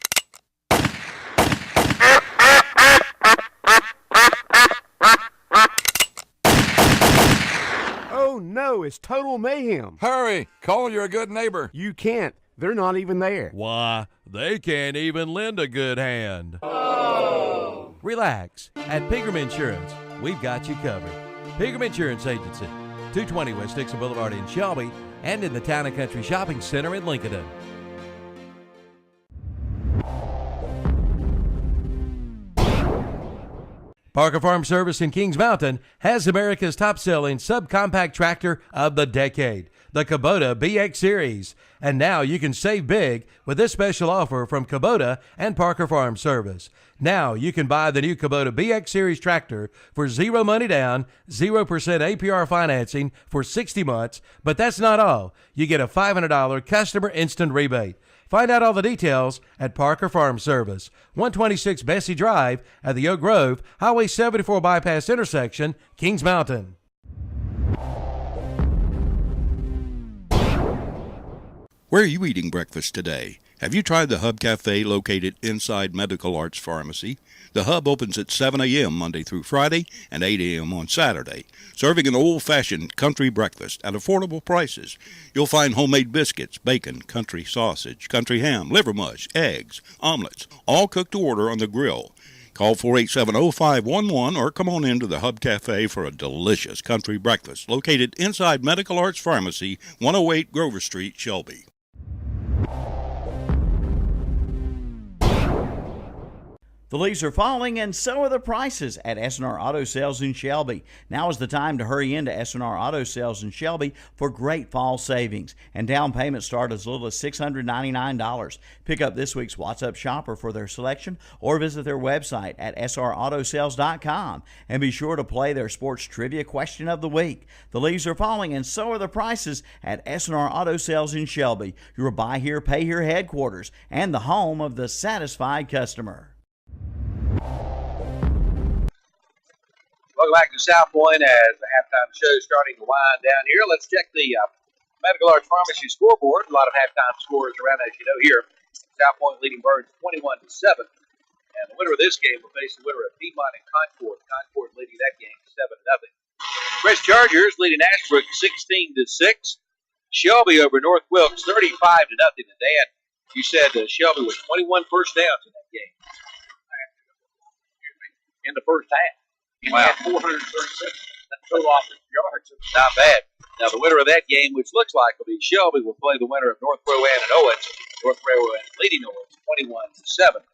Oh no, it's total mayhem. Hurry, call your good neighbor. You can't. They're not even there. Why, they can't even lend a good hand. Oh. Relax. At Pegram Insurance, we've got you covered. Pegram Insurance Agency, 220 West Dixon Boulevard in Shelby, and in the Town and Country Shopping Center in Lincoln. Parker Farm Service in Kings Mountain has America's top-selling subcompact tractor of the decade, the Kubota BX Series. And now you can save big with this special offer from Kubota and Parker Farm Service. Now you can buy the new Kubota BX Series tractor for zero money down, 0% APR financing for 60 months. But that's not all. You get a $500 customer instant rebate. Find out all the details at Parker Farm Service, 126 Bessie Drive at the Oak Grove, Highway 74 Bypass Intersection, Kings Mountain. Where are you eating breakfast today? Have you tried the Hub Cafe located inside Medical Arts Pharmacy? The Hub opens at 7 a.m. Monday through Friday and 8 a.m. on Saturday, serving an old-fashioned country breakfast at affordable prices. You'll find homemade biscuits, bacon, country sausage, country ham, liver mush, eggs, omelets, all cooked to order on the grill. Call 487-0511 or come on into the Hub Cafe for a delicious country breakfast located inside Medical Arts Pharmacy, 108 Grover Street, Shelby. The leaves are falling, and so are the prices at S&R Auto Sales in Shelby. Now is the time to hurry into S&R Auto Sales in Shelby for great fall savings. And down payments start as little as $699. Pick up this week's What's Up Shopper for their selection or visit their website at srautosales.com. And be sure to play their sports trivia question of the week. The leaves are falling, and so are the prices at S&R Auto Sales in Shelby, your buy here, pay here headquarters, and the home of the satisfied customer. Welcome back to South Point as the halftime show is starting to wind down here. Let's check the Medical Arts Pharmacy scoreboard. A lot of halftime scores around, as you know, here. South Point leading Burns 21-7. And the winner of this game will face the winner of Piedmont and Concord. Concord leading that game 7-0. Chris Chargers leading Ashbrook 16-6. Shelby over North Wilkes 35-0. And Dan, you said Shelby was 21 first downs in that game. In the first half. He had 437 total offensive yards. Not bad. Now, the winner of that game, which looks like will be Shelby, will play the winner of North Rowan and Owens. North Rowan leading Owens 21-7.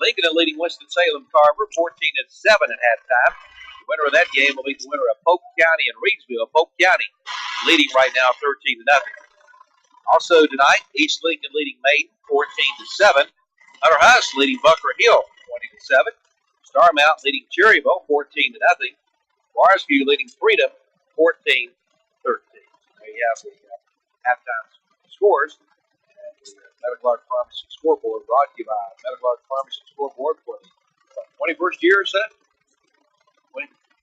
Lincoln leading Winston-Salem Carver 14-7 at halftime. The winner of that game will be the winner of Polk County and Reidsville. Polk County leading right now 13-0. Also tonight, East Lincoln leading Maiden 14-7. Hunter Huss leading Bunker Hill 20-7. Starmount leading Cherryville 14-0. Warsview leading Freedom 14-13. There you have the halftime scores. And the Medical Arts Pharmacy scoreboard brought to you by Medical Arts Pharmacy scoreboard for the 21st year, son?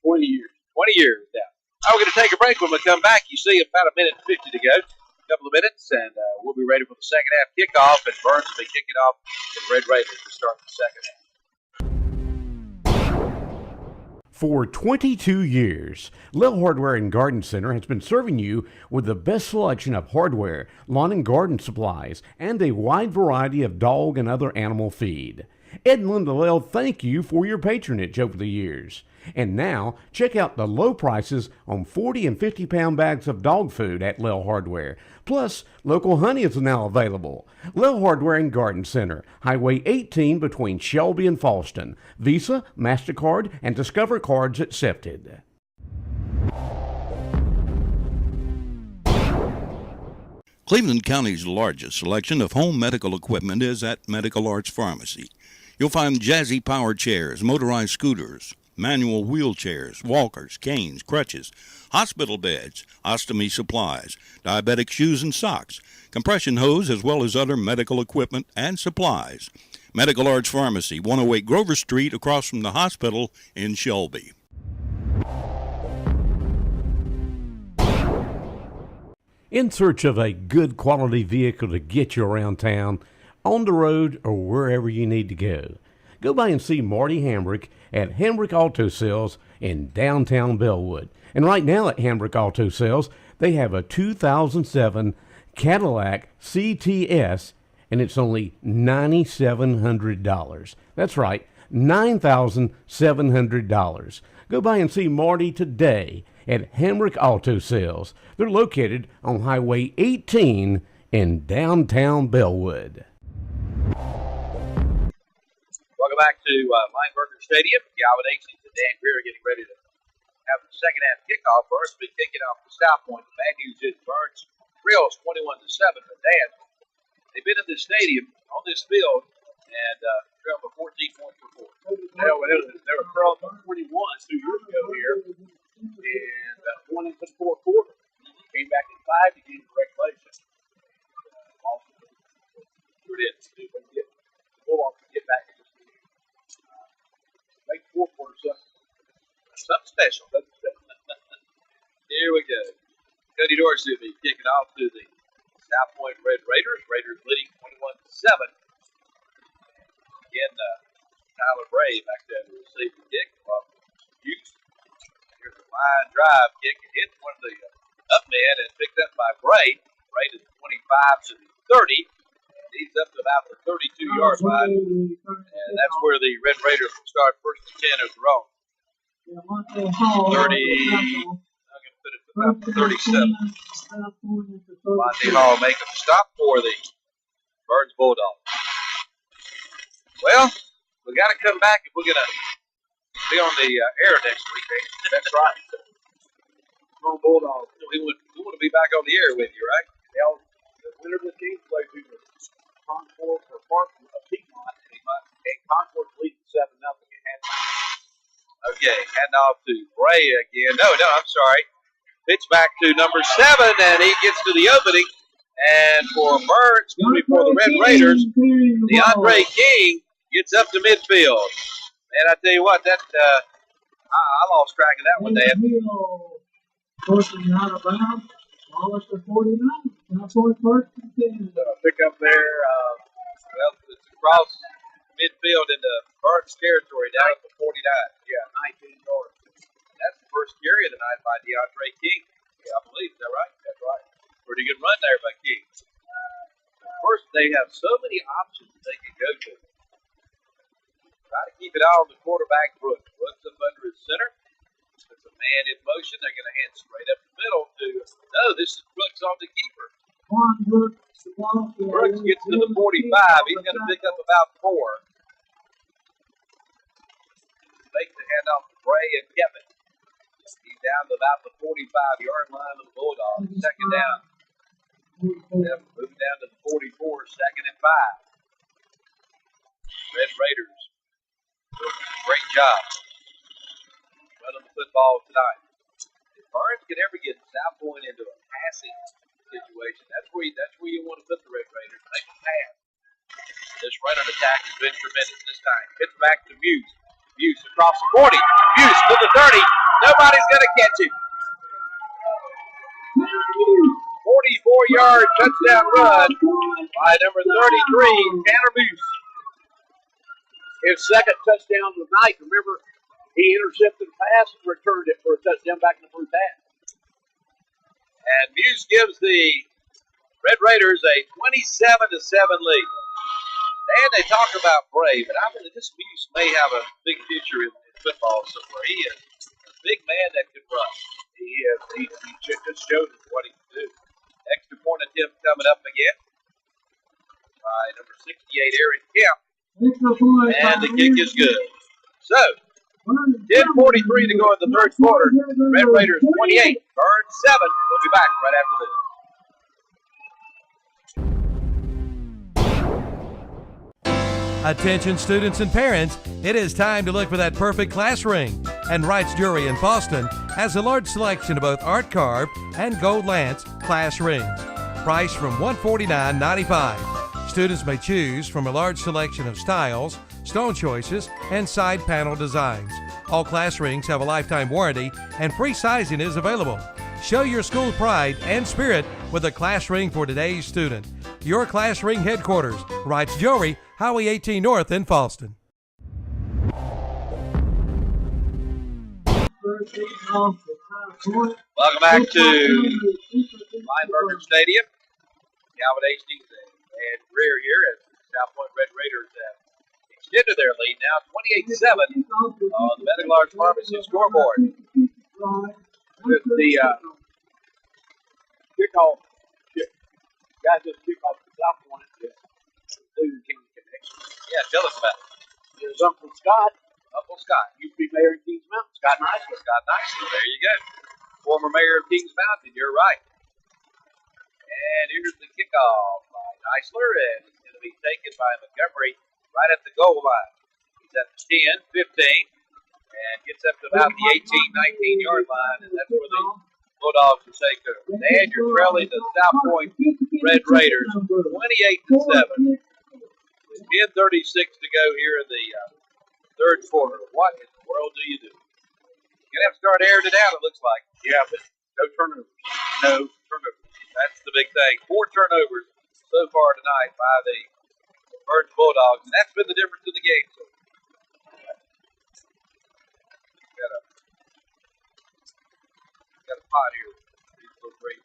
20 years. 20 years now. We're going to take a break. When we come back, you see about a minute and 50 to go. A couple of minutes, and we'll be ready for the second half kickoff. And Burns will be kicking off the Red Raiders to start the second half. For 22 years, Little Hardware and Garden Center has been serving you with the best selection of hardware, lawn and garden supplies, and a wide variety of dog and other animal feed. Ed and Linda Lell thank you for your patronage over the years. And now, check out the low prices on 40 and 50-pound bags of dog food at Lell Hardware. Plus, local honey is now available. Lell Hardware and Garden Center, Highway 18 between Shelby and Falston. Visa, MasterCard, and Discover cards accepted. Cleveland County's largest selection of home medical equipment is at Medical Arts Pharmacy. You'll find Jazzy Power chairs, motorized scooters, manual wheelchairs, walkers, canes, crutches, hospital beds, ostomy supplies, diabetic shoes and socks, compression hose, as well as other medical equipment and supplies. Medical Arts Pharmacy, 108 Grover Street, across from the hospital in Shelby. In search of a good quality vehicle to get you around town, on the road, or wherever you need to go, go by and see Marty Hambrick at Hambrick Auto Sales in downtown Bellwood. And right now at Hambrick Auto Sales, they have a 2007 Cadillac CTS, and it's only $9,700. That's right, $9,700. Go by and see Marty today at Hambrick Auto Sales. They're located on Highway 18 in downtown Bellwood. Welcome back to Lineberger Stadium. Galvin Hastings and Dan Greer getting ready to have the second half kickoff. Burns will be kicking off the South Point. The bad news is Burns trails 21-7. But Dan, they've been in this stadium on this field and trailed by 14 points before. They were trailed by 41 2 years ago here and won into the fourth quarter. Came back in 5 to get the regulation. Sure did. The Bulldogs get back in this game. Make fourth quarter something special. Here we go. Cody Dorsey will be kicking off to the South Point Red Raiders. Raiders leading 21-7. Again, Tyler Bray back there to receive the kick. Hughes. Here's a line drive kick. It hit one of the up men and picked up by Bray. Bray to the 25 to the 30. And he's up to about the 32-yard line. And that's where the Red Raiders will start first and 10 of their own. 30. I'm going to put it to about 37. Monty Hall making a stop for the Burns Bulldogs. Well, we got to come back if we're going to be on the air next week. That's right. Bulldogs. We want to be back on the air with you, right? The winner of the game plays either Concord or Piedmont. And Concord leading 7-0 at halftime. Okay, heading off to Bray again. No, I'm sorry. Pitch back to number 7, and he gets to the opening. And for Burns, going to be for the Red Raiders, DeAndre King gets up to midfield. And I tell you what, that I lost track of that one, Dan. Pushing out of bounds. Almost to 49. That's what first and 10. Pick up there. Well, it's across midfield into Burns territory down at the 49. Yeah, 19 yards. That's the first carry of the night by DeAndre King. Yeah, I believe. Is that right? That's right. Pretty good run there by King. First, they have so many options that they can go to. Try to keep it out on the quarterback, Brooks. Brooks up under his center. It's a man in motion. They're going to hand straight up the middle to, no, this is Brooks on the keeper. Brooks gets to the 45. He's going to pick up about 4. Make the handoff to Bray and Kevin. He's down to about the 45-yard line of the Bulldogs. Second down. Moving down to the 44, second and 5. Red Raiders doing a great job running the football tonight. If Burns can ever get South Point into a passing situation, that's where you want to put the Red Raiders. Make them pass. This run on attack has been tremendous this time. Hits back to Muse. Muse across the 40. Muse to the 30. Nobody's going to catch him. 44-yard touchdown run by number 33, Tanner Muse. His second touchdown of the night. Remember, he intercepted the pass and returned it for a touchdown back in the first half. And Muse gives the Red Raiders a 27-7 lead. And they talk about Bray, but I mean, this Muse may have a big future in football somewhere. He is a big man that can run. He just showed us what he can do. Extra point attempt coming up again by number 68, Aaron Kemp. And the kick is good. So, 10:43 to go in the third quarter. Red Raiders 28, Burns 7. We'll be back right after this. Attention students and parents, it is time to look for that perfect class ring. And Wright's Jewelry in Boston has a large selection of both art carved and gold lance class rings. Priced from $149.95. Students may choose from a large selection of styles, stone choices, and side panel designs. All class rings have a lifetime warranty and free sizing is available. Show your school pride and spirit with a class ring for today's student. Your class ring headquarters, Wright's Jewelry, Highway 18 North in Falston. Welcome back to Lineberger Stadium. Calvin Hastings and Greer here as South Point Red Raiders have extended their lead now 28-7 on the Medical Arts Pharmacy scoreboard. The kickoff, guys, just kickoff to South Point. Cleveland King connection. Yeah, tell us about it. There's Uncle Scott. Uncle Scott. Used to be mayor of Kings Mountain. Scott Nicely. Scott Nicely. There you go. Former mayor of Kings Mountain. You're right. And here's the kickoff by Neisler, and it's going to be taken by Montgomery right at the goal line. He's at the 10, 15, and gets up to about the 18, 19-yard line, and that's where the Bulldogs will take over. And you're trailing the South Point Red Raiders 28-7. With 10:36 to go here in the third quarter. What in the world do you do? You're going to have to start airing it out, it looks like. Yeah, but no turnovers. No turnovers. That's the big thing. 4 turnovers so far tonight by the Burns Bulldogs, and that's been the difference in the game. So, got a pot here. These little great.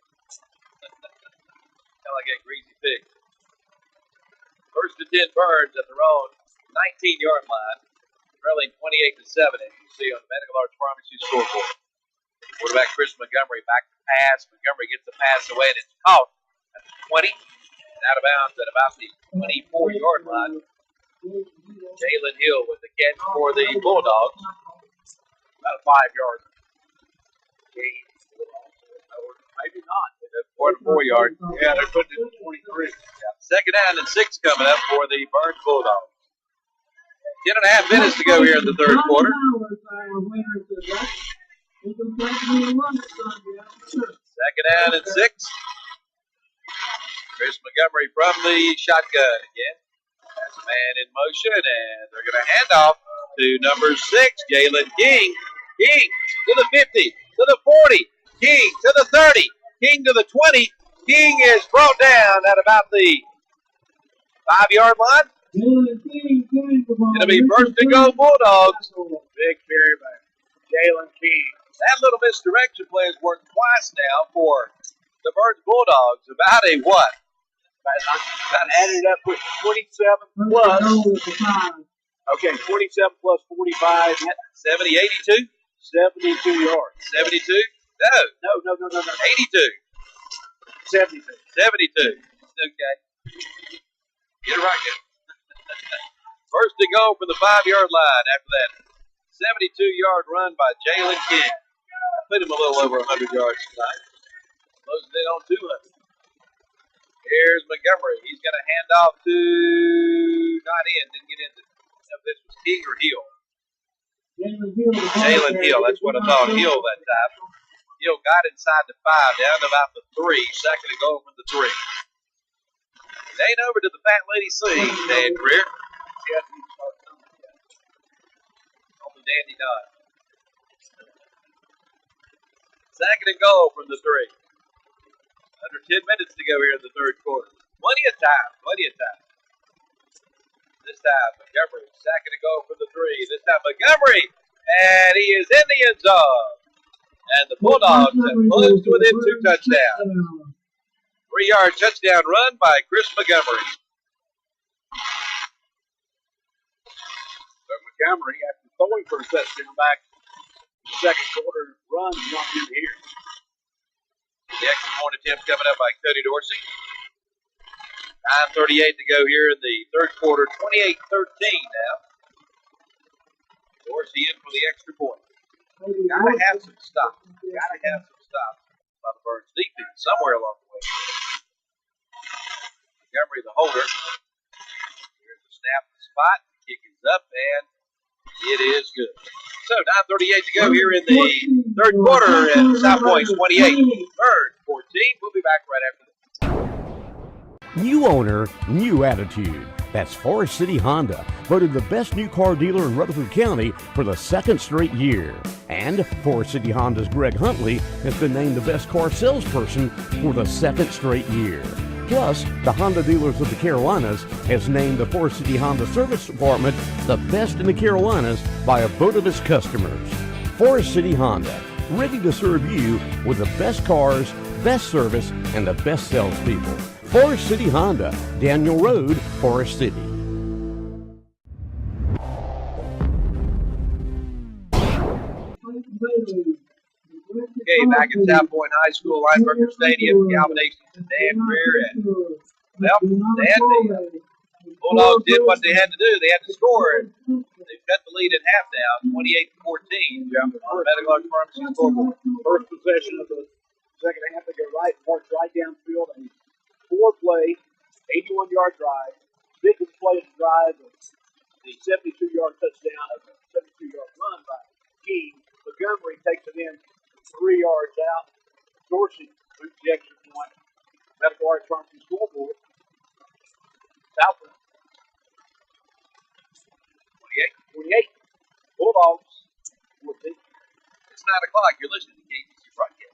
Kind of like a greasy pig. First and 10 Burns at their own 19-yard line, trailing 28-7, as you see on the Medical Arts Pharmacy scoreboard. Quarterback Chris Montgomery back to pass. Montgomery gets the pass away, and it's caught at the 20. And out of bounds at about the 24-yard line. Jalen Hill with the catch for the Bulldogs. About a 5-yard gain. Maybe not. 4 yards. Yeah, they're putting it at 23. Second down and 6 coming up for the Burns Bulldogs. 10.5 minutes to go here in the third quarter. Second down and 6. Chris Montgomery from the shotgun again. That's a man in motion, and they're going to hand off to number 6, Jalen King. King to the 50, to the 40. King to the 30. King to the 20. King is brought down at about the 5-yard line. It'll be first to go Bulldogs. Big carry by Jalen King. That little misdirection play has worked twice now for the Burns Bulldogs. About a what? About added up with 27 plus. Okay, 27 plus 45. 70, 82? 72 yards. 72? No. 82. 72. 72. Okay. Get it right, kid. First to go for the 5-yard line after that 72-yard run by Jalen King. Put him a little over 100 yards tonight. Closing in on 200. Here's Montgomery. He's going to hand off to didn't get into if this was King or Hill. Jalen Hill. That's what I thought. Hill that time. Hill got inside the 5, down to about the 3. Second to go from the 3. It ain't over to the fat lady C, Dan Greer. On the dandy nod. Second and goal from the 3. Under 10 minutes to go here in the third quarter. Plenty of time. This time, Montgomery, second to go from the 3. This time, Montgomery, and he is in the end zone. And the Bulldogs have closed within 2 touchdowns. 3-yard touchdown run by Chris Montgomery. So Montgomery, after throwing for a touchdown back in the second quarter run, is not in here. The extra point attempt coming up by Cody Dorsey. 9:38 to go here in the third quarter. 28-13 now. Dorsey in for the extra point. Gotta have some stops. By the Burns defense somewhere along the way. Montgomery, the holder. Here's the snap, the spot. The kick is up, and it is good. So 9:38 to go here in the third quarter, and South Point's 28, Burns 14. We'll be back right after this. New owner, new attitude. That's Forest City Honda, voted the best new car dealer in Rutherford County for the 2nd straight year. And Forest City Honda's Greg Huntley has been named the best car salesperson for the 2nd straight year. Plus, the Honda Dealers of the Carolinas has named the Forest City Honda Service Department the best in the Carolinas by a vote of its customers. Forest City Honda, ready to serve you with the best cars, best service, and the best salespeople. Forest City Honda, Daniel Road, Forest City. Okay, back at South Point High School, Lineberger Stadium, Calvin Hastings and Dan Greer. And, well, Dan, the Bulldogs did what they had to do. They had to score. They cut the lead at half now, 28-14. On the Medical Arts Pharmacy scoreboard. First possession of the second half, they go right, march right downfield. A 4-play, 81-yard drive. Biggest play of the drive, the 72-yard touchdown, a 72-yard run by King. Montgomery takes it in 3 yards out. Dorsey moves the extra point. Medical Arts Pharmacy scoreboard. Southland. 28. Bulldogs. 14. It's 9 o'clock. You're listening to KTC broadcast.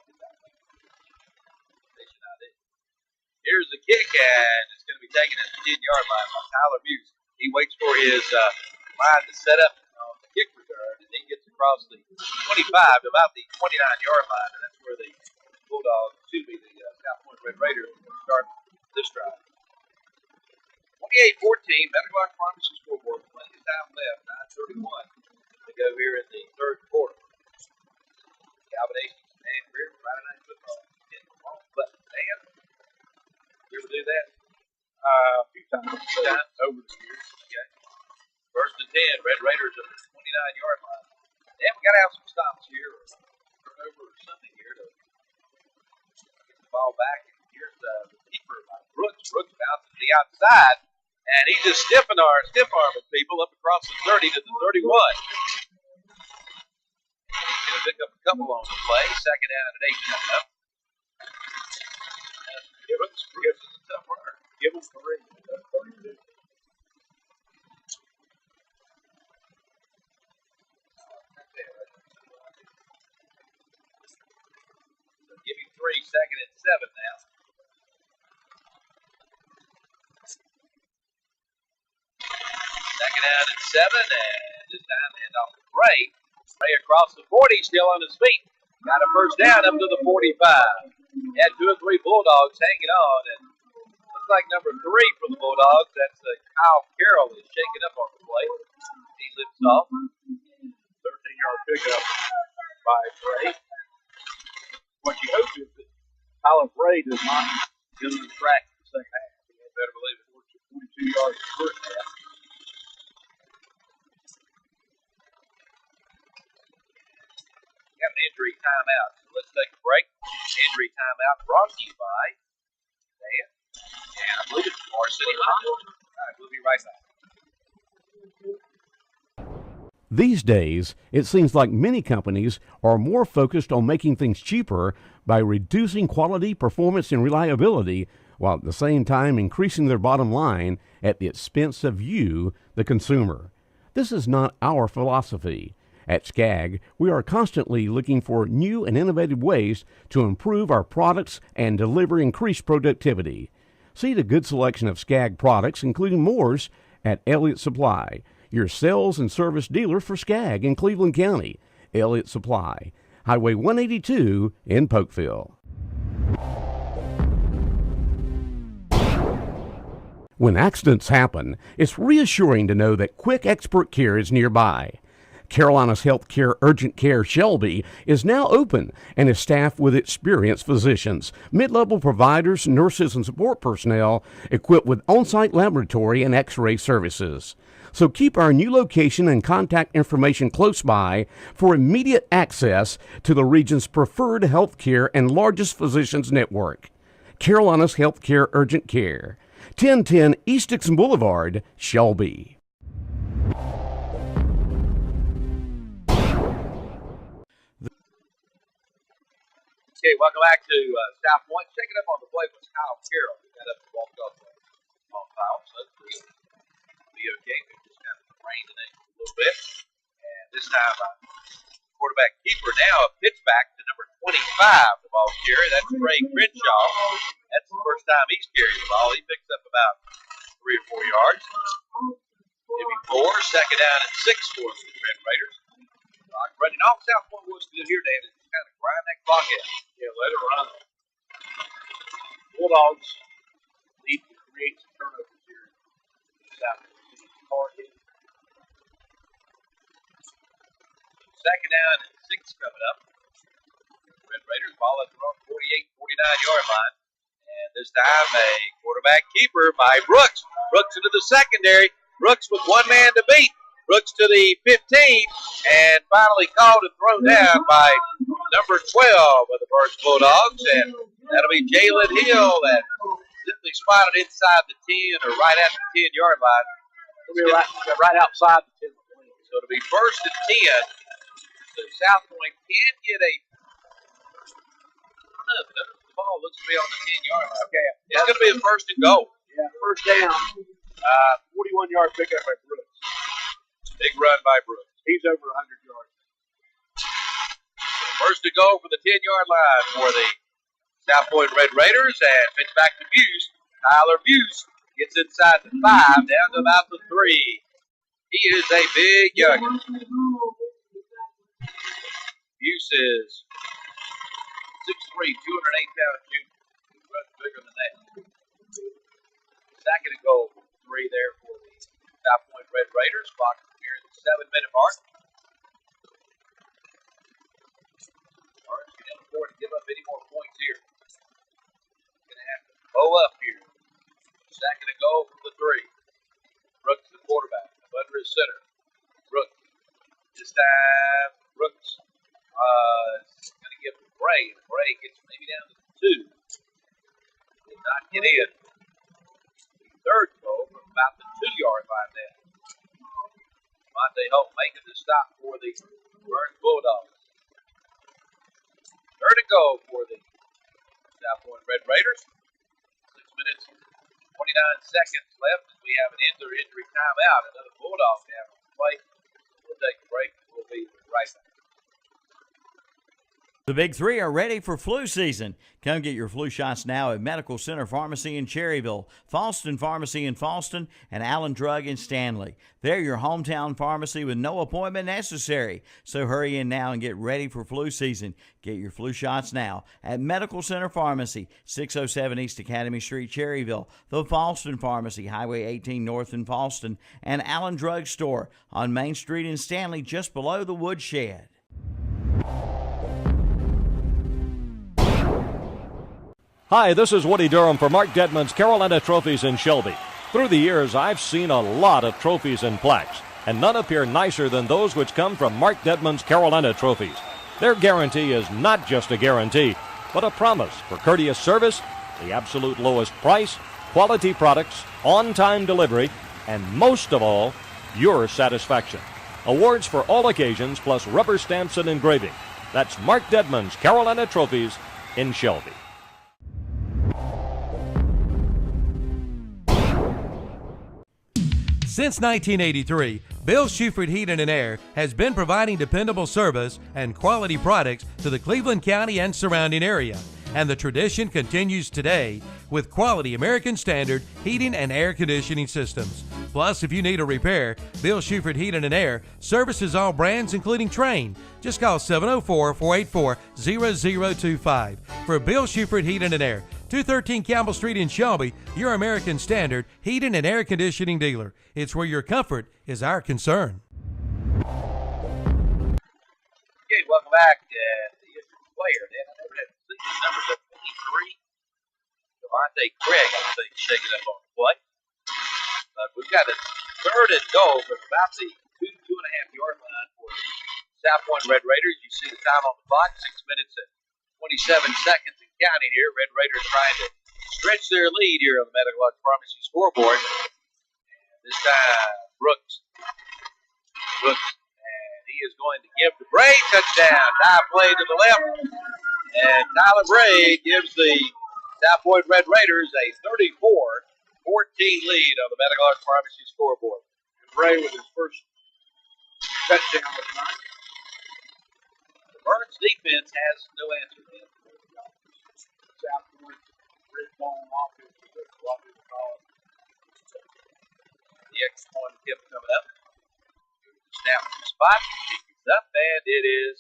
Here's the kick, and it's going to be taken at the 10-yard line by Tyler Muse. He waits for his line to set up on the kick return, and then gets across the 25 to about the 29-yard line, and that's where the Bulldogs, the South Point Red Raiders will start this drive. 28-14, Medical Arts Pharmacy scoreboard. Plenty of time left, 9:31 to go here in the third quarter. Calvin Hastings and Greer, Friday Night Football. Hit the wrong button. Dan, you ever do that? A few times. Over the years. Okay. First and 10, Red Raiders at the 29-yard line. Dan, we got to have some stops here, or turnover or something here to get the ball back. And here's the keeper, Brooks. Brooks bounces to the outside, and he's just stiff arming people up across the 30 to the 31. He's going to pick up a couple on the play. Second down and 8 coming up. Brooks is a tough runner. Give him 3. 32. 2nd and 7 now. Second down and 7, and this time hand off to Ray. Ray across the 40, still on his feet. Got a first down up to the 45. Had 2 or 3 Bulldogs hanging on, and looks like number 3 for the Bulldogs. That's Kyle Carroll is shaking up on the play. He lifts off. 13-yard pickup by Bray. What you hope is that Tyler Bray does not get on the track in the second half. You better believe it. 42 yards in the first half. Got an injury timeout, so let's take a break. Injury timeout brought to you by Dan, and I believe it's Varsity High. All right, we'll be right back. These days, it seems like many companies are more focused on making things cheaper by reducing quality, performance, and reliability, while at the same time increasing their bottom line at the expense of you, the consumer. This is not our philosophy. At SCAG, we are constantly looking for new and innovative ways to improve our products and deliver increased productivity. See the good selection of SCAG products, including Moore's, at Elliott Supply, your sales and service dealer for SCAG in Cleveland County. Elliott Supply, Highway 182 in Polkville. When accidents happen, it's reassuring to know that quick expert care is nearby. Carolina's Healthcare Urgent Care Shelby is now open and is staffed with experienced physicians, mid-level providers, nurses, and support personnel equipped with on-site laboratory and x-ray services. So keep our new location and contact information close by for immediate access to the region's preferred healthcare and largest physicians network. Carolina's Healthcare Urgent Care, 1010 East Dixon Boulevard, Shelby. Okay, welcome back to South Point. Checking up on the play was Kyle Carroll. He got up and walked off on foul, so hopefully it'll be okay. It just kind of rained in it a little bit. And this time, quarterback keeper now pitch back to number 25, the ball carrier. That's Trey Crenshaw. That's the first time he's carried the ball. He picks up about 3 or 4 yards. Maybe 4. Second down and 6 for the Red Raiders. Running off South Point was good here, David. Just kind of grind that clock in. Yeah, let it run. Bulldogs need to create some turnovers here. South hard hit. Second down and 6 coming up. Red Raiders ball at the 49-yard line. And this time a quarterback keeper by Brooks. Brooks into the secondary. Brooks with one man to beat. Brooks to the 15 and finally caught and thrown down by number 12 of the Birds Bulldogs. And that'll be Jalen Hill that simply spotted inside the 10 or right at the 10-yard line. It'll be right outside the 10. So it'll be first and 10. So South Point can get a. The ball looks to be on the 10-yard line. Okay. It's going to be a first and goal. Yeah, first down. 41-yard pickup by Brooks. Big run by Brooks. He's over 100 yards. First to go for the 10-yard line for the South Point Red Raiders, and pitch back to Buse. Tyler Buse gets inside the 5, down to about the 3. He is a big youngin. Buse is 6'3", 208-pound junior. He runs bigger than that. Second and goal, 3 there for the South Point Red Raiders. Clock here at the 7-minute mark. Orange can afford to give up any more points here. Going to have to bow up here. Second and goal from the 3. Brooks, the quarterback, up under his center. Brooks. This time, Brooks is going to give Bray, and Bray gets maybe down to 2. Did not get in. Third goal from about the 2-yard line now. Monte Hope making the stop for the Burns Bulldogs. Third and goal for the South Point Red Raiders. 6 minutes, 29 seconds left as we have an injury timeout. Another Bulldog down on the play. We'll take a break and we'll be right back. The big three are ready for flu season. Come get your flu shots now at Medical Center Pharmacy in Cherryville, Falston Pharmacy in Falston, and Allen Drug in Stanley. They're your hometown pharmacy with no appointment necessary. So hurry in now and get ready for flu season. Get your flu shots now at Medical Center Pharmacy, 607 East Academy Street, Cherryville, the Falston Pharmacy, Highway 18 North in Falston, and Allen Drug Store on Main Street in Stanley, just below the Woodshed. Hi, this is Woody Durham for Mark Dedman's Carolina Trophies in Shelby. Through the years, I've seen a lot of trophies and plaques, and none appear nicer than those which come from Mark Dedman's Carolina Trophies. Their guarantee is not just a guarantee, but a promise for courteous service, the absolute lowest price, quality products, on-time delivery, and most of all, your satisfaction. Awards for all occasions, plus rubber stamps and engraving. That's Mark Dedman's Carolina Trophies in Shelby. Since 1983, Bill Shuford Heating and Air has been providing dependable service and quality products to the Cleveland County and surrounding area. And the tradition continues today with quality American Standard heating and air conditioning systems. Plus, if you need a repair, Bill Shuford Heating and Air services all brands including Trane. Just call 704-484-0025 for Bill Shuford Heating and Air, 213 Campbell Street in Shelby, your American Standard heating and air conditioning dealer. It's where your comfort is our concern. Okay, welcome back. The player, Dan, I never had to see the numbers at 23. Devontae Craig, I think, shaking up on the play. But we've got a third and goal from about the 2.5 yard line for the South Point Red Raiders. You see the time on the clock, 6 minutes and 27 seconds and counting here. Red Raiders trying to stretch their lead here on the Medical Arts Pharmacy scoreboard. And this time, Brooks. And he is going to give the Bray touchdown. Dive play to the left. And Tyler Bray gives the South Point Red Raiders a 34-14 lead on the Medical Arts Pharmacy scoreboard. And Bray with his first touchdown of the night. The Burns defense has no answer to him. South Point red ball offense. What we call it. The extra point tip coming up. Snap from the spot. Kick is up, and it is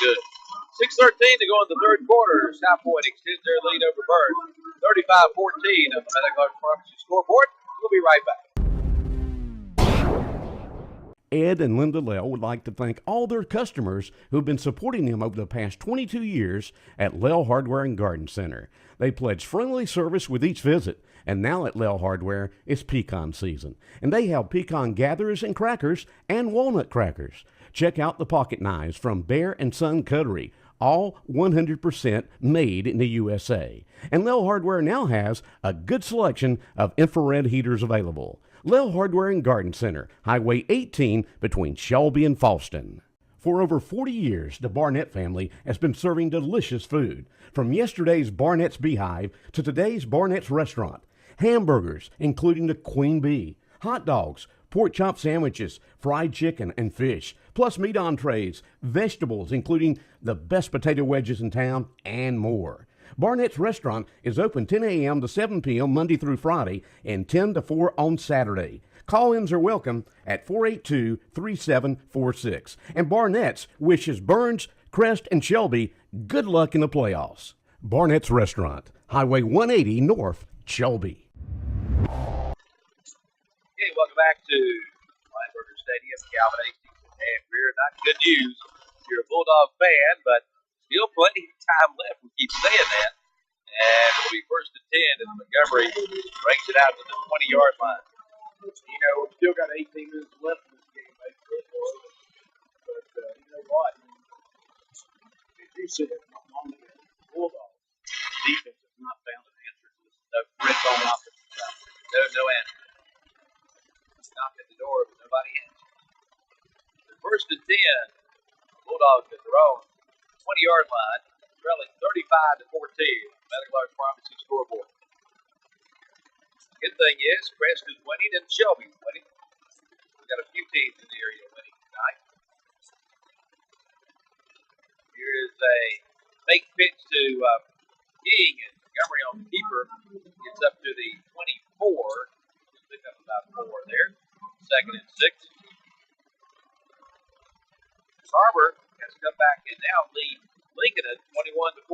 good. 6:13 to go in the third quarter. South Point extends their lead over Burns. 35-14 on the Medical Arts Pharmacy scoreboard. We'll be right back. Ed and Linda Lell would like to thank all their customers who've been supporting them over the past 22 years at Lell Hardware and Garden Center. They pledge friendly service with each visit, and now at Lell Hardware, it's pecan season, and they have pecan gatherers and crackers and walnut crackers. Check out the pocket knives from Bear and Son Cutlery, all 100% made in the USA. And Lell Hardware now has a good selection of infrared heaters available. Lell Hardware and Garden Center, Highway 18 between Shelby and Falston. For over 40 years, the Barnett family has been serving delicious food. From yesterday's Barnett's Beehive to today's Barnett's Restaurant. Hamburgers, including the Queen Bee, hot dogs, pork chop sandwiches, fried chicken and fish, plus meat entrees, vegetables, including the best potato wedges in town, and more. Barnett's Restaurant is open 10 a.m. to 7 p.m. Monday through Friday and 10 to 4 on Saturday. Call-ins are welcome at 482-3746. And Barnett's wishes Burns, Crest, and Shelby good luck in the playoffs. Barnett's Restaurant, Highway 180 North, Shelby. Okay, welcome back to Lineberger Stadium, Calvin Hastings and Greer. Not good news if you're a Bulldog fan, but still plenty of time left. We keep saying that. And it'll be first and 10 as Montgomery brings it out to the 20-yard line. You know, we've still got 18 minutes left in this game, basically. But you know what? As you said not long ago, Bulldogs defense has not found an answer to this. No red ball offense. No answer. Knock at the door, but nobody answers. The first and 10, Bulldogs at their own 20-yard line, trailing 35-14. Medical Arts Pharmacy scoreboard. Good thing is, Crest is winning and Shelby's winning. We've got a few teams in the area winning tonight. Here Here is a fake pitch to King, and Montgomery on the keeper gets up to the 24. Pick up about 4 there. 2nd and 6. Harbor has come back and now lead Lincoln at 21-14.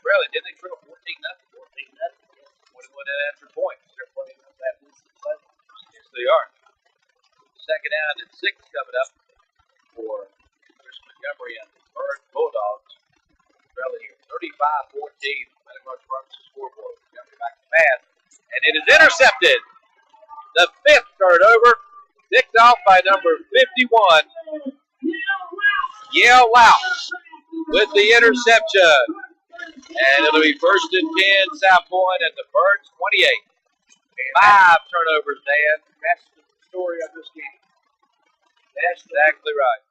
Really, didn't they trail 14-0? 14-0. 21 after points. They're playing up that level. Yes, they are. 2nd down and 6 coming up for Chris Montgomery and the Bird Bulldogs. Really here, 35-14. Medical Arts scoreboard. Montgomery back to pass, and it is intercepted. The 5th turnover, picked off by number 51, Yale Louse, with the interception. And it'll be 1st and 10, South Point at the Birds 28. 5 turnovers, Dan. That's the story of this game. That's exactly right.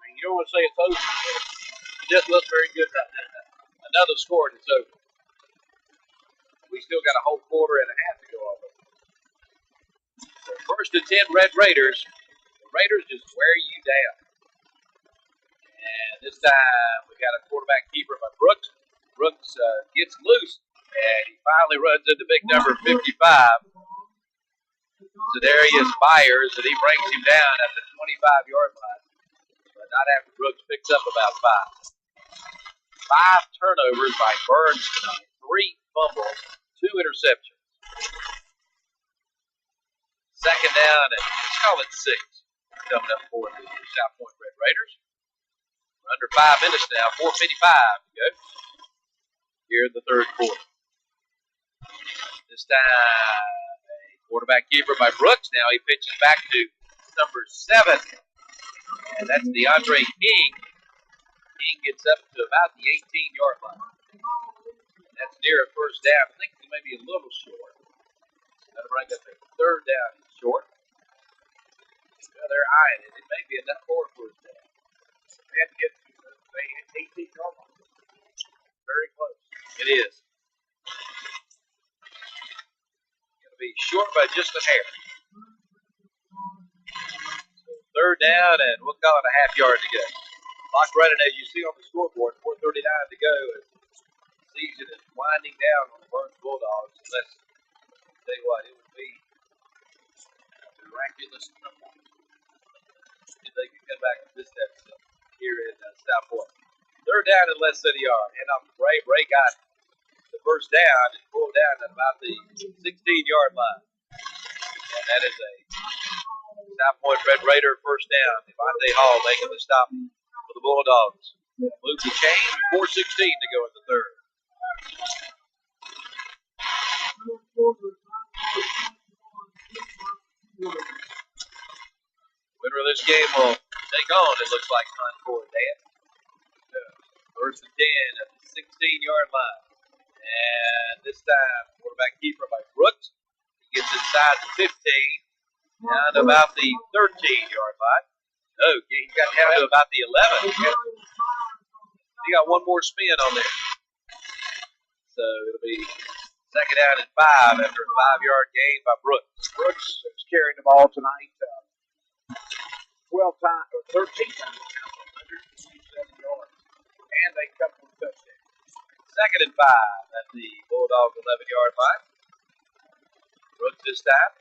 And you don't want to say it's over. It just looks very good right now. Another score and it's over. We still got a whole quarter and a half to go on. So 1st and 10, Red Raiders. The Raiders just wear you down. And this time we got a quarterback keeper by Brooks. Brooks gets loose, and he finally runs into big number 55. Zedarius Byers, and he brings him down at the 25-yard line. But not after Brooks picks up about 5. 5 turnovers by Burns tonight. 3 fumbles, 2 interceptions. 2nd down, and let's call it 6 coming up for the South Point Red Raiders. We're under 5 minutes now, 4:55 to go here in the 3rd quarter. This time, a quarterback keeper by Brooks. Now he pitches back to number 7, and that's DeAndre King. King gets up to about the 18-yard line. That's near a 1st down. I think he may be a little short. That'll bring up a 3rd down and short. Well, they're eyeing it. It may be enough for a 1st down. They have to get to the 18-yard line. Very close. It is. Going to be short by just a hair. So 3rd down, and we'll call it a half yard to go. Clock running as you see on the scoreboard. 4:39 to go. The season is winding down on the Burns Bulldogs. Unless, I'll tell you what, it would be a miraculous number if they could come back to this episode here in South Point. 3rd down and less than a yard. Hand off to Bray. Bray got the 1st down and pulled down at about the 16-yard line. And that is a South Point Red Raider 1st down. Devontae Hall making the stop for the Bulldogs. Move the chain. 4:16 to go in the 3rd. Winner of this game will take on, it looks like, Concord, Dan. 1st and 10 at the 16-yard line. And this time, quarterback keeper by Brooks. He gets inside the 15, down to about the 13-yard line. Oh, he got down to about the 11. He got one more spin on there. So it'll be 2nd down and 5 after a 5-yard gain by Brooks. Brooks is carrying the ball tonight 12 times, or 13 times, 127 yards. And they cut one touchdown. 2nd and 5 at the Bulldog 11-yard line. Brooks this time.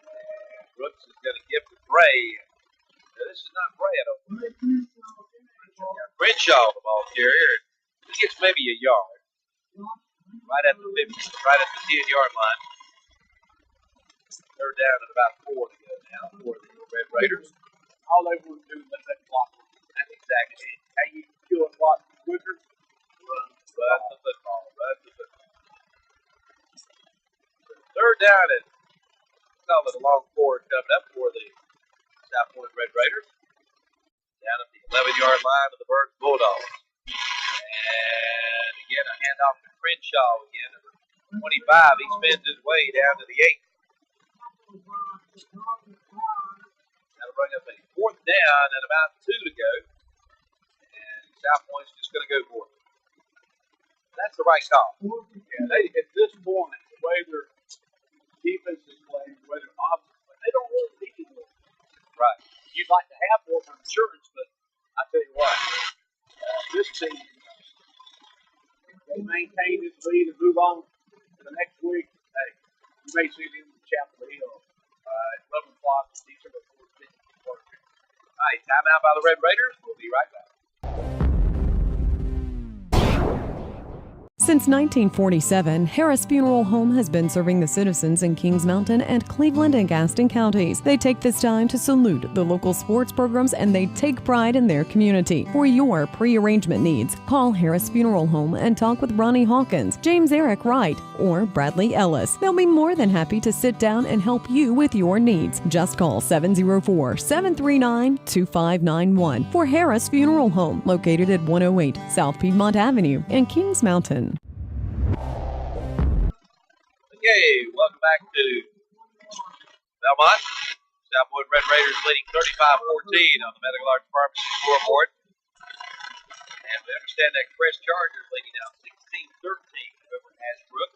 And Brooks is going to give to Bray. Now, this is not Bray, I don't think. Crenshaw, the ball carrier. He gets maybe a yard. Right at the 50, right at the 10-yard line. 3rd down and about 4 to go now for the Red Raiders. All they want to do is let that clock. That's exactly it. How you kill a clock quicker? Run the football. Run the football. 3rd down and call it a long forward coming up for the South Point Red Raiders. Down at the 11-yard line of the Burns Bulldogs. And again, a handoff to Crenshaw again. Number 25, he spins his way down to the 8. That'll bring up a 4th down and about 2 to go. And South Point's just going to go for it. That's the right call. Yeah, they at this point, the way they're defenses playing, whether offense, but they don't really need to win. Right. You'd like to have more for insurance, but I tell you what, this team, they maintain this lead and move on to the next week. Hey, you may see them in Chapel Hill at 11 o'clock, December 14th. All right, timeout by the Red Raiders. We'll be right back. Since 1947, Harris Funeral Home has been serving the citizens in Kings Mountain and Cleveland and Gaston counties. They take this time to salute the local sports programs and they take pride in their community. For your pre-arrangement needs, call Harris Funeral Home and talk with Ronnie Hawkins, James Eric Wright, or Bradley Ellis. They'll be more than happy to sit down and help you with your needs. Just call 704-739-2591 for Harris Funeral Home, located at 108 South Piedmont Avenue in Kings Mountain. Okay, welcome back to Belmont. South Point Red Raiders leading 35-14 on the Medical Arts Pharmacy scoreboard. And we understand that Crest Chargers leading now 16-13 over Ashbrook.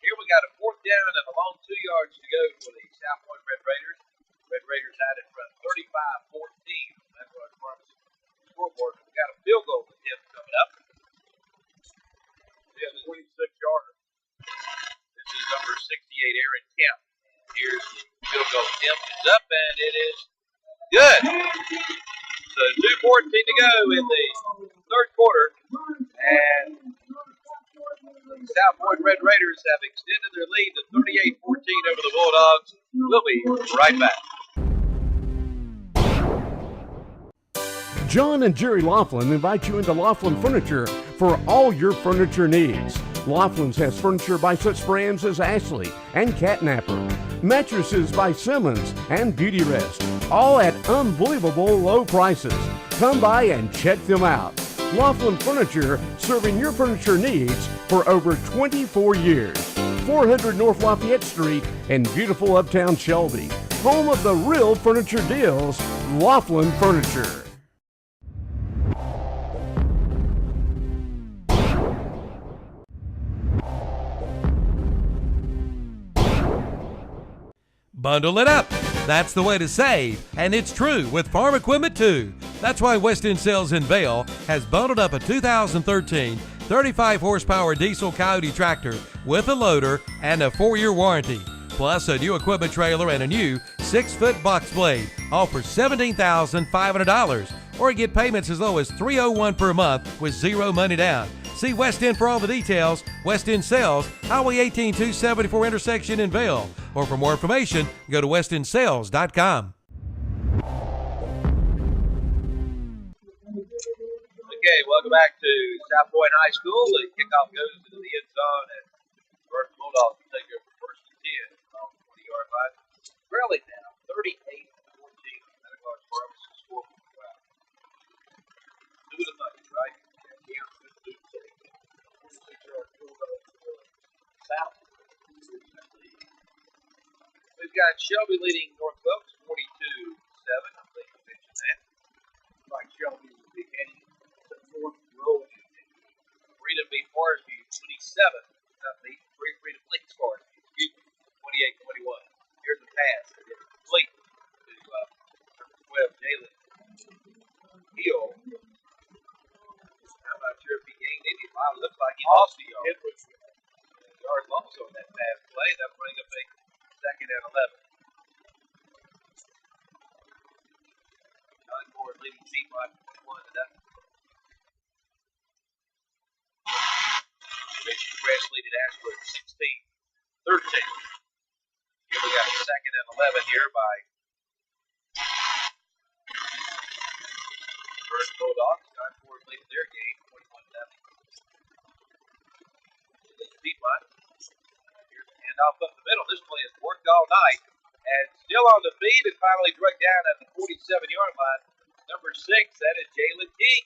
Here we got a fourth down and a long 2 yards to go for the South Point Red Raiders. Red Raiders had it from 35-14 on the Medical Arts Pharmacy scoreboard. We got a field goal attempt coming up. Yeah, 26-yarder. This is number 68, Aaron Kemp. Here's the field goal attempt. It's up, and it is good. So 2:14 to go in the third quarter, and South Point Red Raiders have extended their lead to 38-14 over the Bulldogs. We'll be right back. John and Jerry Laughlin invite you into Laughlin Furniture for all your furniture needs. Laughlin's has furniture by such brands as Ashley and Catnapper, mattresses by Simmons and Beauty Rest, all at unbelievable low prices. Come by and check them out. Laughlin Furniture, serving your furniture needs for over 24 years. 400 North Lafayette Street in beautiful uptown Shelby. Home of the real furniture deals, Laughlin Furniture. Bundle it up. That's the way to save, and it's true with farm equipment too. That's why West End Sales in Vail has bundled up a 2013 35 horsepower diesel Coyote tractor with a loader and a 4-year warranty, plus a new equipment trailer and a new 6-foot box blade, all for $17,500, or get payments as low as $301 per month with zero money down. See West End for all the details. West End Sales, Highway 18 274 intersection in Vail. Or for more information, go to westendsales.com. Okay, welcome back to South Point High School. The kickoff goes into the end zone, and first Bulldogs will take over first and 10 on the 20-yard line. Trailing now, 38-14. Medical Arts Pharmacy scoreboard. Wow. Do the money, right? South. We've got Shelby leading North Oaks 42-7. I think you mentioned that. Like Shelby would be heading to the fourth row. Freedom beat Forrestview 27. Freedom leads Forrestview, 28-21. Here's the pass. It is complete to number 12, Jalen Hill. I'm not sure if he gained any. It looks like he lost the yard. Yard loss on that pass play. That'll bring up a second and 11. John Ford leading Piedmont 21-0. Richard Crest leading Ashford 16-13. Here we got a second and 11 here by first Bulldogs. John Ford leading their game 21-0. Piedmont. Here's the handoff up the middle. This play has worked all night. And still on the feed and finally dragged down at the 47-yard line. Number 6, that is Jalen King.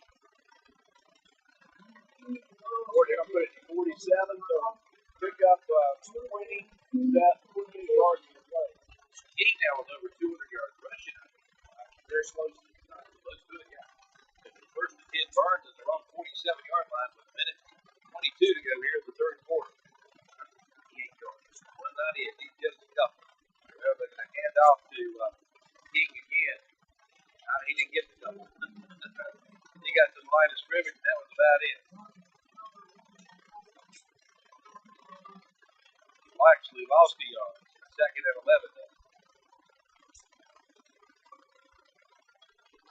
They're going to put it to 47, so pick up 20 yards in the play. King now with over 200 yards rushing. Very close to the time. Let's do it, guys. First and 10 Burns at their own 47-yard line with a minute 22 to go here in the third quarter. 28 yards. 198. He didn't get the double. He got to the line of scrimmage, and that was about it. Well, actually lost a yard. Second and 11.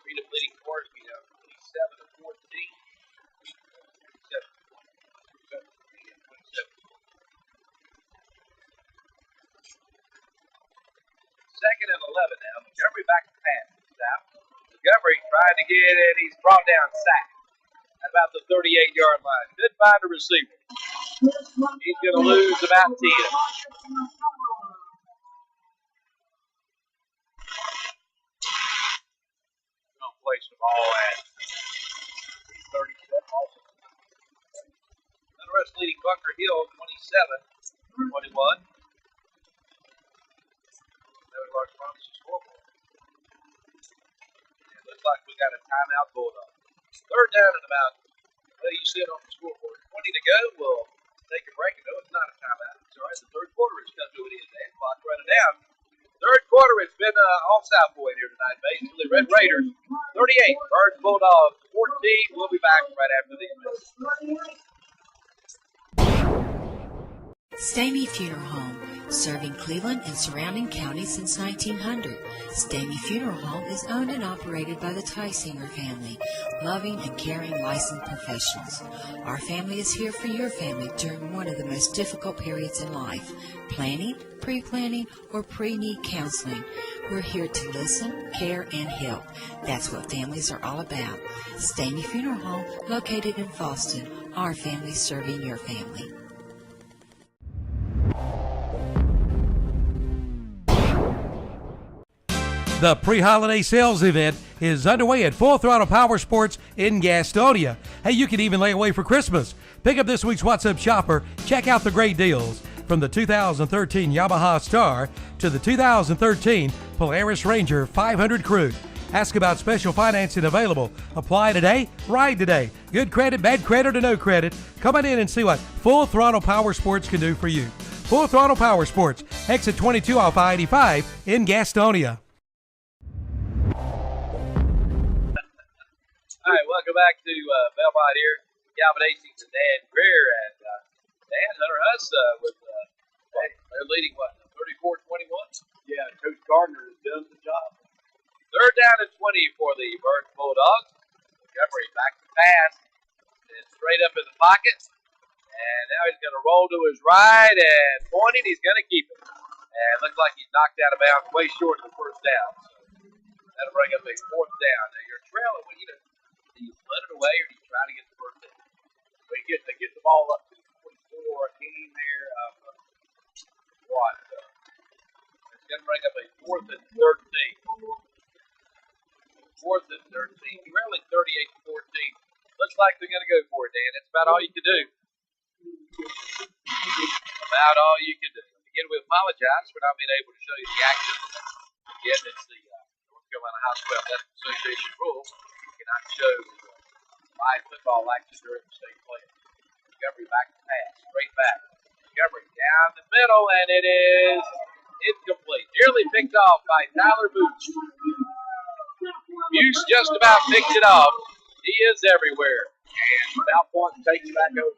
Freedom leading Corsby now 27-14. 27. Second and 11 now. Montgomery back to pass. Now, Montgomery trying to get it. He's brought down sacked at about the 38-yard line. Couldn't find a receiver. He's going to lose about 10. Going to place the ball at 37 also. Nonetheless, leading Bunker Hill 27-21. Very large promise to scoreboard. It looks like we got a timeout Bulldog. Third down and about, well, you see it on the scoreboard. 20 to go. We'll take a break. No, it's not a timeout. It's all right. The third quarter has come to an end. That clock running down. Third quarter, it's been all South Point here tonight. Basically, Red Raiders 38, Birds Bulldogs 14. We'll be back right after these minutes. Stamey Funeral Home, serving Cleveland and surrounding counties since 1900. Stamey Funeral Home is owned and operated by the Tysinger family, loving and caring licensed professionals. Our family is here for your family during one of the most difficult periods in life, planning, pre-planning, or pre-need counseling. We're here to listen, care, and help. That's what families are all about. Stamey Funeral Home, located in Fallston. Our family serving your family. The pre-holiday sales event is underway at Full Throttle Power Sports in Gastonia. Hey, you can even lay away for Christmas. Pick up this week's What's Up Shopper. Check out the great deals from the 2013 Yamaha Star to the 2013 Polaris Ranger 500 Crew. Ask about special financing available. Apply today, ride today. Good credit, bad credit, or no credit. Come on in and see what Full Throttle Power Sports can do for you. Full Throttle Power Sports, exit 22 off I-85 in Gastonia. All right, welcome back to Belmont here. Calvin Hastings and Dan Greer. And Dan, Hunter Huss with they're leading, what, 34-21? Yeah, Coach Gardner has done the job. Third down and 20 for the Burns Bulldogs. Montgomery back to pass. And straight up in the pocket. And now he's going to roll to his right and pointing. He's going to keep it. And looks like he's knocked out of bounds way short of the first down. So that'll bring up a fourth down. Now you're trailing. Well, do you punt it away or do you try to get the first down? We get the ball up to 24, a game there of what? It's going to bring up a 4th and 13. 4th and 13. Really 38-14. Looks like they're going to go for it, Dan. That's about all you can do. About all you can do. Again, we apologize for not being able to show you the action. Again, it's the North Carolina High School Athletic Association rule. You cannot show live football action during the state play. Montgomery back to pass. Straight back. Montgomery down the middle, and it is incomplete. Nearly picked off by Tyler Boots. Buse just about picked it off. He is everywhere. And South Point takes it back over.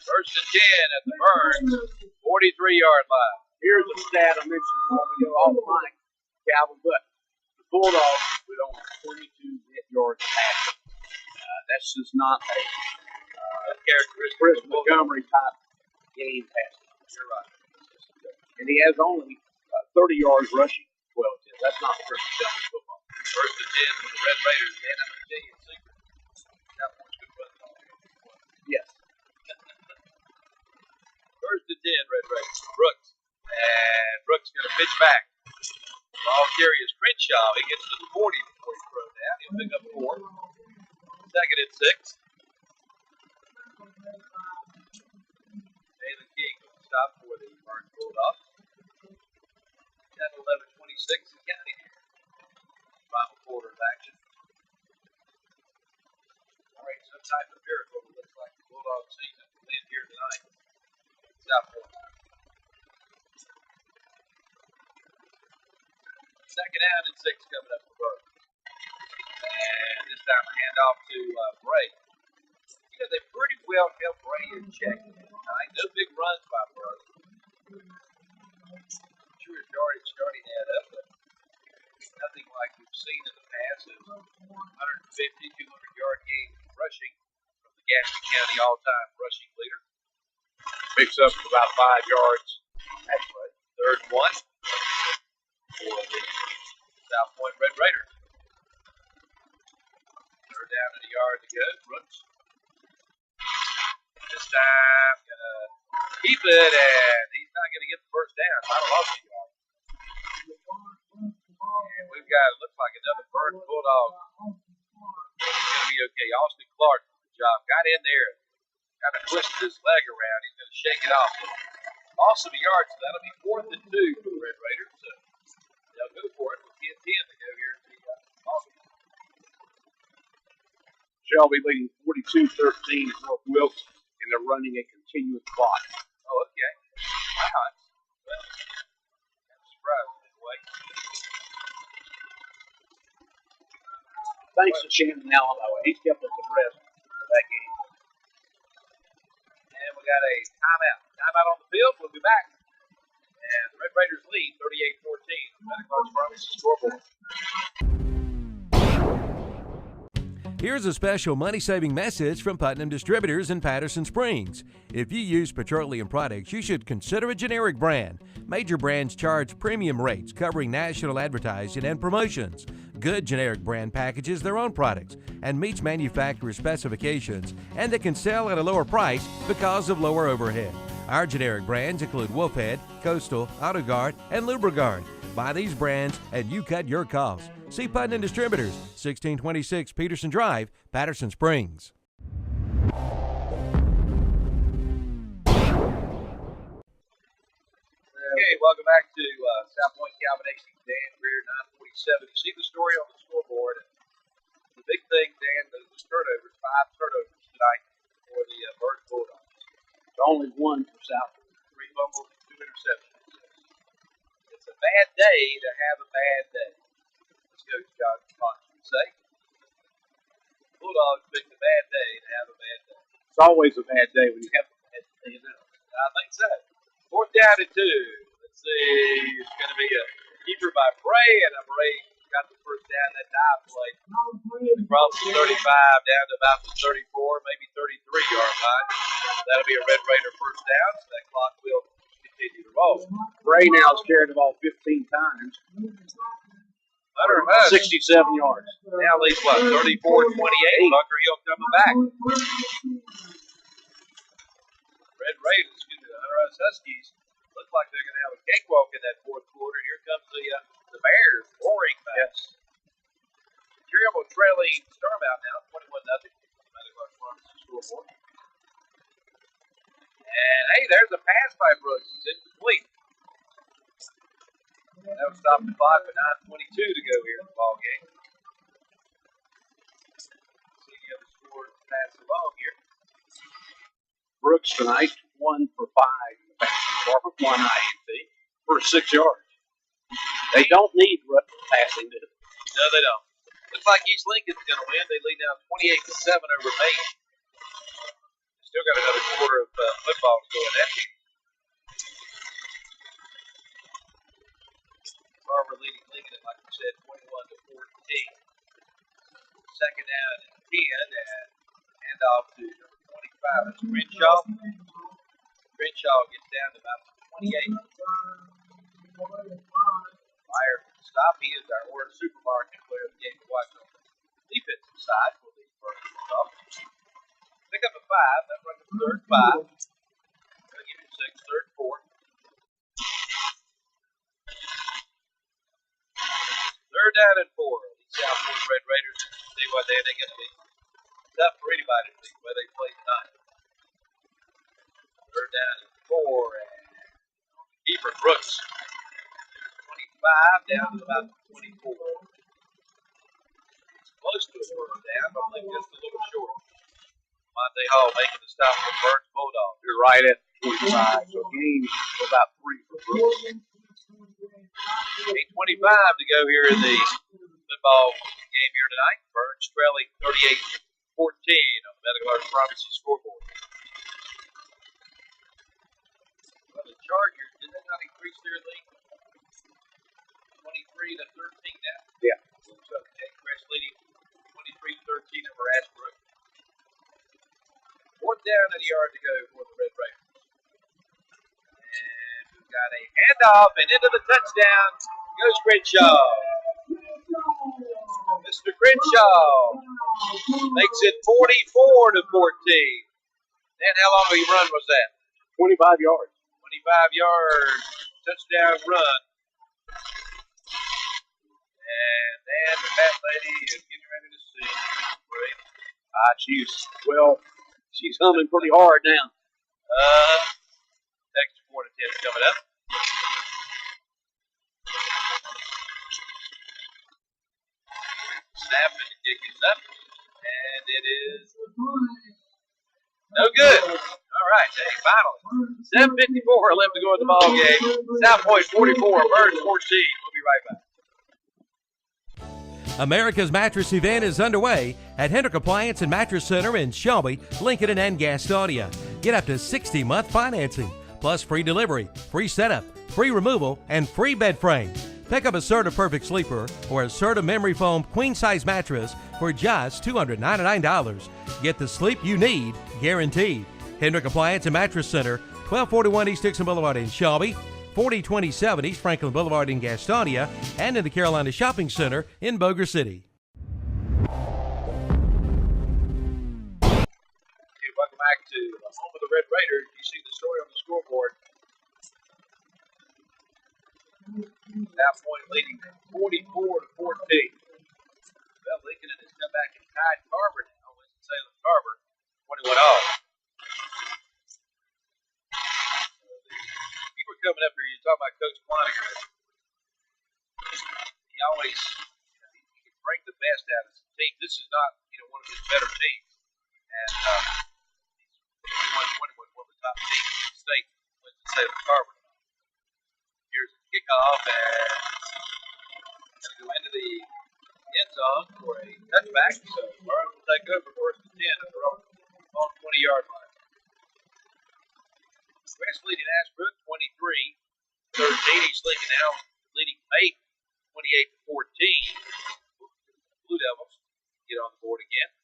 First and 10 at the Burns 43-yard line. Here's a stat I mentioned a moment ago off the mic, Calvin, but the Bulldogs with only 22 net yards passing. That's just not a Chris Montgomery type game passing. You're right. And he has only 30 yards rushing, 12 10. That's not Chris Montgomery football. First and 10 for the Red Raiders. And I'm going to tell you a secret. South Point's good run ball. Yes. First and 10, Red Raiders. Brooks. And Brooks going to pitch back. Ball carry is Crenshaw. He gets to the 40 before he throws down. He'll pick up 4. Second and 6. Jalen King will stop for the Burns Bulldogs. 10-11-26 in county here. Final quarter of action. All right, some type of miracle. It looks like the Bulldog season will end here tonight. South Point. Second down and 6 coming up for Burns. a handoff to Bray. You know, they pretty well kept Bray in check tonight. No big runs by Bray. I'm sure his yardage starting to add up, but nothing like we've seen in the past. Of 150, 200-yard games rushing from the Gaston County all-time rushing leader. Picks up about 5 yards. That's right. 3rd and 1 for the South Point Red Raiders. 3rd down and a yard to go. Brooks. This time, gonna keep it, and he's not gonna get the first down. I don't lost a yard. And we've got, it looks like another Burn Bulldog. He's gonna be okay. Austin Clark, good job. Got in there, kind of twisted his leg around. He's gonna shake it off. Loss of a yard, so that'll be 4th and 2 for the Red Raiders. So they'll go for it with 10-10 to go here at the Austin. Shelby leading 42-13 at North Wilkes, and they're running a continuous clock. Oh, okay. Wow. Well, kind of surprised in a way. Thanks to Shannon Allen, though. He's kept us abreast of that game. And we got a timeout. Timeout on the field. We'll be back. And the Red Raiders lead 38-14. Medical Arts Pharmacy scoreboard. Here's a special money-saving message from Putnam Distributors in Patterson Springs. If you use petroleum products, you should consider a generic brand. Major brands charge premium rates covering national advertising and promotions. Good generic brand packages their own products and meets manufacturer specifications, and they can sell at a lower price because of lower overhead. Our generic brands include Wolfhead, Coastal, AutoGuard, and Lubriguard. Buy these brands and you cut your costs. See Putnam Distributors, 1626 Peterson Drive, Patterson Springs. Okay, welcome back to South Point Galvanizing. Dan Greer, 947. You see the story on the scoreboard. The big thing, Dan, those turnovers, 5 turnovers tonight for the Burn Bulldogs. There's only one for South. 3 fumbles and 2 interceptions. It's a bad day to have a bad day. Coach John Fox would say. Bulldogs picked a bad day to have a bad day. It's always a bad day when you have a bad day. I think so. 4th down and 2. Let's see. It's going to be a keeper by Bray, and Bray got the first down that dive play. From the 35 down to about the 34, maybe 33-yard line. That'll be a Red Raider first down, so that clock will continue to roll. Bray now has carried the ball 15 times. 67 yards. Now leads what? 34-28. Bunker Hill coming back. Red Raiders, the Hunter S. Huskies, look like they're going to have a cakewalk in that 4th quarter. Here comes the Bears roaring back. Yes. Terrible trailing Starmount now, 21-0. Medical Arts Pharmacy scoreboard. And hey, there's a pass by Brooks. It's incomplete. That would stop the clock with 9:22 to go here in the ball game. See the other scores pass along here. Brooks tonight, 1 for 5 in the passing department, 1 INT for 6 yards. They don't need passing, do they? No, they don't. Looks like East Lincoln's going to win. They lead now 28-7 over Maine. Still got another quarter of football to go in that game. Carver leading Lincoln, like we said, 21-14. 2nd down and 10, and handoff to number 25. That's Crenshaw. Crenshaw gets down to about 28. Meyer stop. He is our Ward Supermarket player of the game to watch on the defensive side for the first stop. Pick up a 5. That runs the 3rd 5. Going to give you 6, 3rd 4. 3rd down and 4. The South Point Red Raiders, see what they're going to be tough for anybody to see where they play tonight. 3rd down and 4. And keeper Brooks. 25 down to about 24. It's close to a first down, but I think just a little short. Monte Hall making the stop for Burns Bulldogs. You're right at 25. So gain of about 3 for Brooks. 8:25 to go here in the ball game here tonight. Burns trailing 38-14 on the Medical Arts Pharmacy scoreboard. Well, the Chargers, did they not increase their lead? 23-13 now. Yeah. So Crest leading 23-13 over Ashbrook. Fourth down and a yard to go for the Red Raiders. And we've got a handoff and into the touchdown goes Crenshaw. Mr. Crenshaw makes it 44-14. Dan, how long of a run was that? 25 yards. 25-yard touchdown run. And Dan, the fat lady, is getting ready to sing. She's humming pretty hard now. Extra point attempt coming up. Snap and the kick is up. And it is no good. All right, hey, finally. 7:54 left to go in the ball game. South Point 44, Birds 14. We'll be right back. America's Mattress event is underway at Hendrick Appliance and Mattress Center in Shelby, Lincoln, and Gastonia. Get up to 60-month financing, plus free delivery, free setup, free removal, and free bed frame. Pick up a Serta Perfect Sleeper or a Serta Memory Foam queen-size mattress for just $299. Get the sleep you need, guaranteed. Hendrick Appliance and Mattress Center, 1241 East Dixon Boulevard in Shelby, 4027 East Franklin Boulevard in Gastonia, and in the Carolina Shopping Center in Boger City. Okay, welcome back to the home of the Red Raiders. You see the story on the scoreboard. South Point leading 44-14. Well, Lincoln has come back and tied Carver now. Winston-Salem Carver, 21 all. You were coming up here, you're talking about Coach Ploniger. He always, he can bring the best out of his team. This is not, one of his better teams. And he's 21 one of the top teams in the state, Winston-Salem Carver. Here's a kickoff, and it's going to go into the end zone for a touchback. So Burns will take over first and 10 at their own 20-yard line. West leading Ashbrook 23-13. East Lincoln now leading Mate 28-14. Blue Devils get on the board again.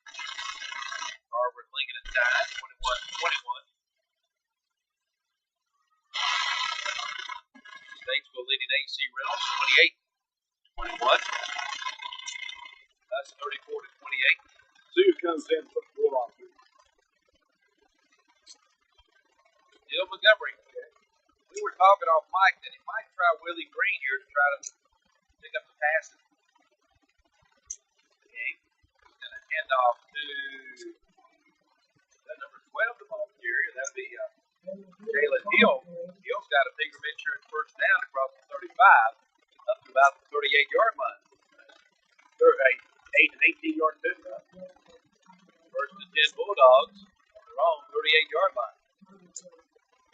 Carver and Lincoln at tied 21-21. Statesville leading AC Reynolds 28-21. That's 34-28. See who comes in for the Bulldogs. Neil Montgomery. We were talking off mic that he might try Willie Green here to try to pick up the passes. Okay. He's going to hand off to number 12, the ball carrier. That'll be Jalen Hill. Hill's got a bigger insurance first down across the 35 up to about the 38-yard line. 8 and 18-yard touchdown. First and 10 Bulldogs on their own 38-yard line.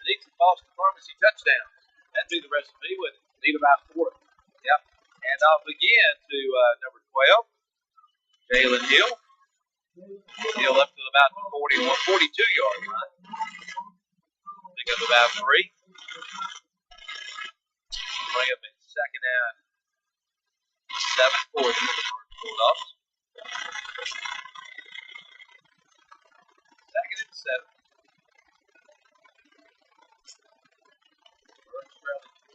Need some Boston Pharmacy touchdowns. That'd be the recipe, wouldn't it? Need about 4. Yep. Hand off again to number 12, Jalen Hill. Hill up to about the 42-yard line. Pick up about 3. Bring up in second down. 7 for the Bulldogs. Second and 7.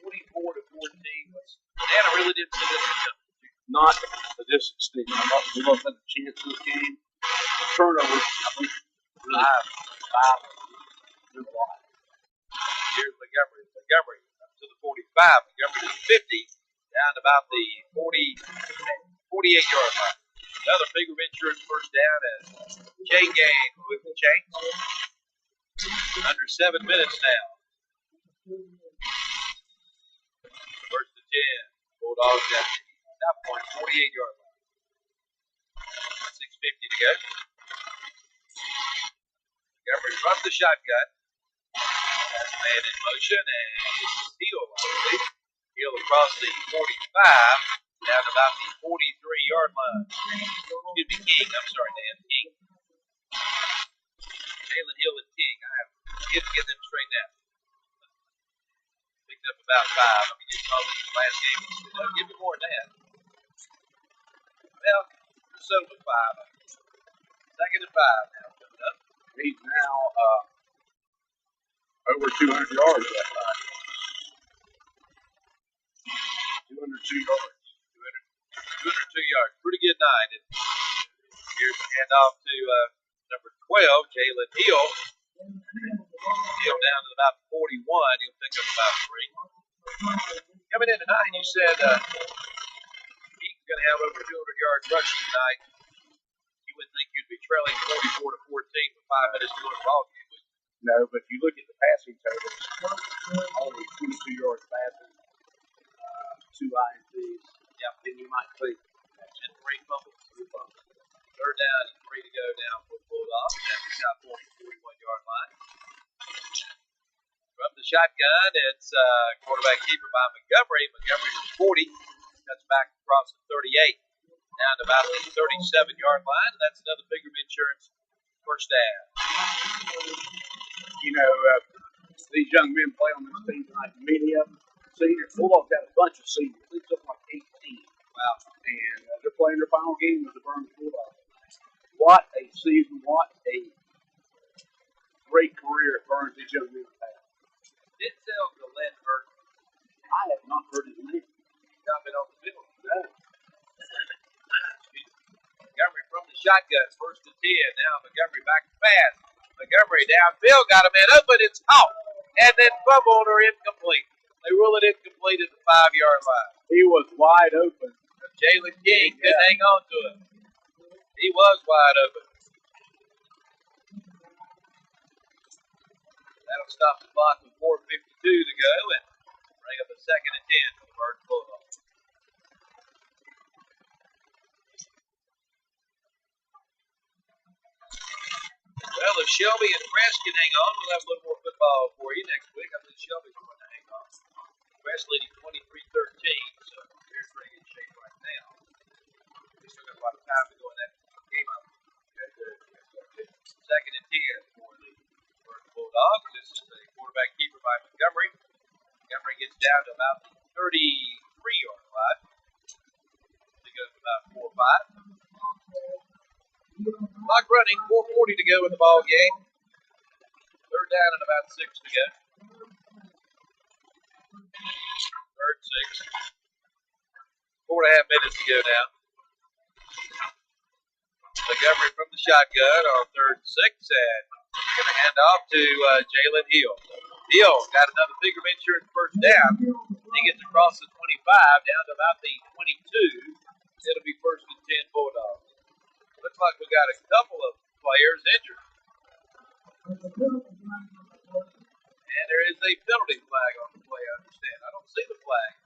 44-14. Dan, I really didn't see this one coming. Not the distance thing. I thought we both had a chance in this game. The turnovers, I think, really five. There's a lot. Here's Montgomery. Montgomery up to the 45. Montgomery to 50. Down to about the 48-yard line. Another bigger insurance first down as Jay Gain with the chain. Under 7 minutes now. First and 10. Bulldogs at the South Point 48-yard line. 6:50 to go. Montgomery from the shotgun. That's man in motion, and Hill, I believe. Hill across the 45. down to about the 43-yard line. Excuse me, King. I'm sorry, Dan. King. Jalen Hill and King. I have yet to get them straightened out. Picked up about 5. I mean, it's all the last game. Give me more than that. Well, let's settle with 5. Second and 5 now coming up. He's now over 200 yards that time. 202 yards. 202 yards. Pretty good night. And here's the handoff to number 12, Jalen Hill. Hill down to about 41. He'll pick up about 3. Coming in tonight, you said he's going to have over 200 yards rushing tonight. You wouldn't think you'd be trailing 44 to 14 with 5 minutes to go in the ball game, would you? No, but if you look at the passing totals, only 22 yards passing, 2 INTs. Yeah, then you might think and 3 fumbles. 3 fumbles. Third down and 3 to go now for the Bulldogs at the South Point 41-yard line. From the shotgun, it's quarterback keeper by Montgomery. Montgomery from 40. That's back across the 38. Down to about the 37-yard line. And that's another Bigham Insurance first down. You know, these young men play on this team tonight. Many of them seniors. Bulldogs got a bunch of seniors. They took like 18. Wow. And they're playing their final game with the Burns Bulldogs. What a season. What a great career at Burns these young men have had. Did tell Glenn Burton. I have not heard his name. He's not been on the field. No. Montgomery from the shotgun, first and 10. Now Montgomery back to pass. Montgomery downfield, got a man open, it's out. And then fumbled or incomplete. They rule it incomplete at the 5-yard line. He was wide open. Jalen King couldn't hang on to it. He was wide open. That'll stop the clock with 4:52 to go and bring up a second and 10 for the Burns Bulldogs. Well, if Shelby and Crest can hang on, we'll have a little more football for you next week. I think Shelby's going to hang on. Crest leading 23-13, so they're in pretty good shape right now. We still got a lot of time to go in that game. Second and 10 for the Burns Bulldogs. This is a quarterback keeper by Montgomery. Montgomery gets down to about the 33-yard line. He goes about 4-5. Clock running, 4:40 to go in the ball game. Third down and about 6 to go. Third 6. 4.5 minutes to go now. Montgomery from the shotgun on third and 6, and going to hand off to Jalen Hill. Hill got another Bigham Insurance first down. He gets across the 25 down to about the 22. It'll be first and 10 Bulldogs. Looks like we got a couple of players injured. And there is a penalty flag on the play, I understand. I don't see the flag.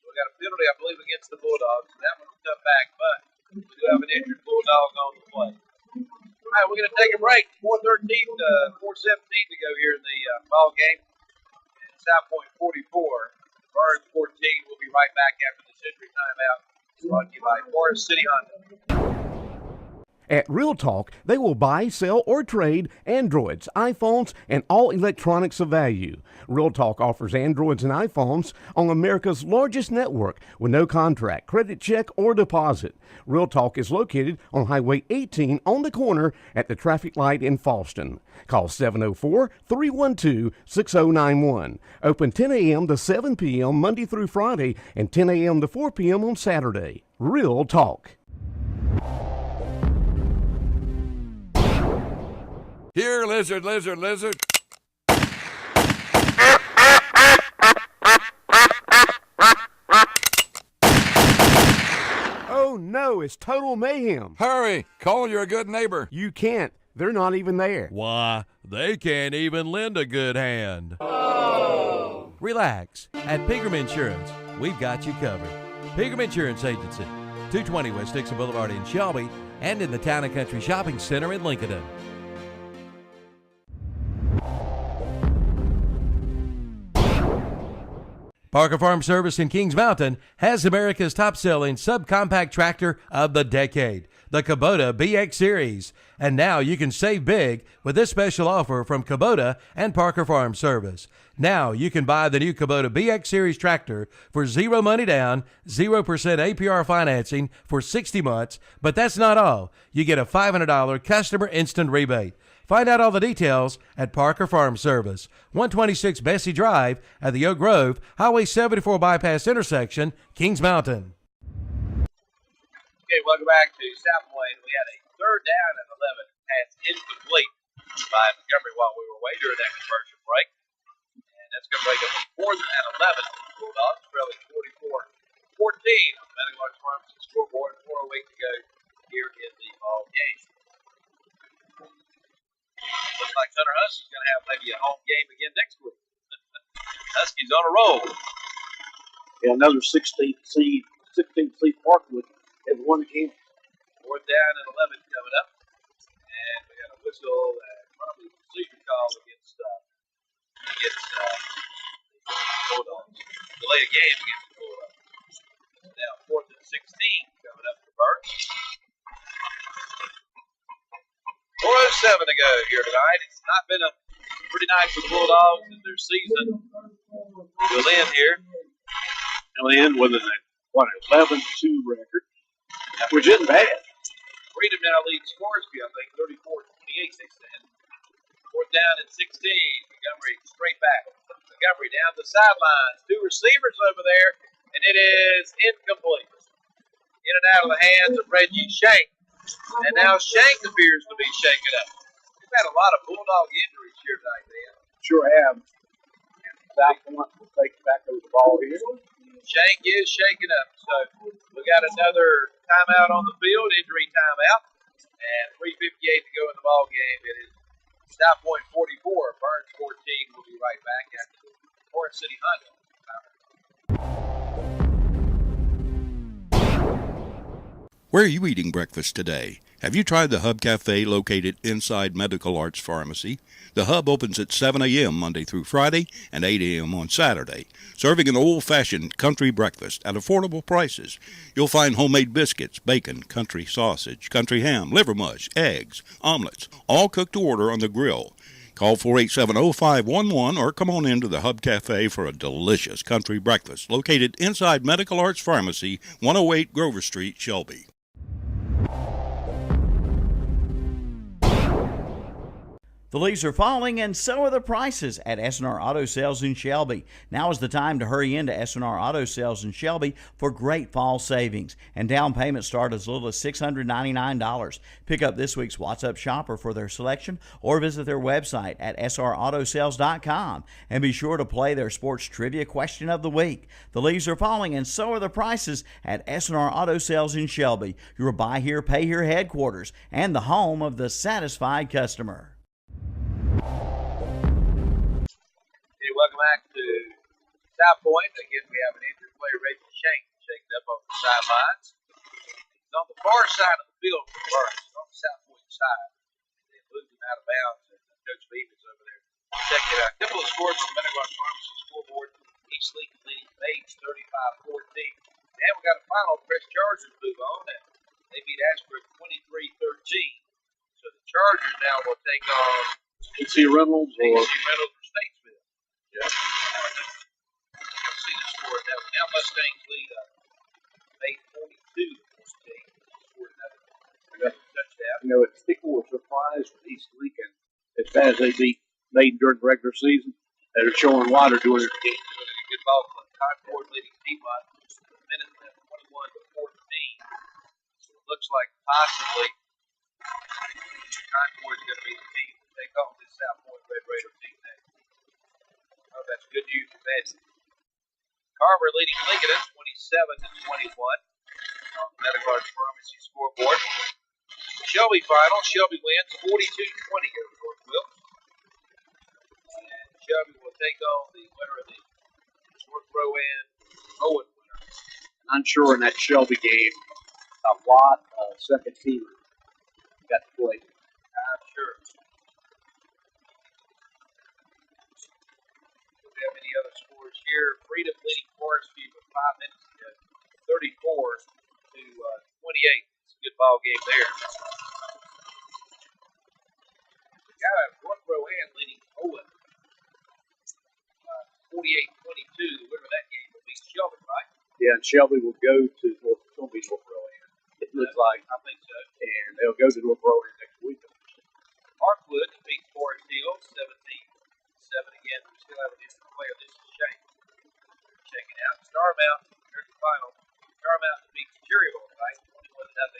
We got a penalty, I believe, against the Bulldogs. That one will come back, but we do have an injured Bulldog on the play. All right, we're going to take a break. 4:13 to 4:17 to go here in the ball game. And South Point 44, Burns 14. We'll be right back after this injury timeout. Brought to you by Forest City Honda. At Real Talk, they will buy, sell, or trade Androids, iPhones, and all electronics of value. Real Talk offers Androids and iPhones on America's largest network with no contract, credit check, or deposit. Real Talk is located on Highway 18 on the corner at the traffic light in Falston. Call 704-312-6091. Open 10 a.m. to 7 p.m. Monday through Friday and 10 a.m. to 4 p.m. on Saturday. Real Talk. Here, lizard, lizard, lizard. Oh no, it's total mayhem. Hurry, call your good neighbor. You can't. They're not even there. Why, they can't even lend a good hand. Oh. Relax. At Bigham Insurance, we've got you covered. Bigham Insurance Agency, 220 West Dixon Boulevard in Shelby, and in the Town and Country Shopping Center in Lincoln. Parker Farm Service in Kings Mountain has America's top-selling subcompact tractor of the decade, the Kubota BX Series. And now you can save big with this special offer from Kubota and Parker Farm Service. Now you can buy the new Kubota BX Series tractor for zero money down, 0% APR financing for 60 months, but that's not all. You get a $500 customer instant rebate. Find out all the details at Parker Farm Service, 126 Bessie Drive at the Oak Grove, Highway 74 Bypass intersection, Kings Mountain. Okay, welcome back to South Point. We had a third down and 11. Pass incomplete by Montgomery while we were away during that commercial break. And that's going to break up 4th and 11. Bulldogs trailing 44-14 on the Medical Arts Pharmacy scoreboard. 4:08 to go here in the ball game. Looks like Hunter Huskies is going to have maybe a home game again next week. Huskies on a roll. Yeah, another 16th seed Parkwood has won the game. 4th down and 11 coming up. And we got a whistle and probably a procedure call against Bulldogs. Delay a game against the Bulldogs. Now 4th and 16 coming up for Burns. 4:07 to go here tonight. It's not been a pretty night for the Bulldogs as their season will end here. They'll end with an 11-2 record, which isn't bad. Freedom now leads Scoresby, I think, 34-28 they stand. 4th down and 16. Montgomery straight back. Montgomery down the sidelines. 2 receivers over there, and it is incomplete. In and out of the hands of Reggie Shank. And now Shank appears to be shaken up. We've had a lot of Bulldog injuries here tonight, Dan. Sure have. South Point will take back over the ball here. Shank is shaken up. So we got another timeout on the field, injury timeout. And 3:58 to go in the ball game. It is South Point 44, Burns 14. We'll be right back after the Forest City Honda. Where are you eating breakfast today? Have you tried the Hub Cafe located inside Medical Arts Pharmacy? The Hub opens at 7 a.m. Monday through Friday and 8 a.m. on Saturday, serving an old-fashioned country breakfast at affordable prices. You'll find homemade biscuits, bacon, country sausage, country ham, liver mush, eggs, omelets, all cooked to order on the grill. Call 487-0511 or come on into the Hub Cafe for a delicious country breakfast located inside Medical Arts Pharmacy, 108 Grover Street, Shelby. The leaves are falling, and so are the prices at S&R Auto Sales in Shelby. Now is the time to hurry into S&R Auto Sales in Shelby for great fall savings. And down payments start as little as $699. Pick up this week's What's Up Shopper for their selection or visit their website at srautosales.com. And be sure to play their sports trivia question of the week. The leaves are falling, and so are the prices at S&R Auto Sales in Shelby, your buy here, pay here headquarters and the home of the satisfied customer. Hey, welcome back to South Point. Again, we have an injured player, Reggie Shank, shaken up on the sidelines. He's on the far side of the field for Burns, on the South Point side. They moved him out of bounds, and Coach Beavis over there checking it out. A couple of scores on the Medical Arts Pharmacy scoreboard. East Lincoln leading Bates 35-14. And we got a final. Press Chargers move on, and they beat Ashford 23-13. So the Chargers now will take on C. Reynolds or Statesville. Yeah. You'll see the score of that one. Now Mustangs lead 8-42. Scored another touchdown. You know, it's people were surprised with East Lincoln as bad as they beat Maiden during the regular season. That are showing why they're doing it. Good ball club. Concord leading Piedmont a minute left, 21-14. So it looks like possibly Concord's going to be the team to take off this South Point Red Raider team next. Oh, that's good news for Betsy. Carver leading Lincoln 27-21 on the Medical Arts Pharmacy scoreboard. Shelby final. Shelby wins 42-20 over Northville. And Shelby will take on the winner of the North Rowan Owen winner. I'm sure in that Shelby game, a lot of second teamers got to play. I'm sure. Do we have any other scores here. Freedom leading Forest View with 5 minutes to go. 34 to 28. It's a good ball game there. We got a North Rowan leading Owen. 48-22. The winner of that game will be Shelby, right? Yeah, and Shelby will go to North Rowan. It looks like. I think so. And they'll go to North Rowan next week. Parkwood defeats Forest Hill 17-7 again. We still have an instant player. This is Shane. Check it out. Star Mountain. Here's the final. Star Mountain defeats Cherryville tonight 21-0.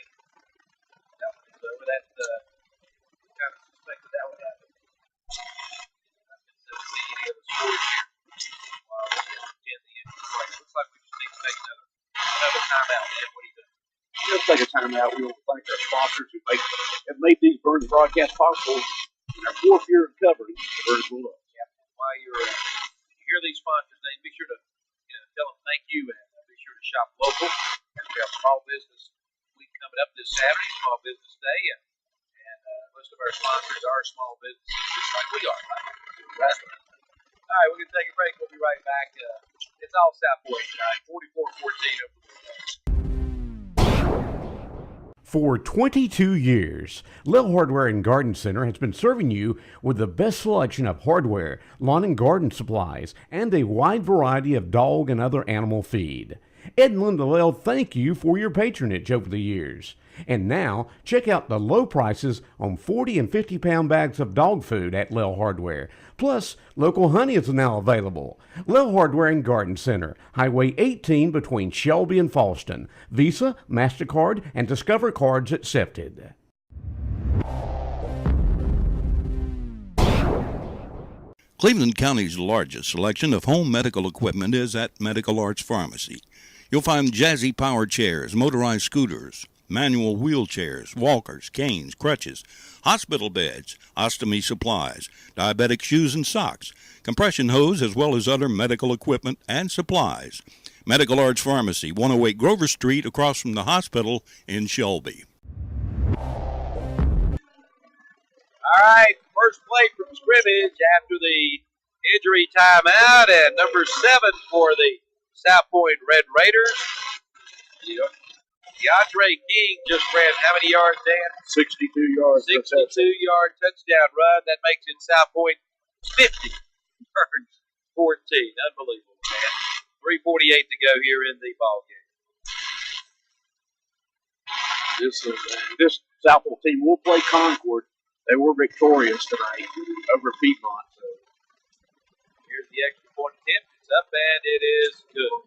That one is over. That kind of suspected that would happen. I've been seeing any other scores here. Looks like we just need to take another timeout. Dan, what do you think? Let's take a timeout. We want to thank our sponsors who have made these Burns broadcasts possible in our 4th year of covering the Burnsville Love. Yeah. While you hear these sponsors, then be sure to tell them thank you and be sure to shop local. And we have Small Business Week coming up this Saturday, Small Business Day, and most of our sponsors are small businesses just like we are. Right? All right, we're going to take a break. We'll be right back. It's all South Point tonight, 44-14 over the Bulldogs. For 22 years, Little Hardware and Garden Center has been serving you with the best selection of hardware, lawn and garden supplies, and a wide variety of dog and other animal feed. Ed and Linda Lell thank you for your patronage over the years. And now, check out the low prices on 40 and 50-pound bags of dog food at Lil Hardware. Plus, local honey is now available. Lil Hardware and Garden Center, Highway 18 between Shelby and Falston. Visa, MasterCard, and Discover cards accepted. Cleveland County's largest selection of home medical equipment is at Medical Arts Pharmacy. You'll find Jazzy Power chairs, motorized scooters, manual wheelchairs, walkers, canes, crutches, hospital beds, ostomy supplies, diabetic shoes and socks, compression hose, as well as other medical equipment and supplies. Medical Arts Pharmacy, 108 Grover Street, across from the hospital in Shelby. All right, first play from scrimmage after the injury timeout, and number 7 for the South Point Red Raiders. DeAndre King just ran how many yards, Dan? 62 yards. 62-yard touchdown run. That makes it South Point 50 yards, 14. Unbelievable, man. 3:48 to go here in the ball game. This South Point team will play Concord. They were victorious tonight over Piedmont. So. Here's the extra point attempt. It's up, and it is good.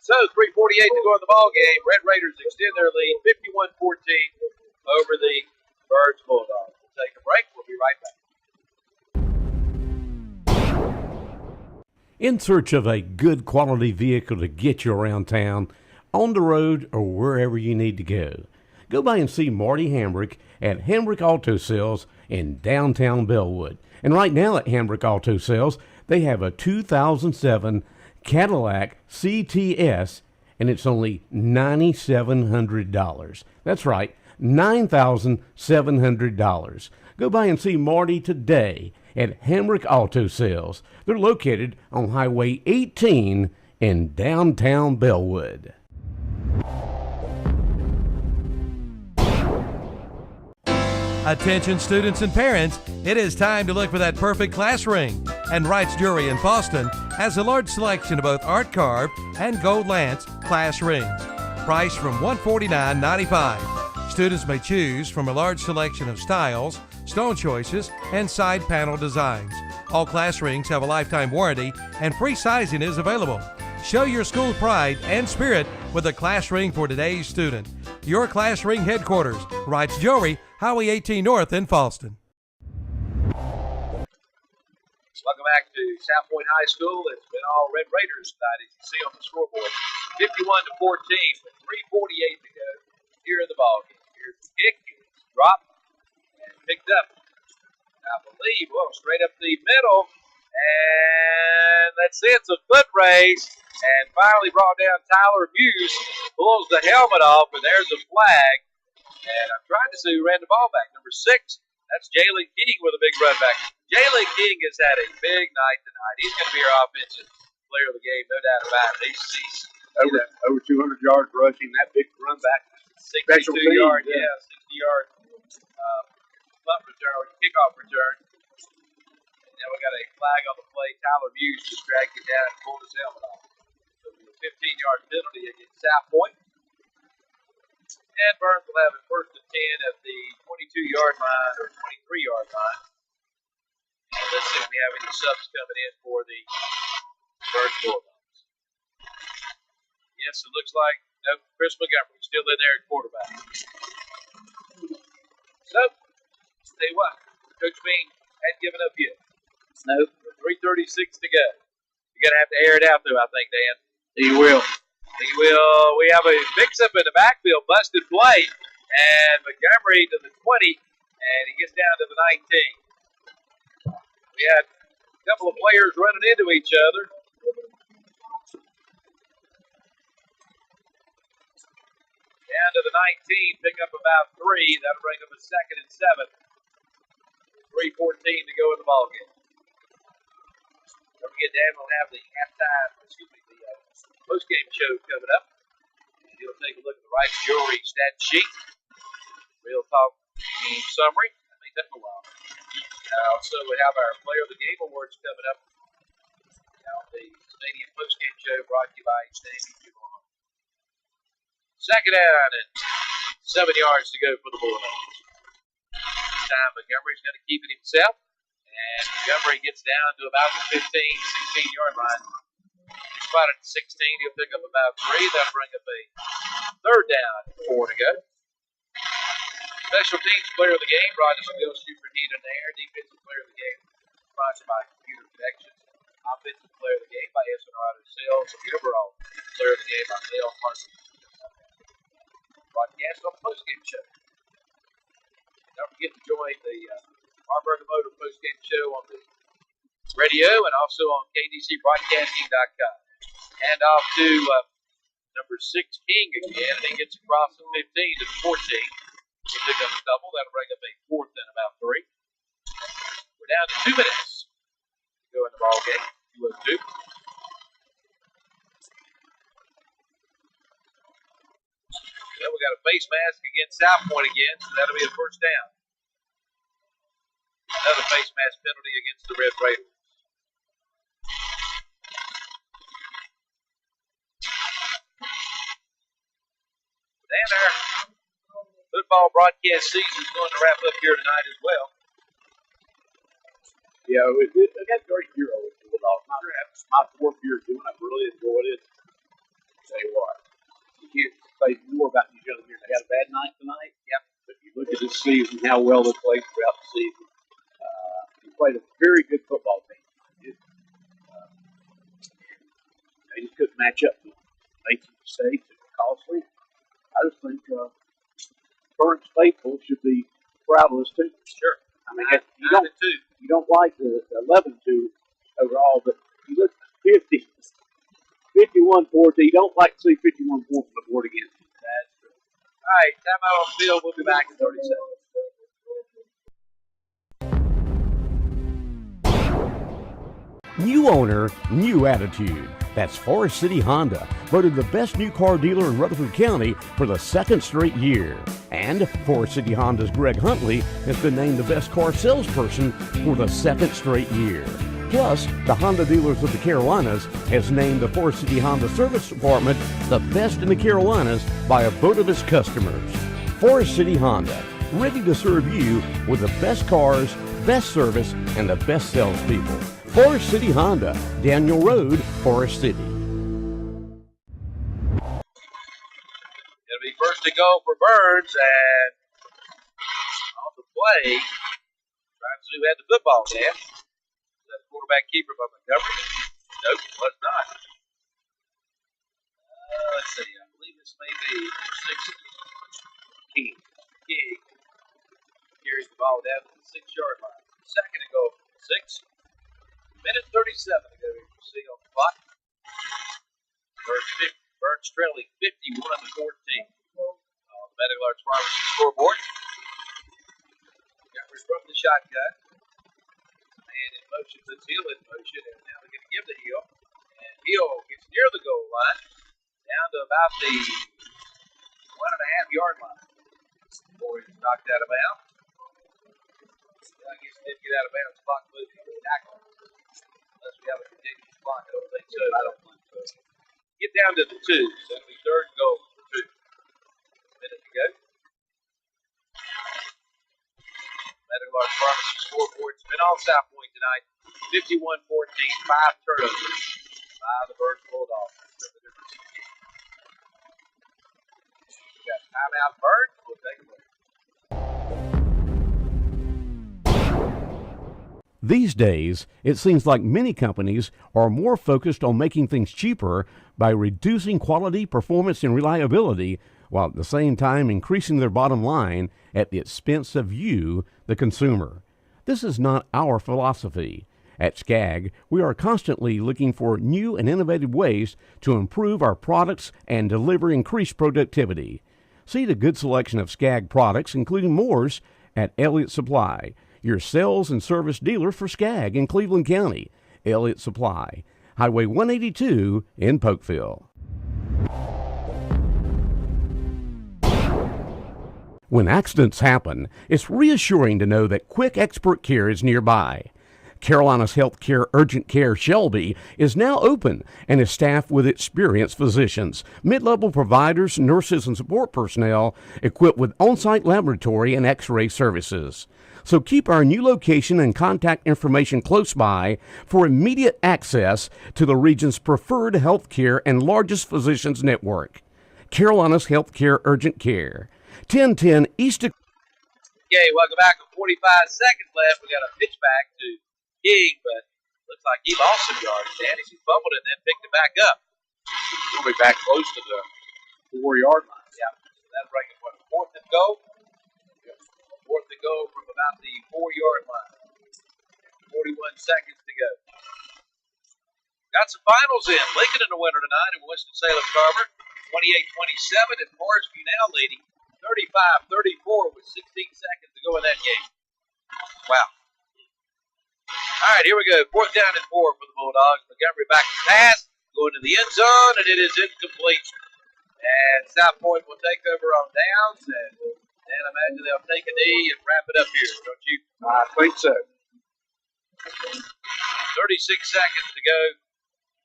So, 3:48 to go in the ball game. Red Raiders extend their lead, 51-14 over the Birds Bulldogs. We'll take a break. We'll be right back. In search of a good quality vehicle to get you around town, on the road, or wherever you need to go, go by and see Marty Hambrick at Hambrick Auto Sales in downtown Bellwood. And right now at Hambrick Auto Sales, they have a 2007 Cadillac CTS, and it's only $9,700. That's right, $9,700. Go by and see Marty today at Hambrick Auto Sales. They're located on Highway 18 in downtown Bellwood. Attention students and parents, it is time to look for that perfect class ring. And Wright's Jewelry in Boston has a large selection of both art carved and gold lance class rings. Priced from $149.95. Students may choose from a large selection of styles, stone choices, and side panel designs. All class rings have a lifetime warranty and free sizing is available. Show your school pride and spirit with a class ring for today's student. Your class ring headquarters, Wright's Jewelry, Highway 18 North in Falston. Welcome back to South Point High School. It's been all Red Raiders tonight, as you see on the scoreboard. 51-14 with 3:48 to go here in the ballgame. Here's the kick. It's dropped and picked up. I believe, straight up the middle. And let's see, it's a foot race. And finally brought down Tyler Buse. Pulls the helmet off, and there's a flag. And I'm trying to see who ran the ball back. Number 6, that's Jalen King with a big run back. Jalen King has had a big night tonight. He's going to be our offensive player of the game, no doubt about it. He's Over 200 yards rushing. That big run back. 62 team, yard, yeah. 60-yard punt return or kickoff return. And now we got a flag on the play. Tyler Muse just dragged it down and pulled his helmet off. So a 15-yard penalty against South Point. And Burns will have it first and 10 at the 22-yard line or 23-yard line. And let's see if we have any subs coming in for the Burns Bulldogs. Yes, it looks like Chris Montgomery still in there at quarterback. So, tell you what, Coach Bean hadn't given up yet. No. 3:36 to go. You're going to have to air it out, though, I think, Dan. He will. He will. We have a mix-up in the backfield, busted play, and Montgomery to the 20, and he gets down to the 19. We had a couple of players running into each other. Down to the 19, pick up about 3. That'll bring up a 2nd and 7. 3:14 to go in the ballgame. Don't forget, Dan will have the post-game show coming up. He'll take a look at the Rice Jewelry stat sheet. Real Talk game summary. That may take a while. Also, we have our Player of the Game awards coming up. Now, the stadium post-game show brought to you by Stadium Funeral Home. 2nd down and 7 yards to go for the Bulldogs. This time Montgomery's going to keep it himself. And Montgomery gets down to about the 16-yard line. Spotted at 16, he'll pick up about 3. That'll bring up a 3rd down, 4 to go. Special teams player of the game, Roger McGill, Superintendent there. Defensive player of the game, sponsored by Computer Connections. Offensive player of the game by S&R Auto Sales. And the overall player of the game by Dale Parsons. Broadcast on the postgame show. Don't forget to join the Harburg Motor postgame show on the radio and also on KDCBroadcasting.com. And off to number 6, King again, and he gets across the 15 to the 14. He'll pick up a double. That'll bring up a 4th and about 3. We're down to 2 minutes to go in the ball game. 2:02. Well, we got a face mask against South Point again, so that'll be a 1st down. Another face mask penalty against the Red Raiders. And our football broadcast season is going to wrap up here tonight as well. Yeah, I got a great year over the Bulldogs. My 4th year doing it. I really enjoyed it. Tell you what, you can't say more about these other years. They had a bad night tonight. Yep. But you look at this season, how well they played throughout the season. They played a very good football team. They just couldn't match up to them. Made some mistakes. It was costly. I just think Burns faithful should be proud of us too. Sure. I mean, 9-2. you don't like the 11-2 overall, but you look at 51-14. You don't like to see 51 points on the board against you. That's true. All right, time out on the field. We'll be back in 30 seconds. New owner, new attitude. That's Forest City Honda, voted the best new car dealer in Rutherford County for the 2nd straight year. And Forest City Honda's Greg Huntley has been named the best car salesperson for the 2nd straight year. Plus, the Honda Dealers of the Carolinas has named the Forest City Honda Service Department the best in the Carolinas by a vote of its customers. Forest City Honda, ready to serve you with the best cars, best service, and the best salespeople. Forest City Honda, Daniel Road, Forest City. It'll be 1st to go for Burns, and on the play, trying to see who had the football, Dan. Was that the quarterback keeper by Montgomery? Nope, it was not. Let's see, I believe this may be 6 King. King carries the ball down to the 6-yard line. 2nd to go for 6. Minute 37 to go here. You see on the clock. Burns trailing 51-14 on the Medical Arts Pharmacy scoreboard. Montgomery from the shotgun. Man in motion, puts heel in motion, and now they're going to give the heel. And Hill gets near the goal line, down to about the 1.5-yard line. Before he's knocked out of bounds. I guess he did get out of bounds. Clock moving on the tackle. Unless we have a continuous clock, I don't think so. I don't think so. Get down to the 2. So it'll be 3rd and goal for 2. A minute to go. Medical Arts Pharmacy scoreboard's been on South Point tonight. 51-14, 5 turnovers by the Burns Bulldogs. We got timeout Burns. We'll take a break. These days, it seems like many companies are more focused on making things cheaper by reducing quality, performance, and reliability, while at the same time increasing their bottom line at the expense of you, the consumer. This is not our philosophy. At SCAG, we are constantly looking for new and innovative ways to improve our products and deliver increased productivity. See the good selection of SCAG products, including Moore's, at Elliott Supply, your sales and service dealer for SCAG in Cleveland County. Elliott Supply, Highway 182 in Polkville. When accidents happen, it's reassuring to know that quick expert care is nearby. Carolina's Healthcare Urgent Care Shelby is now open and is staffed with experienced physicians, mid-level providers, nurses, and support personnel equipped with on-site laboratory and x-ray services. So keep our new location and contact information close by for immediate access to the region's preferred healthcare and largest physicians network. Carolina's Healthcare Urgent Care, 1010 East. Okay, welcome back. With 45 seconds left, we got a pitch back to King, but looks like he lost some yards. Danny, he fumbled it and then picked it back up. We'll be back close to the 4-yard line. Yeah, so that'll bring it, 4th and goal? 4th and goal from about the 4-yard line. 41 seconds to go. Got some finals in. Lincoln in the winner tonight in Winston-Salem Carver. 28-27, and Forest View now leading 35-34 with 16 seconds to go in that game. Wow. All right, here we go. 4th down and 4 for the Bulldogs. Montgomery back to pass, going to the end zone, and it is incomplete. And South Point will take over on downs, and I imagine they'll take a knee and wrap it up here, don't you? I think so. 36 seconds to go.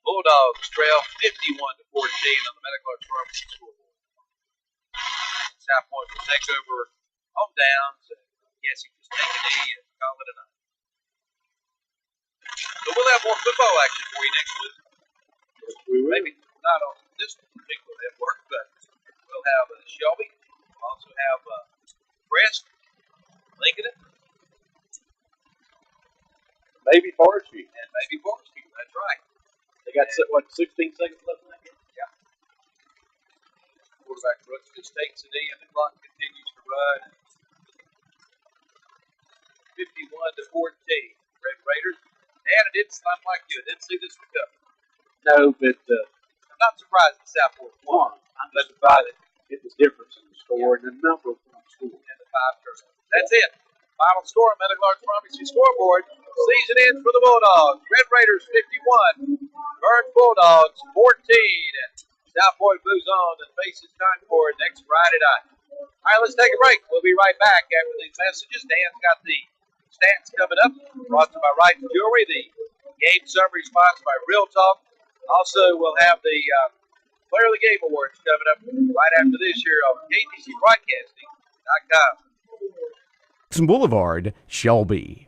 Bulldogs trail 51-14 on the Medical Arts Pharmacy scoreboard. South Point will take over on downs, and I guess he just take a knee and call it a night. So we'll have more football action for you next week. Maybe not on this particular network, but we'll have Shelby. We'll also have Crest, Lincoln, maybe Forest View. And maybe Forest View. That's right. They got, 16 seconds left in that game? Yeah. Quarterback Brooks just takes a knee, and the clock continues to run. 51-14. Red Raiders. And it didn't sound like you. I didn't see this one coming. No, but I'm not surprised that South Point won. I'm just surprised it was difference in the score and the number of points scored. And the 5 turnovers. That's it. Final score on Medical Arts Pharmacy scoreboard. Season ends for the Bulldogs. Red Raiders 51. Burns Bulldogs 14. And South Point moves on and faces Concord next Friday night. All right, let's take a break. We'll be right back after these messages. Dan's got the stats coming up. Brought to you by Wright Jewelry. The game summary sponsored by Real Talk. Also, we'll have the Player of the Game Awards coming up right after this here on KTCBroadcasting.com. Boulevard, Shelby.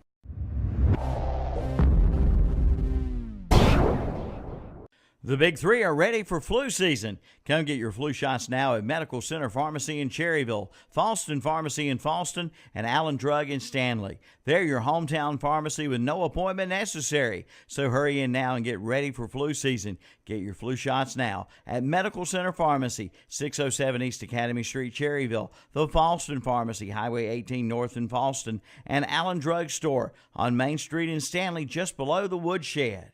The Big Three are ready for flu season. Come get your flu shots now at Medical Center Pharmacy in Cherryville, Falston Pharmacy in Falston, and Allen Drug in Stanley. They're your hometown pharmacy with no appointment necessary. So hurry in now and get ready for flu season. Get your flu shots now at Medical Center Pharmacy, 607 East Academy Street, Cherryville, the Falston Pharmacy, Highway 18 North in Falston, and Allen Drug Store on Main Street in Stanley, just below the Woodshed.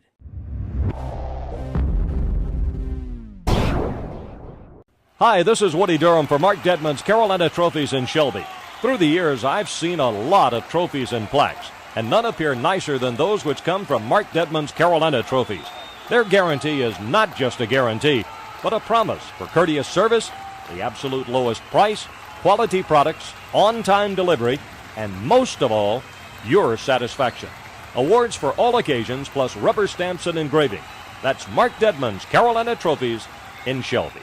Hi, this is Woody Durham for Mark Dedman's Carolina Trophies in Shelby. Through the years, I've seen a lot of trophies and plaques, and none appear nicer than those which come from Mark Dedman's Carolina Trophies. Their guarantee is not just a guarantee, but a promise for courteous service, the absolute lowest price, quality products, on-time delivery, and most of all, your satisfaction. Awards for all occasions plus rubber stamps and engraving. That's Mark Dedman's Carolina Trophies in Shelby.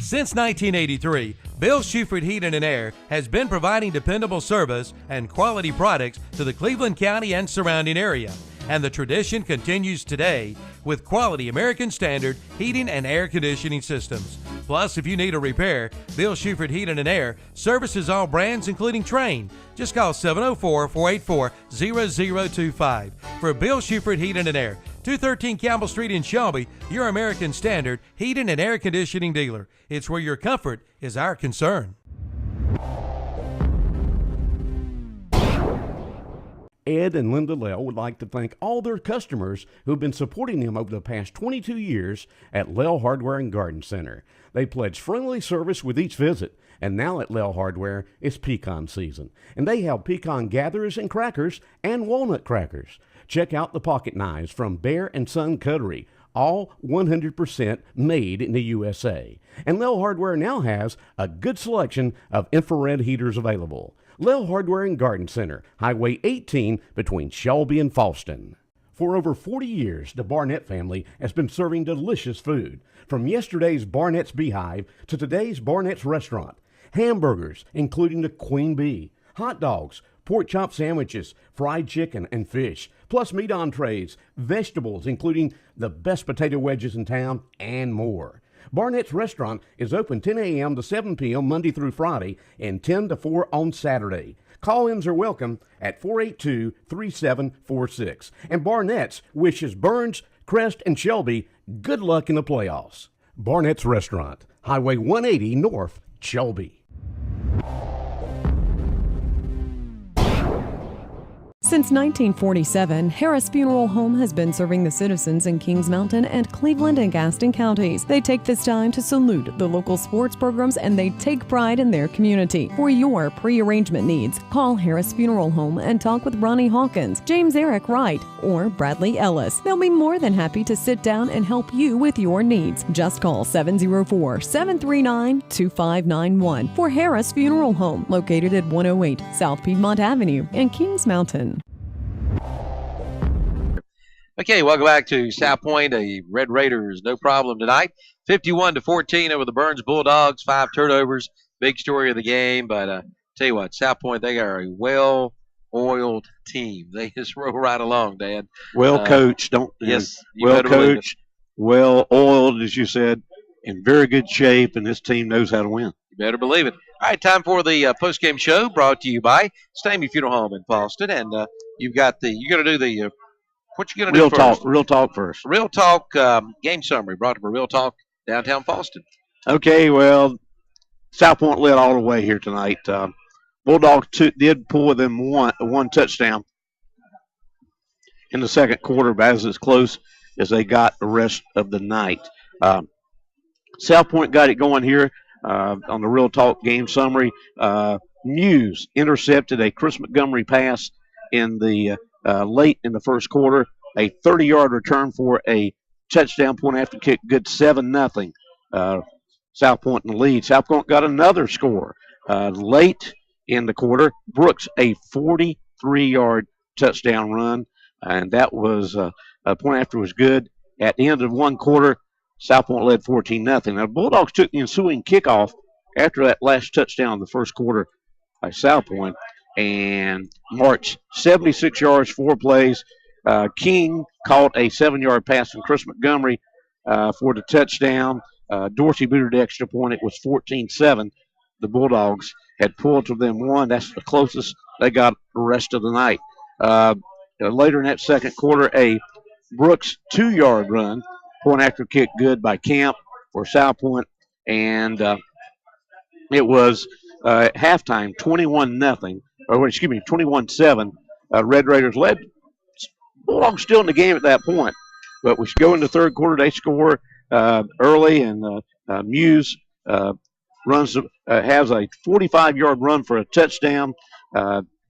Since 1983, Bill Shuford Heating and Air has been providing dependable service and quality products to the Cleveland County and surrounding area. And the tradition continues today with quality American Standard heating and air conditioning systems. Plus, if you need a repair, Bill Shuford Heating and Air services all brands including Trane. Just call 704-484-0025 for Bill Shuford Heating and Air, 213 Campbell Street in Shelby, your American Standard heating and air conditioning dealer. It's where your comfort is our concern. Ed and Linda Lell would like to thank all their customers who've been supporting them over the past 22 years at Lell Hardware and Garden Center. They pledge friendly service with each visit, and now at Lell Hardware, it's pecan season, and they have pecan gatherers and crackers and walnut crackers. Check out the pocket knives from Bear & Son Cutlery, all 100% made in the USA. And Lell Hardware now has a good selection of infrared heaters available. Lell Hardware and Garden Center, Highway 18 between Shelby and Falston. For over 40 years, the Barnett family has been serving delicious food. From yesterday's Barnett's Beehive to today's Barnett's Restaurant. Hamburgers, including the Queen Bee, hot dogs, pork chop sandwiches, fried chicken and fish, plus meat entrees, vegetables, including the best potato wedges in town, and more. Barnett's Restaurant is open 10 a.m. to 7 p.m. Monday through Friday and 10 to 4 on Saturday. Call-ins are welcome at 482-3746. And Barnett's wishes Burns, Crest, and Shelby good luck in the playoffs. Barnett's Restaurant, Highway 180 North, Shelby. Since 1947, Harris Funeral Home has been serving the citizens in Kings Mountain and Cleveland and Gaston counties. They take this time to salute the local sports programs and they take pride in their community. For your pre-arrangement needs, call Harris Funeral Home and talk with Ronnie Hawkins, James Eric Wright, or Bradley Ellis. They'll be more than happy to sit down and help you with your needs. Just call 704-739-2591 for Harris Funeral Home, located at 108 South Piedmont Avenue in Kings Mountain. Okay, welcome back to South Point. The Red Raiders, no problem tonight. 51-14 over the Burns Bulldogs, 5 turnovers. Big story of the game, but tell you what, South Point, they are a well-oiled team. They just roll right along, Dad. Well coached, yes, well coached, well oiled, as you said, in very good shape, and this team knows how to win. You better believe it. All right, time for the post-game show brought to you by Stamey Funeral Home in Boston, and you're going to do the what you going to do first? Real talk first. Real Talk game summary brought to you by Real Talk downtown Boston. Okay, well, South Point led all the way here tonight. Bulldogs did pull them one touchdown in the second quarter, but as close as they got the rest of the night. South Point got it going here on the Real Talk game summary. Muse intercepted a Chris Montgomery pass in the late in the first quarter, a 30-yard return for a touchdown, point after kick, good 7-0. South Point in the lead. South Point got another score late in the quarter. Brooks, a 43-yard touchdown run, and that was point after was good. At the end of one quarter, South Point led 14-0. Now, the Bulldogs took the ensuing kickoff after that last touchdown in the first quarter by South Point and marched 76 yards, 4 plays. King caught a 7-yard pass from Chris Montgomery for the touchdown. Dorsey booted the extra point. It was 14-7. The Bulldogs had pulled to them one. That's the closest they got the rest of the night. Later in that second quarter, a Brooks 2-yard run, point after kick good by Camp for South Point, and it was halftime 21-7. Red Raiders led. Bulldogs still in the game at that point, but we go in the third quarter. They score early, and Muse has a 45-yard run for a touchdown.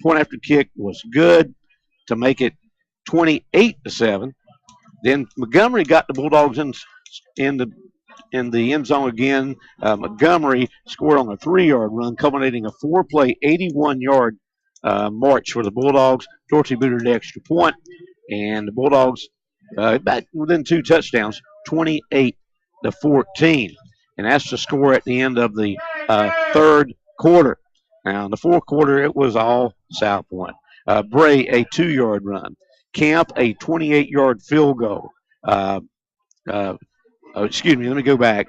point after kick was good to make it 28-7. Then Montgomery got the Bulldogs in the end zone again. Montgomery scored on a 3-yard run, culminating a 4-play, 81-yard march for the Bulldogs. Dorsey booted the extra point, and the Bulldogs back within 2 touchdowns, 28-14. And that's the score at the end of the third quarter. Now, in the fourth quarter, it was all South Point. Bray, a 2-yard run. Camp, a 28-yard field goal. Excuse me, let me go back.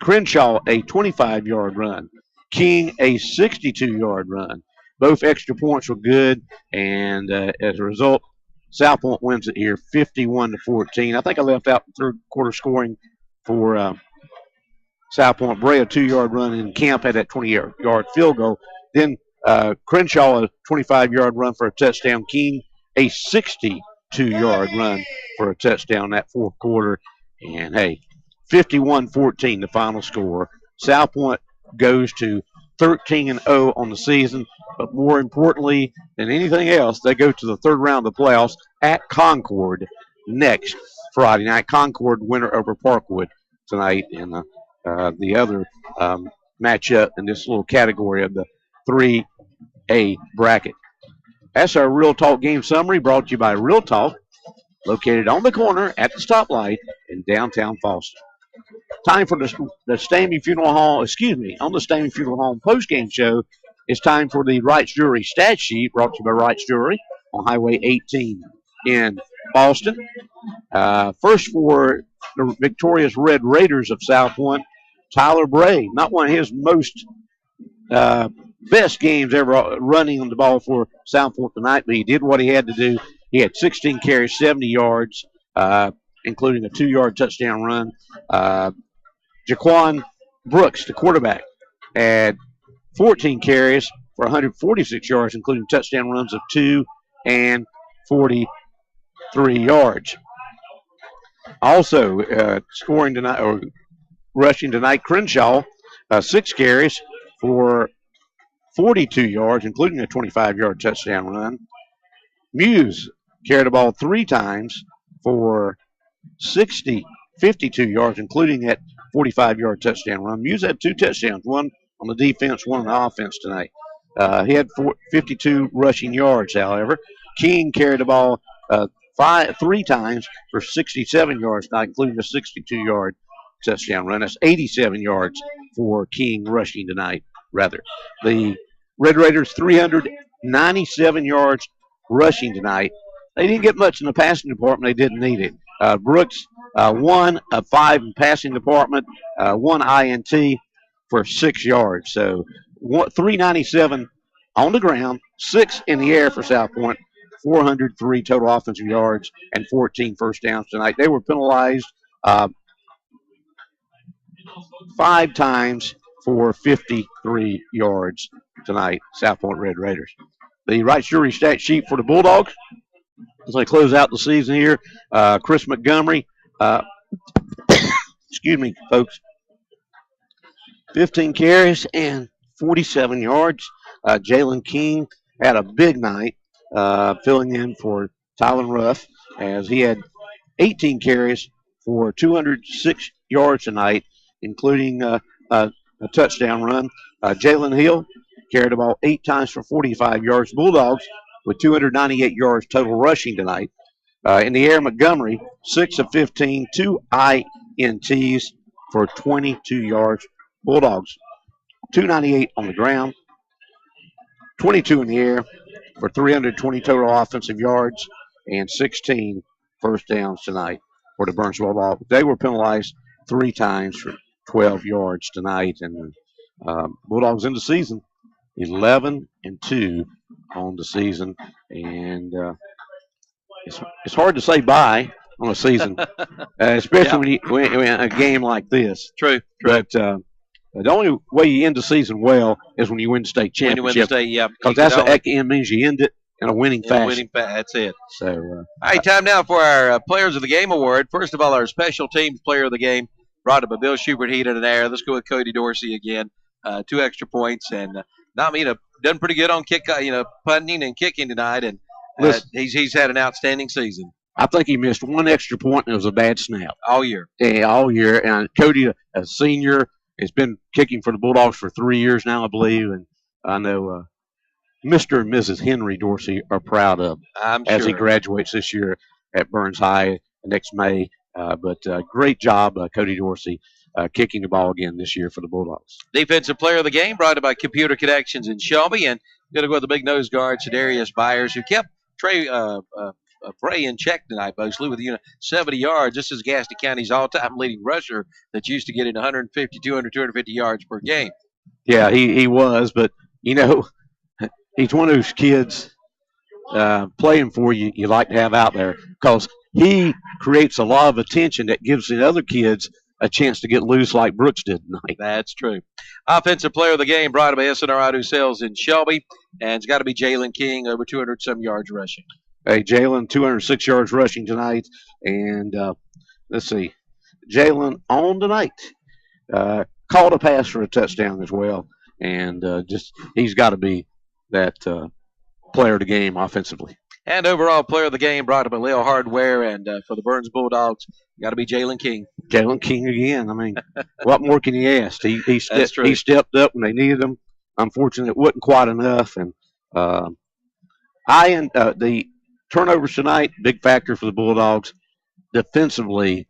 Crenshaw, a 25-yard run. King, a 62-yard run. Both extra points were good, and as a result, South Point wins it here, 51-14. I think I left out the third quarter scoring for South Point. Bray, a 2-yard run, and Camp had that 20-yard field goal. Then Crenshaw, a 25-yard run for a touchdown. King, a 62-yard run for a touchdown that fourth quarter. And, hey, 51-14 the final score. South Point goes to 13-0 on the season, but more importantly than anything else, they go to the third round of the playoffs at Concord next Friday night. Concord winner over Parkwood tonight in the other matchup in this little category of the 3A bracket. That's our Real Talk game summary brought to you by Real Talk, located on the corner at the stoplight in downtown Foster. Time for the Stamey Funeral Home, on the Stamey Funeral Home post-game show, it's time for the Wright's Jewelry stat sheet brought to you by Wright's Jewelry on Highway 18 in Boston. First for the victorious Red Raiders of South Point, Tyler Bray. Not one of his most best games ever running on the ball for South Point tonight, but he did what he had to do. He had 16 carries, 70 yards, including a 2-yard touchdown run. Jaquan Brooks, the quarterback, had 14 carries for 146 yards, including touchdown runs of 2 and 43 yards. Also scoring tonight, or rushing tonight, Crenshaw, 6 carries for 42 yards, including a 25-yard touchdown run. Muse carried the ball 3 times for 52 yards, including that 45-yard touchdown run. Muse had 2 touchdowns, one on the defense, one on the offense tonight. He had 52 rushing yards, however. King carried the ball 3 times for 67 yards tonight, including a 62-yard touchdown run. That's 87 yards for King rushing tonight, rather. The Red Raiders, 397 yards rushing tonight. They didn't get much in the passing department. They didn't need it. Brooks, 1 of 5 in passing department, 1 INT for 6 yards. So 397 on the ground, 6 in the air for South Point, 403 total offensive yards, and 14 first downs tonight. They were penalized 5 times for 53 yards tonight, South Point Red Raiders. The Wright's Jewelry stat sheet for the Bulldogs as they close out the season here. Chris Montgomery, excuse me, folks, 15 carries and 47 yards. Jalen King had a big night, filling in for Tylen Ruff, as he had 18 carries for 206 yards tonight, including a touchdown run. Jalen Hill carried the ball 8 times for 45 yards. Bulldogs with 298 yards total rushing tonight. In the air, Montgomery, 6 of 15, 2 INTs for 22 yards. Bulldogs, 298 on the ground, 22 in the air for 320 total offensive yards, and 16 first downs tonight for the Burnsville Bulldogs. They were penalized 3 times for 12 yards tonight, and Bulldogs in the season 11-2 on the season, and it's hard to say bye on a season, especially when a game like this. True. But the only way you end the season well is when you win the state championship. When you win the state, yeah, because that means you end it in a winning fashion. That's it. So, all right, time now for our Players of the Game award. First of all, our Special Teams Player of the Game, brought up by Bill Schubert, heat in an air. Let's go with Cody Dorsey again. 2 extra points, and not being a done pretty good on punting and kicking tonight, and he's had an outstanding season. I think he missed one extra point, and it was a bad snap. All year. Yeah, all year. And Cody, a senior, has been kicking for the Bulldogs for 3 years now, I believe, and I know Mr. and Mrs. Henry Dorsey are proud of him as he graduates this year at Burns High next May. But great job, Cody Dorsey, kicking the ball again this year for the Bulldogs. Defensive player of the game brought to by Computer Connections in Shelby. And going to go with the big nose guard, Sedarius Byers, who kept Trey Bray in check tonight, mostly with 70 yards. This is Gaston County's all-time leading rusher that used to get in 150, 200, 250 yards per game. Yeah, he was, but, he's one of those kids playing for you like to have out there because he creates a lot of attention that gives the other kids a chance to get loose like Brooks did tonight. That's true. Offensive player of the game brought by SNR Auto Sales in Shelby, and it's got to be Jalen King, over 200-some yards rushing. Hey, Jalen, 206 yards rushing tonight, and let's see, Jalen on tonight caught a pass for a touchdown as well, and he's got to be that player of the game offensively. And overall player of the game brought up by Leo Hardware, and for the Burns Bulldogs, got to be Jalen King. Jalen King again. I mean, what more can he ask? He stepped up when they needed him. Unfortunately, it wasn't quite enough. And the turnovers tonight, big factor for the Bulldogs. Defensively,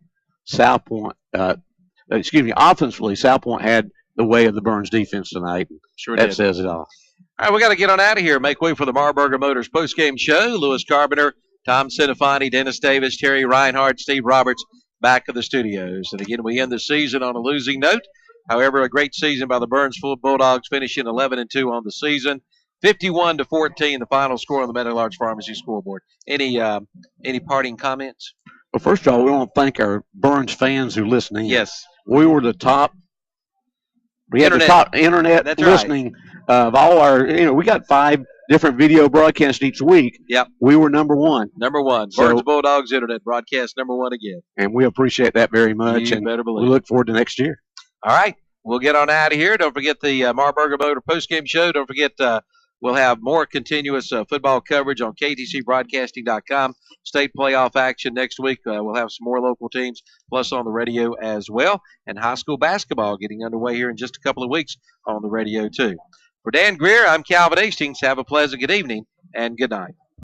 offensively, South Point had the way of the Burns defense tonight. That says it all. All right, we got to get on out of here. Make way for the Marburger Motors postgame show. Lewis Carpenter, Tom Cinefani, Dennis Davis, Terry Reinhardt, Steve Roberts back of the studios. And again, we end the season on a losing note. However, a great season by the Burns Bulldogs, finishing 11-2 on the season. 51-14, the final score on the Meadow Large Pharmacy scoreboard. Any parting comments? Well, first of all, we want to thank our Burns fans who listen in. Yes. We were the top. We had the top internet listening of all our, we got 5 different video broadcasts each week. Yep. We were number one. Number one. Burns Bulldogs internet broadcast number one again. And we appreciate that very much. You better believe. We look forward to next year. All right. We'll get on out of here. Don't forget the Marburger Motor postgame show. Don't forget we'll have more continuous football coverage on ktcbroadcasting.com. State playoff action next week. We'll have some more local teams, plus on the radio as well. And high school basketball getting underway here in just a couple of weeks on the radio, too. For Dan Greer, I'm Calvin Hastings. Have a pleasant good evening and good night.